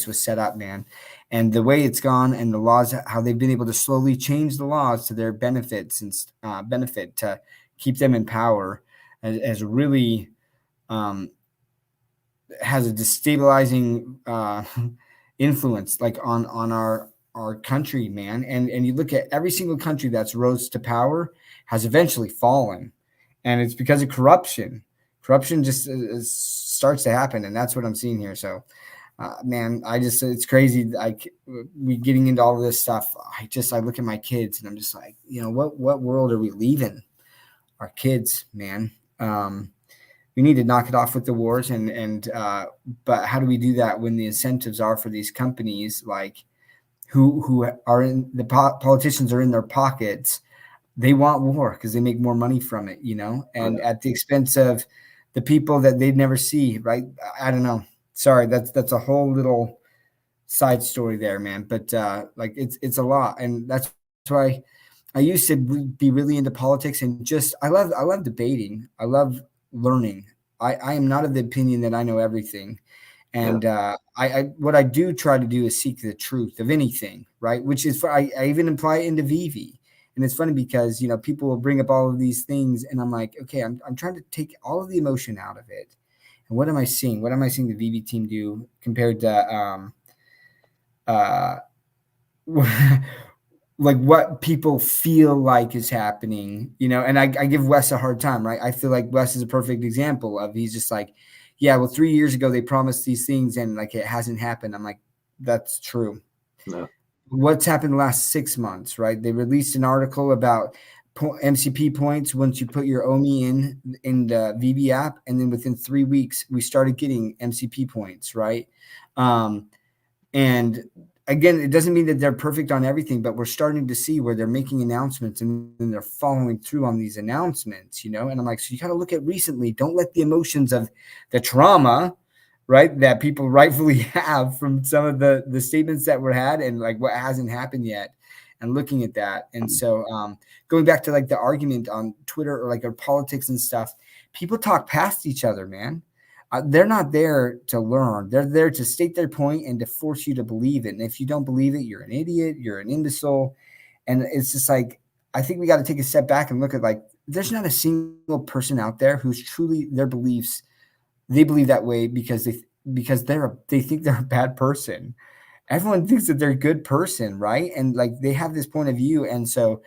was set up, man. And the way it's gone and the laws, how they've been able to slowly change the laws to their benefits and benefit to keep them in power as really has a destabilizing influence like on our country, man. And you look at every single country that's rose to power has eventually fallen. And it's because of corruption. Corruption just starts to happen. And that's what I'm seeing here. So, man, it's crazy. We getting into all of this stuff. I look at my kids and I'm just like, what world are we leaving our kids, man? We need to knock it off with the wars. But how do we do that when the incentives are for these companies, like, who are in the politicians are in their pockets? They want war because they make more money from it, and at the expense of the people that they'd never see. Right. I don't know. Sorry. That's a whole little side story there, man. But like it's a lot. And that's why I used to be really into politics and I love debating. I love learning. I am not of the opinion that I know everything. And what I do try to do is seek the truth of anything, right? Which is I even imply it into Veve. And it's funny because, people will bring up all of these things and I'm like, okay, I'm trying to take all of the emotion out of it. And what am I seeing? What am I seeing the Veve team do compared to like what people feel like is happening, and I give Wes a hard time, right? I feel like Wes is a perfect example of, he's just like, yeah, well, 3 years ago they promised these things and like it hasn't happened. I'm like, that's true. No. What's happened the last 6 months, right? They released an article about MCP points once you put your OMI in the Veve app, and then within 3 weeks we started getting MCP points, right? And again, it doesn't mean that they're perfect on everything, but we're starting to see where they're making announcements and then they're following through on these announcements, And I'm like, so you got to look at recently. Don't let the emotions of the trauma, right, that people rightfully have from some of the statements that were had and like what hasn't happened yet, and looking at that. And so going back to like the argument on Twitter or like our politics and stuff, people talk past each other, man. They're not there to learn. They're there to state their point and to force you to believe it. And if you don't believe it, you're an idiot, you're an imbecile. And it's just like, I think we got to take a step back and look at like, there's not a single person out there who's truly their beliefs. They believe that way because they think they're a bad person. Everyone thinks that they're a good person, right? And like they have this point of view. And so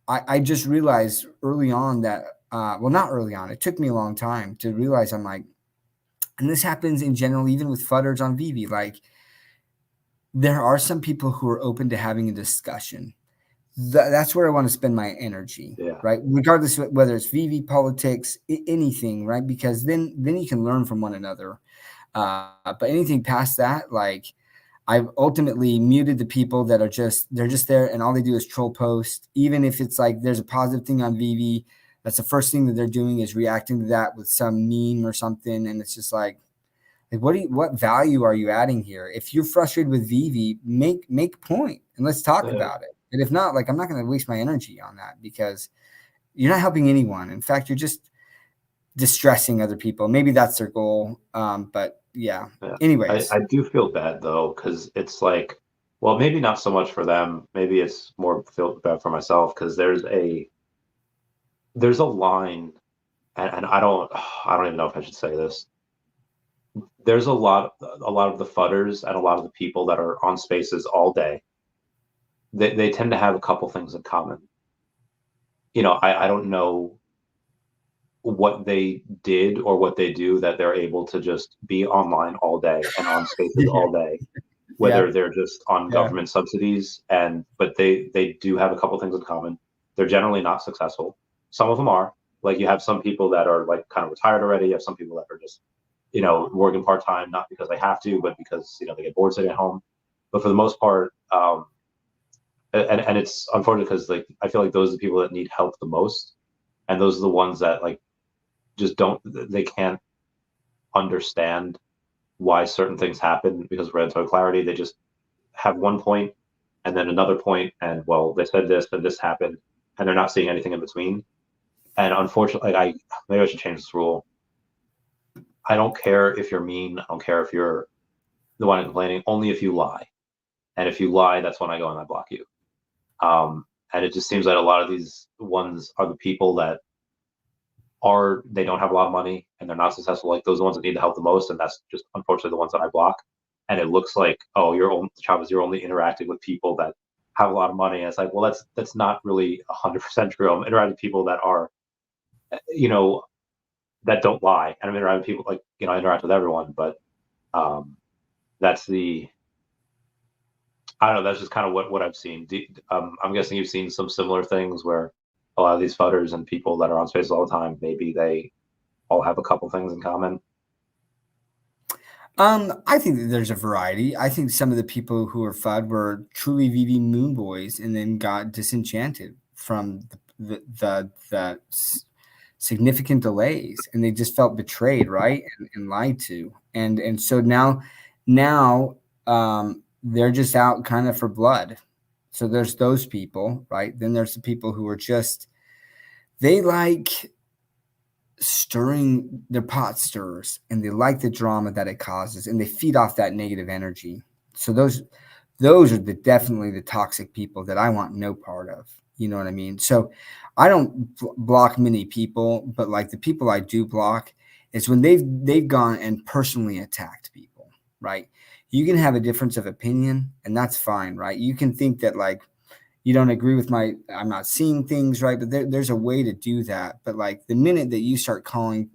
I just realized early on that, well, not early on, it took me a long time to realize, I'm like, and this happens in general, even with fudders on Veve, like there are some people who are open to having a discussion. That's where I want to spend my energy, right? Regardless of whether it's Veve, politics, anything, right? Because then you can learn from one another. But anything past that, like I've ultimately muted the people that are they're just there and all they do is troll post. Even if it's like there's a positive thing on Veve, that's the first thing that they're doing is reacting to that with some meme or something. And it's just like what value are you adding here? If you're frustrated with Veve, make point and let's talk about it. And if not, like I'm not going to waste my energy on that because you're not helping anyone. In fact, you're just distressing other people. Maybe that's their goal. But yeah. Anyways, I do feel bad though, because it's like, well, maybe not so much for them. Maybe it's more feel bad for myself because there's a line, and I don't even know if I should say this. There's a lot of the fudders and a lot of the people that are on spaces all day. They tend to have a couple things in common. You know, I don't know what they did or what they do that they're able to just be online all day and on spaces all day, whether they're just on government subsidies but they do have a couple things in common. They're generally not successful. Some of them are. Like you have some people that are like kind of retired already. You have some people that are just, you know, working part-time, not because they have to, but because, you know, they get bored sitting at home. But for the most part, and it's unfortunate because like I feel like those are the people that need help the most. And those are the ones that like just they can't understand why certain things happen because of regulatory clarity. They just have one point and then another point, and well, they said this, but this happened, and they're not seeing anything in between. And unfortunately, maybe I should change this rule. I don't care if you're mean. I don't care if you're the one complaining. Only if you lie, and if you lie, that's when I go and I block you. And it just seems like a lot of these ones are the people that they don't have a lot of money and they're not successful. Like those are the ones that need the help the most, and that's just unfortunately the ones that I block. And it looks like, oh, Chavez, you're only interacting with people that have a lot of money. And it's like, well, that's not really 100% true. I'm interacting with people that are, you know, that don't lie, and I'm interacting with people like, you know, I interact with everyone, but that's I don't know. That's just kind of what I've seen. I'm guessing you've seen some similar things where a lot of these fudders and people that are on spaces all the time, maybe they all have a couple things in common. I think that there's a variety. I think some of the people who were FUD were truly Veve Moon boys and then got disenchanted from the significant delays, and they just felt betrayed, right, and lied to, and so now they're just out kind of for blood. So there's those people, right? Then there's the people who are just they like stirring their pot stirrers and they like the drama that it causes and they feed off that negative energy. So those are definitely the toxic people that I want no part of. You know what I mean? So I don't block many people, but like the people I do block is when they've gone and personally attacked people, right? You can have a difference of opinion and that's fine, right? You can think that like you don't agree with I'm not seeing things right, but there's a way to do that. But like the minute that you start calling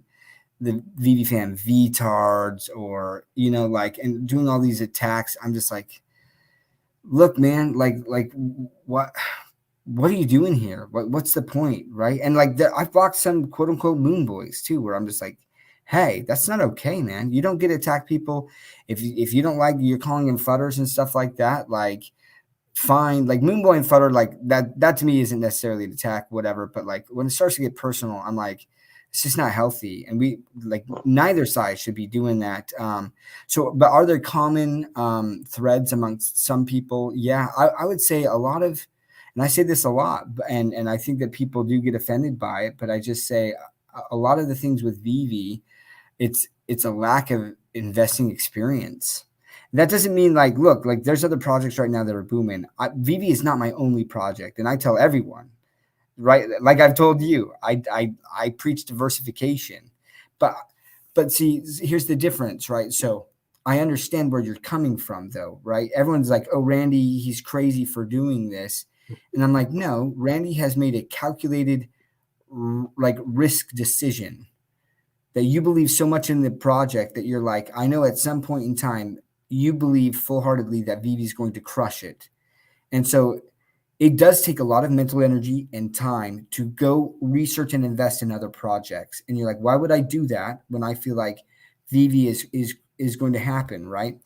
the Veve fam VTards or, you know, like, and doing all these attacks, I'm just like, look, man, like what are you doing here? What's the point? Right. And like I've blocked some quote unquote moon boys too, where I'm just like, hey, that's not okay, man. You don't get to attack people. If you don't like, you're calling them fudders and stuff like that. Like, fine, like Moonboy and Futter, like that to me isn't necessarily an attack, whatever. But like when it starts to get personal, I'm like, it's just not healthy, and we like neither side should be doing that. So, but are there common threads amongst some people? Yeah, I would say a lot of, and I say this a lot, and I think that people do get offended by it. But I just say a lot of the things with Veve, it's a lack of investing experience. That doesn't mean like, look, like there's other projects right now that are booming. Veve is not my only project. And I tell everyone, right? Like I've told you, I preach diversification, but see, here's the difference, right? So I understand where you're coming from though, right? Everyone's like, oh, Randy, he's crazy for doing this. And I'm like, no, Randy has made a calculated like risk decision that you believe so much in the project that you're like, I know at some point in time, you believe full-heartedly that Veve is going to crush it. And so it does take a lot of mental energy and time to go research and invest in other projects. And you're like, why would I do that when I feel like Veve is is going to happen, right?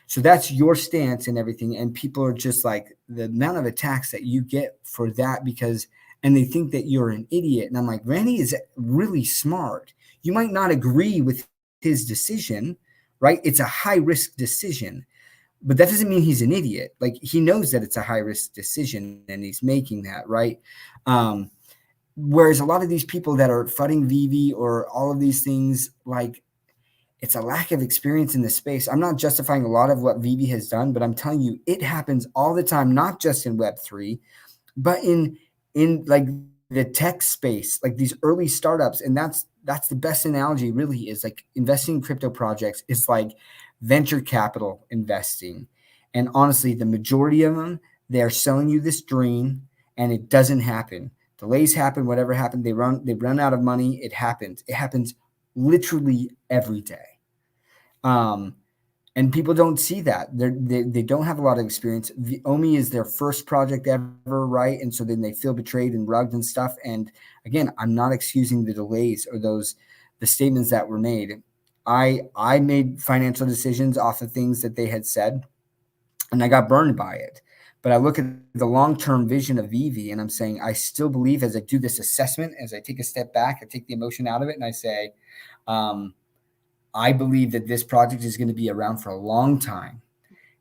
So that's your stance and everything. And people are just like, the amount of attacks that you get for that and they think that you're an idiot. And I'm like, Randy is really smart. You might not agree with his decision, right? It's a high risk decision, but that doesn't mean he's an idiot. Like, he knows that it's a high risk decision and he's making that, right? Whereas a lot of these people that are fudding Veve or all of these things, like, it's a lack of experience in the space. I'm not justifying a lot of what Veve has done, but I'm telling you, it happens all the time, not just in Web3, but in like the tech space, like these early startups. And that's the best analogy, really, is like investing in crypto projects is like venture capital investing. And honestly, the majority of them, they're selling you this dream and it doesn't happen. Delays happen, whatever happened, they run out of money. It happens. It happens literally every day. And people don't see that. They don't have a lot of experience. The OMI is their first project ever, right? And so then they feel betrayed and rugged and stuff. And again, I'm not excusing the delays or the statements that were made. I made financial decisions off of things that they had said, and I got burned by it. But I look at the long-term vision of Veve, and I'm saying, I still believe, as I do this assessment, as I take a step back, I take the emotion out of it, and I say, I believe that this project is going to be around for a long time.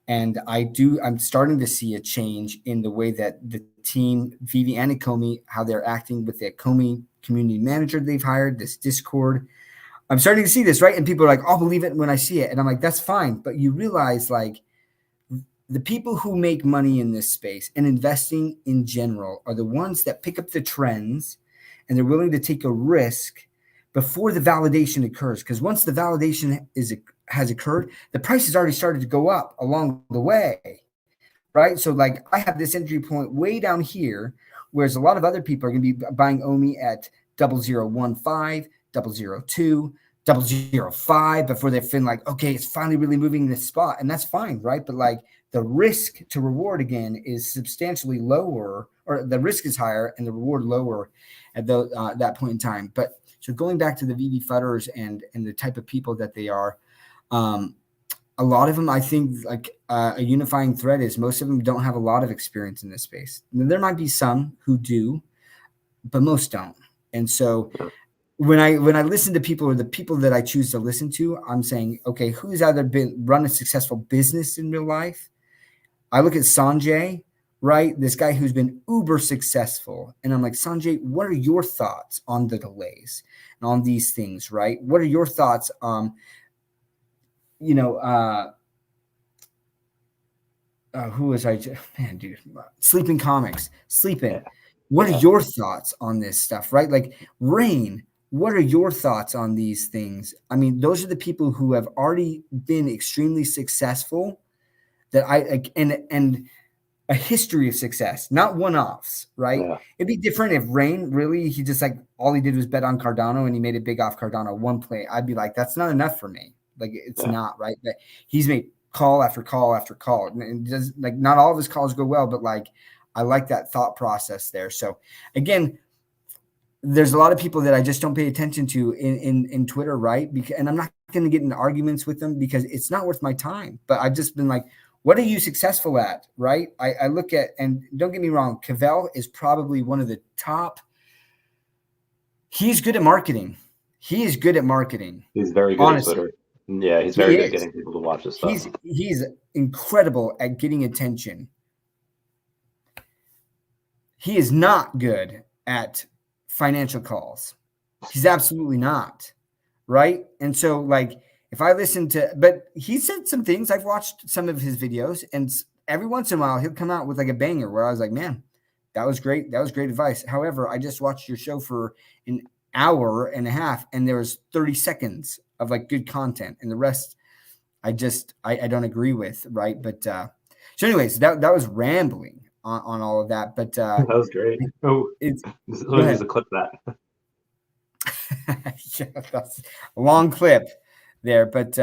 And I'm starting to see a change in the way that the team, Veve and Ecomi, how they're acting with the Ecomi community manager they've hired, this Discord. I'm starting to see this, right? And people are like, I'll believe it when I see it. And I'm like, that's fine. But you realize, like, the people who make money in this space and investing in general are the ones that pick up the trends and they're willing to take a risk before the validation occurs. Because once the validation has occurred, the price has already started to go up along the way, right? So like, I have this entry point way down here, whereas a lot of other people are going to be buying OMI at 0015, 002, 005 before they feel like, okay, it's finally really moving this spot. And that's fine, right? But like, the risk to reward again is substantially lower, or the risk is higher and the reward lower at that point in time. But so going back to the Veve fudders and the type of people that they are, a lot of them, I think, like a unifying thread is most of them don't have a lot of experience in this space. There might be some who do, but most don't. And so when I listen to people, or the people that I choose to listen to, I'm saying, okay, who's either run a successful business in real life? I look at Sanjay, right? This guy who's been uber successful. And I'm like, Sanjay, what are your thoughts on the delays and on these things, right? What are your thoughts on, who was I? Man, dude, Sleeping Comics, Sleeping. Yeah. What are your thoughts on this stuff, right? Like Rain, what are your thoughts on these things? I mean, those are the people who have already been extremely successful that and a history of success, not one-offs, right? Yeah. It'd be different if Rain really, he just like, all he did was bet on Cardano and he made it big off Cardano one play. I'd be like, that's not enough for me. Like, it's not, right? But he's made call after call after call. And it does, like, not all of his calls go well, but like, I like that thought process there. So again, there's a lot of people that I just don't pay attention to in Twitter, right? And I'm not going to get into arguments with them because it's not worth my time. But I've just been like, what are you successful at, right? I look at, and don't get me wrong, Cavell is probably one of the top. He's good at marketing. He is good at marketing. He's very good at Twitter. Yeah, he's very good at getting people to watch his stuff. He's incredible at getting attention. He is not good at financial calls. He's absolutely not, right? And so, like, if I listen to, but he said some things, I've watched some of his videos, and every once in a while he'll come out with like a banger where I was like, man, that was great. That was great advice. However, I just watched your show for an hour and a half and there was 30 seconds of like good content, and the rest I don't agree with. Right. But, so anyways, that was rambling on all of that, but, that was great. It's a clip that. Yeah, that's a long clip there, but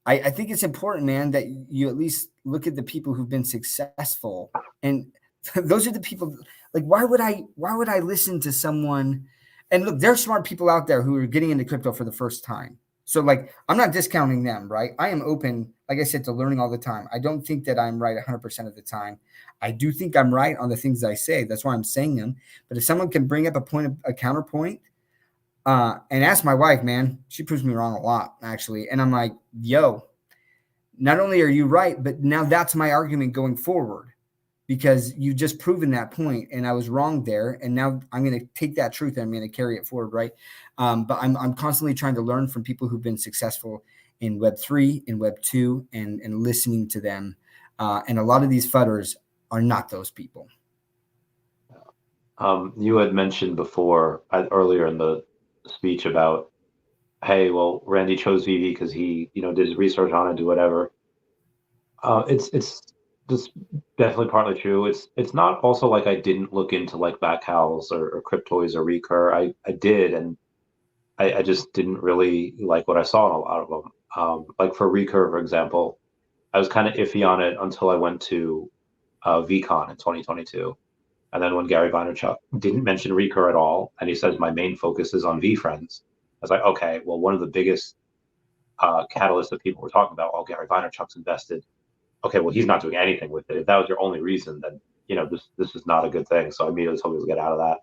I think it's important, man, that you at least look at the people who've been successful, and those are the people. Like, why would I listen to someone? And look, there are smart people out there who are getting into crypto for the first time. So like, I'm not discounting them, right? I am open, like I said, to learning all the time. I don't think that I'm right 100% of the time. I do think I'm right on the things I say. That's why I'm saying them. But if someone can bring up a counterpoint, and ask my wife, man, she proves me wrong a lot, actually. And I'm like, yo, not only are you right, but now that's my argument going forward, because you've just proven that point and I was wrong there. And now I'm going to take that truth and I'm going to carry it forward. Right. But I'm constantly trying to learn from people who've been successful in Web3, in Web2, and listening to them. And a lot of these fudders are not those people. You had mentioned before, earlier in the speech, about, hey, well, Randy chose Vivi because he, did his research on it, do whatever. It's just definitely partly true. It's not also like I didn't look into like backhows or cryptoids or recur. I did, and I just didn't really like what I saw in a lot of them. Like for recur, for example, I was kind of iffy on it until I went to VCon in 2022. And then when Gary Vaynerchuk didn't mention recur at all, and he says my main focus is on VFriends, I was like, okay, well, one of the biggest catalysts that people were talking about, oh, Gary Vaynerchuk's invested. Okay, well, he's not doing anything with it. If that was your only reason, then this is not a good thing. So I immediately told people to get out of that.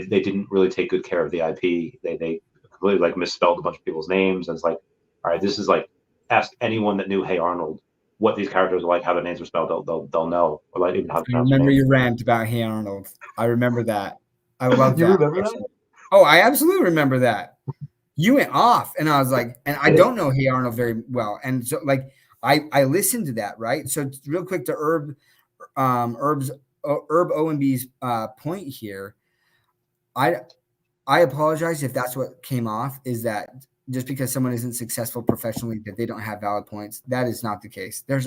They didn't really take good care of the IP. They completely like misspelled a bunch of people's names, and it's like, all right, this is like, ask anyone that knew Hey Arnold what these characters are like, how their names are spelled, they'll know, or like even how to I pronounce their remember name. your rant about Hey Arnold. I remember that. I love You that. remember that? Actually. Oh, I absolutely remember that. You went off, and I was like, and I don't know Hey Arnold very well, and so like I listened to that, right? So real quick to Herb OMB's point here. I apologize if that's what came off, is that just because someone isn't successful professionally that they don't have valid points. That is not the case. There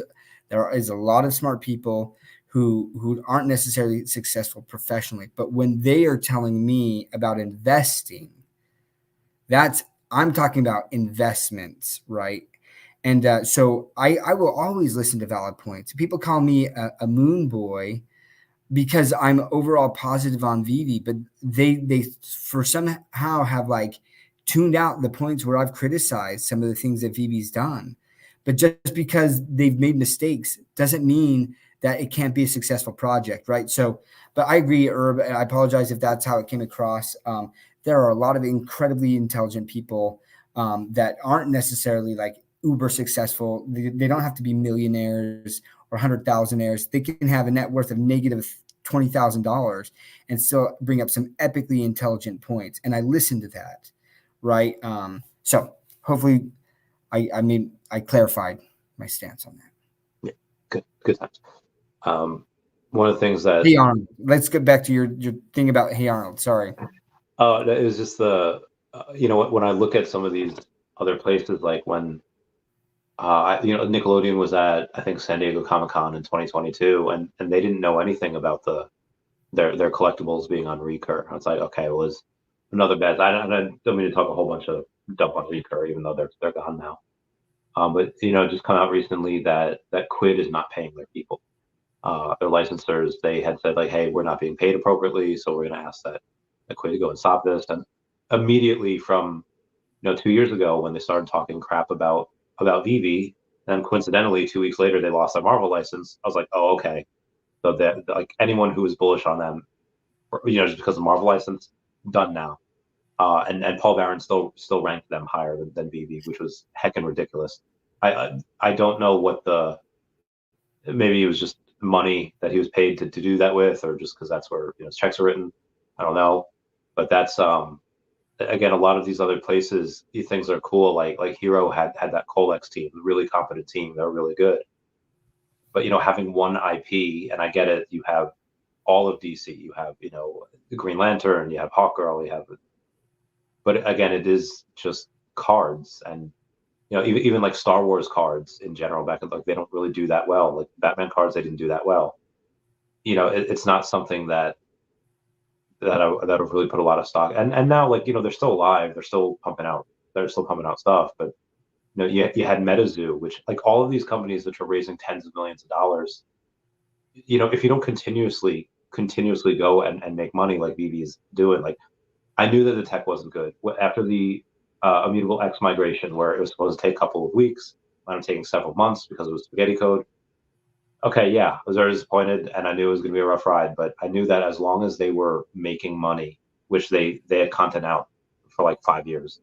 is a lot of smart people who aren't necessarily successful professionally, but when they are telling me about investing, that's, I'm talking about investments, right? And so I will always listen to valid points. People call me a moon boy because I'm overall positive on Vivi, but they for somehow have like tuned out the points where I've criticized some of the things that Vivi's done. But just because they've made mistakes doesn't mean that it can't be a successful project, right? So, but I agree, Herb. I apologize if that's how it came across. There are a lot of incredibly intelligent people that aren't necessarily like uber successful. They don't have to be millionaires or 100,000aires. They can have a net worth of negative $20,000 and still bring up some epically intelligent points. And I listen to that, right? So hopefully I clarified my stance on that. Yeah, good times. One of the things that, Hey Arnold, let's get back to your thing about Hey Arnold. Sorry. it was just the, when I look at some of these other places, like when, Nickelodeon was at, I think, San Diego Comic-Con in 2022, and they didn't know anything about their collectibles being on Recur. I was like, okay, well, it's another bad. I don't mean to talk a whole bunch of dump on Recur, even though they're gone now. But just come out recently that Quid is not paying their people. Their licensors, they had said like, hey, we're not being paid appropriately, so we're going to ask that Quid to go and stop this. And immediately from 2 years ago, when they started talking crap about Vivi, then coincidentally 2 weeks later they lost their Marvel license. I was like, oh, okay. So that, like, anyone who was bullish on them, just because of the Marvel license, done now. And Paul Barron still ranked them higher than Vivi, which was heckin' ridiculous. I don't know what maybe it was just money that he was paid to do that with, or just because that's where his checks are written. I don't know, but that's again, a lot of these other places, these things are cool. Like Hero had that Colex team, a really competent team. They're really good. But having one IP, and I get it, you have all of DC, you have the Green Lantern, you have Hawkgirl, you have, but again, it is just cards, and even like Star Wars cards in general, back in, like, they don't really do that well. Like Batman cards, they didn't do that well. It's not something that have really put a lot of stock. And now, like, they're still alive, they're still pumping out stuff. But you had MetaZoo, which, like, all of these companies which are raising tens of millions of dollars, if you don't continuously go and make money like BB is doing, like, I knew that the tech wasn't good after the immutable X migration, where it was supposed to take a couple of weeks, wound up taking several months because it was spaghetti code. Okay, yeah, I was very disappointed, and I knew it was going to be a rough ride, but I knew that as long as they were making money, which they had content out for like 5 years,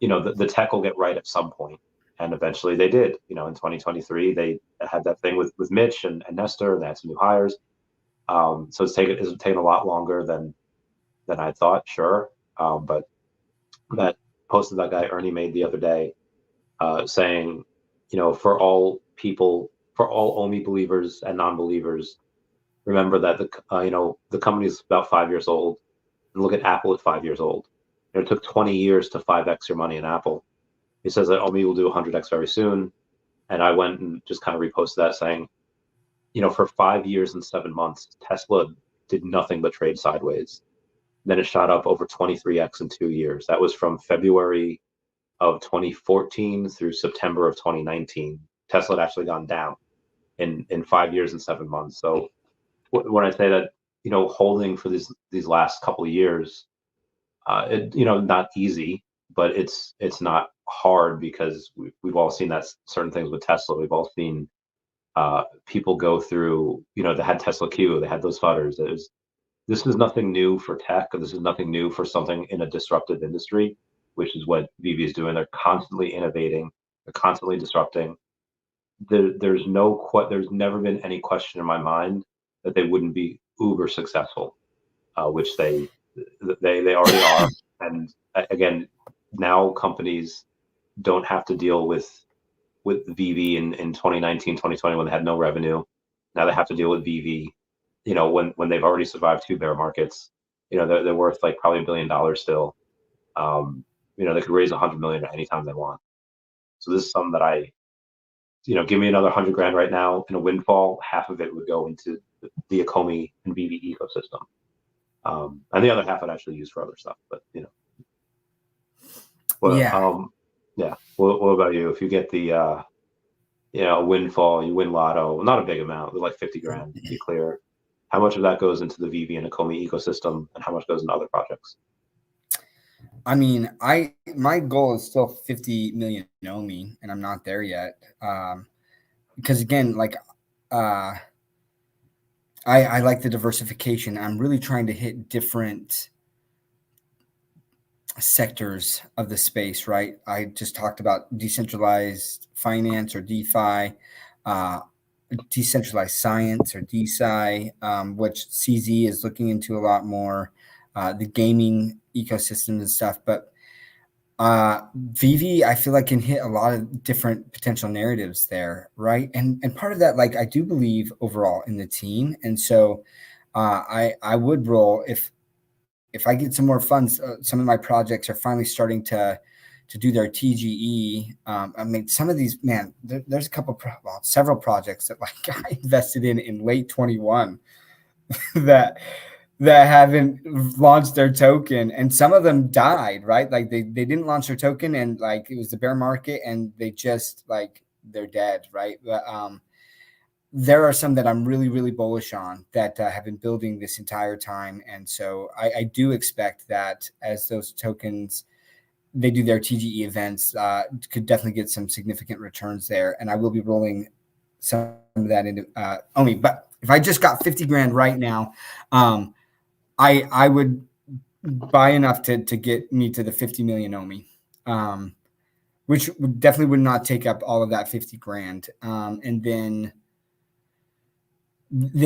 the tech will get right at some point, and eventually they did. In 2023, they had that thing with Mitch and Nestor, and they had some new hires. So it's taken a lot longer than I thought, sure. But that post that guy Ernie made the other day, saying, for all OMI believers and non-believers, remember that the company is about 5 years old, and look at Apple at 5 years old. It took 20 years to 5x your money in Apple. He says that OMI will do 100x very soon, and I went and just kind of reposted that, saying, for 5 years and 7 months, Tesla did nothing but trade sideways. Then it shot up over 23x in 2 years. That was from February of 2014 through September of 2019. Tesla had actually gone down in 5 years and 7 months. So when I say that, holding for these last couple of years, not easy, but it's not hard, because we've all seen that certain things with Tesla. We've all seen people go through, they had Tesla Q, they had those fudders. This is nothing new for tech. This is nothing new for something in a disruptive industry, which is what Veve is doing. They're constantly innovating. They're constantly disrupting. There's never been any question in my mind that they wouldn't be uber successful, which they already are. And again, now companies don't have to deal with Veve in 2019, 2020, when they had no revenue. Now they have to deal with Veve, when they've already survived 2 bear markets. They're worth like probably $1 billion still. They could raise 100 million at any time they want. So this is something that give me another 100 grand right now in a windfall. Half of it would go into the OMI and Veve ecosystem, and the other half I'd actually use for other stuff. But well, yeah. What about you? If you get the a windfall, you win lotto, not a big amount, like 50 grand to be clear. How much of that goes into the Veve and OMI ecosystem, and how much goes into other projects? I mean, my goal is still 50 million OMI, and I'm not there yet. Because again, like I like the diversification. I'm really trying to hit different sectors of the space, right? I just talked about decentralized finance, or DeFi, decentralized science, or DeSci, which CZ is looking into a lot more, the gaming ecosystem and stuff. But Veve, I feel like, can hit a lot of different potential narratives there, right? And part of that, like, I do believe overall in the team, and so I would roll if I get some more funds. Some of my projects are finally starting to do their TGE. I mean, some of these, man, there's several projects that like I invested in late 21 that haven't launched their token, and some of them died, right? Like they didn't launch their token, and like it was the bear market, and they just like they're dead, right? But there are some that I'm really, really bullish on that have been building this entire time, and so I do expect that as those tokens, they do their TGE events, could definitely get some significant returns there, and I will be rolling some of that into OMI. But if I just got 50 grand right now, I would buy enough to get me to the 50 million OMI, which definitely would not take up all of that 50 grand. And then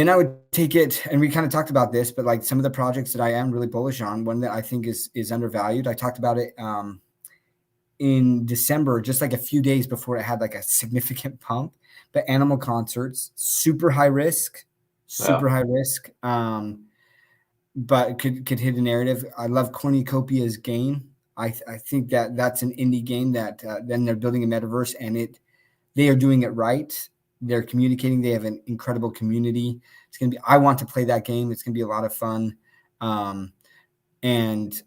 I would take it, and we kind of talked about this, but like some of the projects that I am really bullish on, one that I think is undervalued. I talked about it in December, just like a few days before it had like a significant pump. But Animal Concerts, super high risk, high risk. But could hit a narrative. I love Cornucopia's game. I think that's an indie game that then they're building a metaverse, and they are doing it right. They're communicating. They have an incredible community. It's gonna be. I want to play that game. It's gonna be a lot of fun. And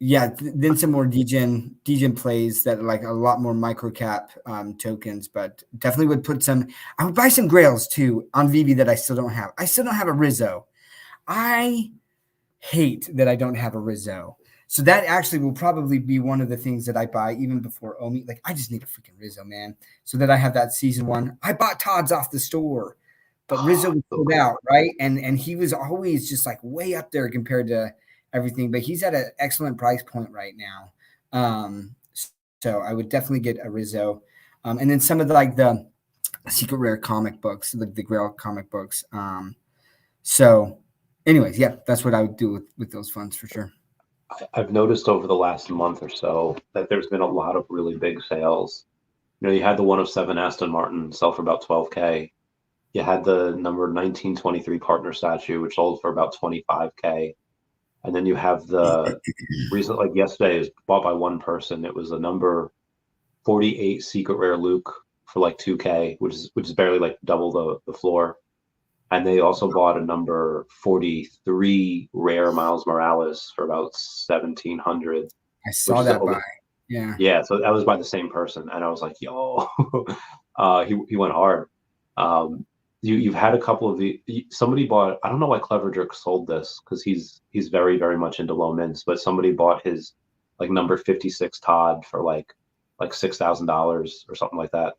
yeah, then some more degen plays that are like a lot more micro cap tokens, but definitely would put some. I would buy some Grails too on Veve that I still don't have. I still don't have a Rizzo. I hate that I don't have a Rizzo. So that actually will probably be one of the things that I buy even before OMI. Like, I just need a freaking Rizzo, man, so that I have that season one. I bought Todd's off the store, but Rizzo was So sold cool. out, right? And he was always just like way up there compared to everything. But he's at an excellent price point right now. So I would definitely get a Rizzo, and then some of the secret rare comic books, the Grail comic books. So, anyways, yeah, that's what I would do with those funds for sure. I've noticed over the last month or so that there's been a lot of really big sales. You know, you had the one of seven Aston Martin sell for about 12K. You had the number 1923 partner statue, which sold for about 25K. And then you have the recent, like yesterday, is bought by one person. It was a number 48 secret rare Luke for like 2K, which is barely like double the floor. And they also bought a number 43 rare Miles Morales for about 1700, I which saw is that buy. Yeah. yeah. So that was by the same person, and I was like, yo, he went hard. You've had a couple of somebody bought. I don't know why Clever Jerk sold this because he's very very much into low mints, but somebody bought his like number 56 Todd for like $6,000 or something like that,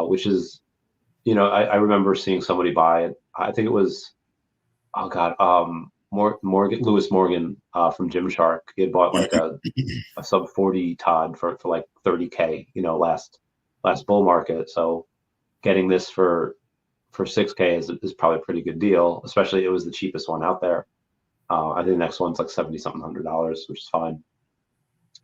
which is, you know, I remember seeing somebody buy it. I think it was, oh God, Lewis Morgan from Gymshark. He had bought like a sub 40 Todd for like 30K, you know, last bull market. So getting this for 6K is probably a pretty good deal, especially it was the cheapest one out there. I think the next one's like 70 something $100, which is fine.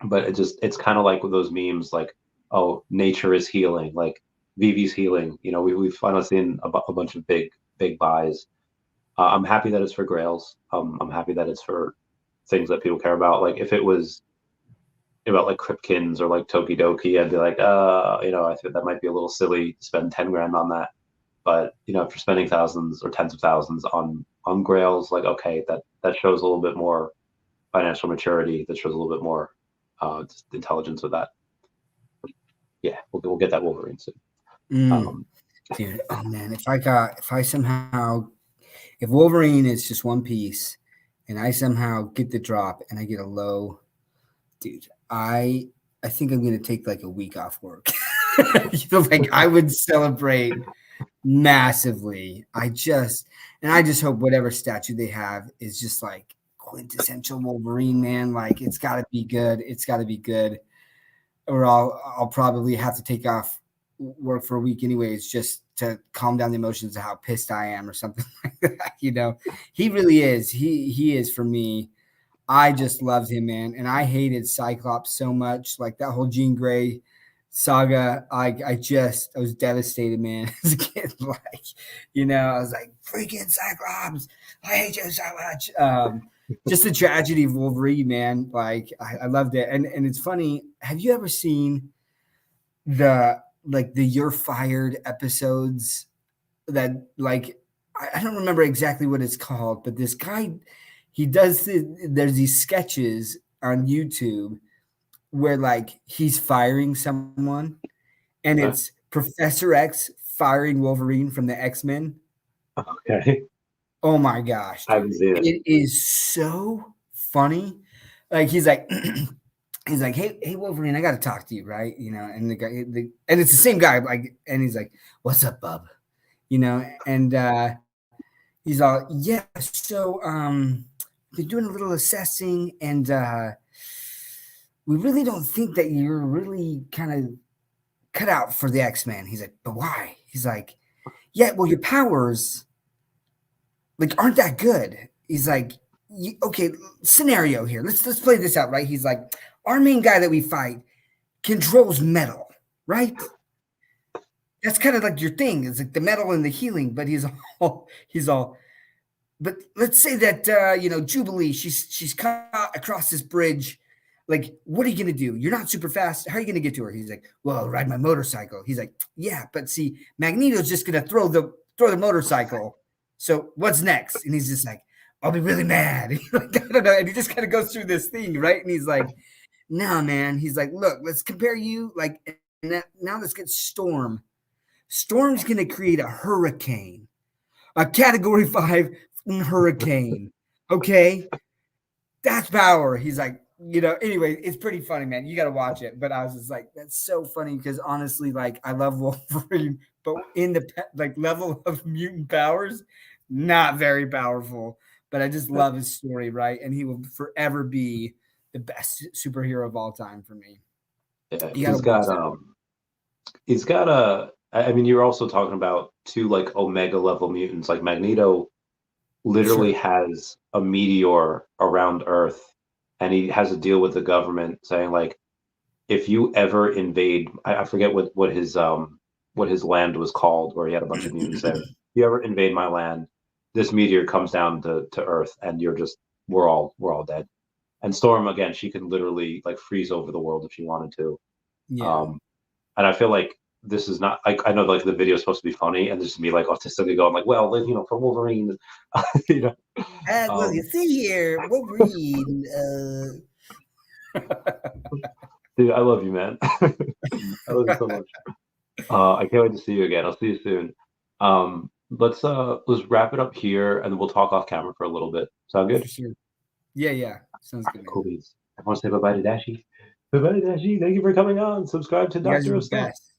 But it's kind of like with those memes, like, oh, nature is healing, like Vivi's healing. You know, we've finally seen a bunch of big buys. I'm happy that it's for grails. I'm happy that it's for things that people care about. Like if it was about like Kripkins or like Tokidoki, I'd be like, you know, I think that might be a little silly to spend 10 grand on that. But you know, if you're spending thousands or tens of thousands on grails, like okay, that shows a little bit more financial maturity. That shows a little bit more just intelligence with that. Yeah, we'll get that Wolverine soon. Dude, oh man, if Wolverine is just one piece and I somehow get the drop and I get a low, dude, I think I'm gonna take like a week off work. You know, like I would celebrate massively. I just hope whatever statue they have is just like quintessential Wolverine, man. Like it's gotta be good. It's gotta be good. Or I'll probably have to take off work for a week anyways, just to calm down the emotions of how pissed I am or something like that. You know, he really is. He is for me. I just loved him, man. And I hated Cyclops so much. Like that whole Jean Grey saga. I was devastated, man, as a kid. Like, you know, I was like, freaking Cyclops, I hate you so much. Just the tragedy of Wolverine, man. Like I loved it. And it's funny. Have you ever seen the You're Fired episodes that like I don't remember exactly what it's called, but this guy there's these sketches on YouTube where like he's firing someone and Okay. it's Professor X firing Wolverine from the X-Men. Okay. Oh my gosh, I haven't dude. seen it. It is so funny. Like he's like he's like, hey Wolverine, I gotta talk to you, right? You know, and and it's the same guy, like, and he's like, what's up, bub? You know, and he's all, yeah, so they're doing a little assessing and we really don't think that you're really kind of cut out for the X-Men. He's like, but why? He's like, yeah, well, your powers like aren't that good. He's like, okay, scenario here. Let's play this out, right? He's like, our main guy that we fight controls metal, right? That's kind of like your thing. It's like the metal and the healing, but he's all. But let's say that you know, Jubilee, she's caught across this bridge. Like, what are you gonna do? You're not super fast. How are you gonna get to her? He's like, well, I'll ride my motorcycle. He's like, yeah, but see, Magneto's just gonna throw the motorcycle. So what's next? And he's just like, I'll be really mad. Like, I don't know. And he just kind of goes through this thing, right? And he's like, nah, man. He's like, look, let's compare you. Like, now let's get Storm. Storm's gonna create a hurricane, a Category 5 hurricane. Okay, that's power. He's like, Anyway, it's pretty funny, man. You got to watch it. But I was just like, that's so funny because honestly, like, I love Wolverine, but in the level of mutant powers, not very powerful. But I just love his story, right? And he will forever be the best superhero of all time for me. Yeah, You got to watch that. he's got a. I mean, you're also talking about two like Omega level mutants. Like Magneto literally has a meteor around Earth, and he has a deal with the government saying like, if you ever invade, I forget what his land was called, where he had a bunch of mutants there. If you ever invade my land, this meteor comes down to Earth, and we're all dead. And Storm again, she can literally like freeze over the world if she wanted to. Yeah. And I feel like this is not like I know like the video is supposed to be funny, and there's just me like autistically going like, well, for Wolverine, Well, you see here, Wolverine. Dude, I love you, man. I love you so much. I can't wait to see you again. I'll see you soon. Let's wrap it up here, and we'll talk off camera for a little bit. Sound good? For sure. Yeah. Sounds good, man. Cool beans. I want to say bye-bye to Dashi. Bye-bye, Dashi. Thank you for coming on. Subscribe to You guys Doctor are of the Stuff. best.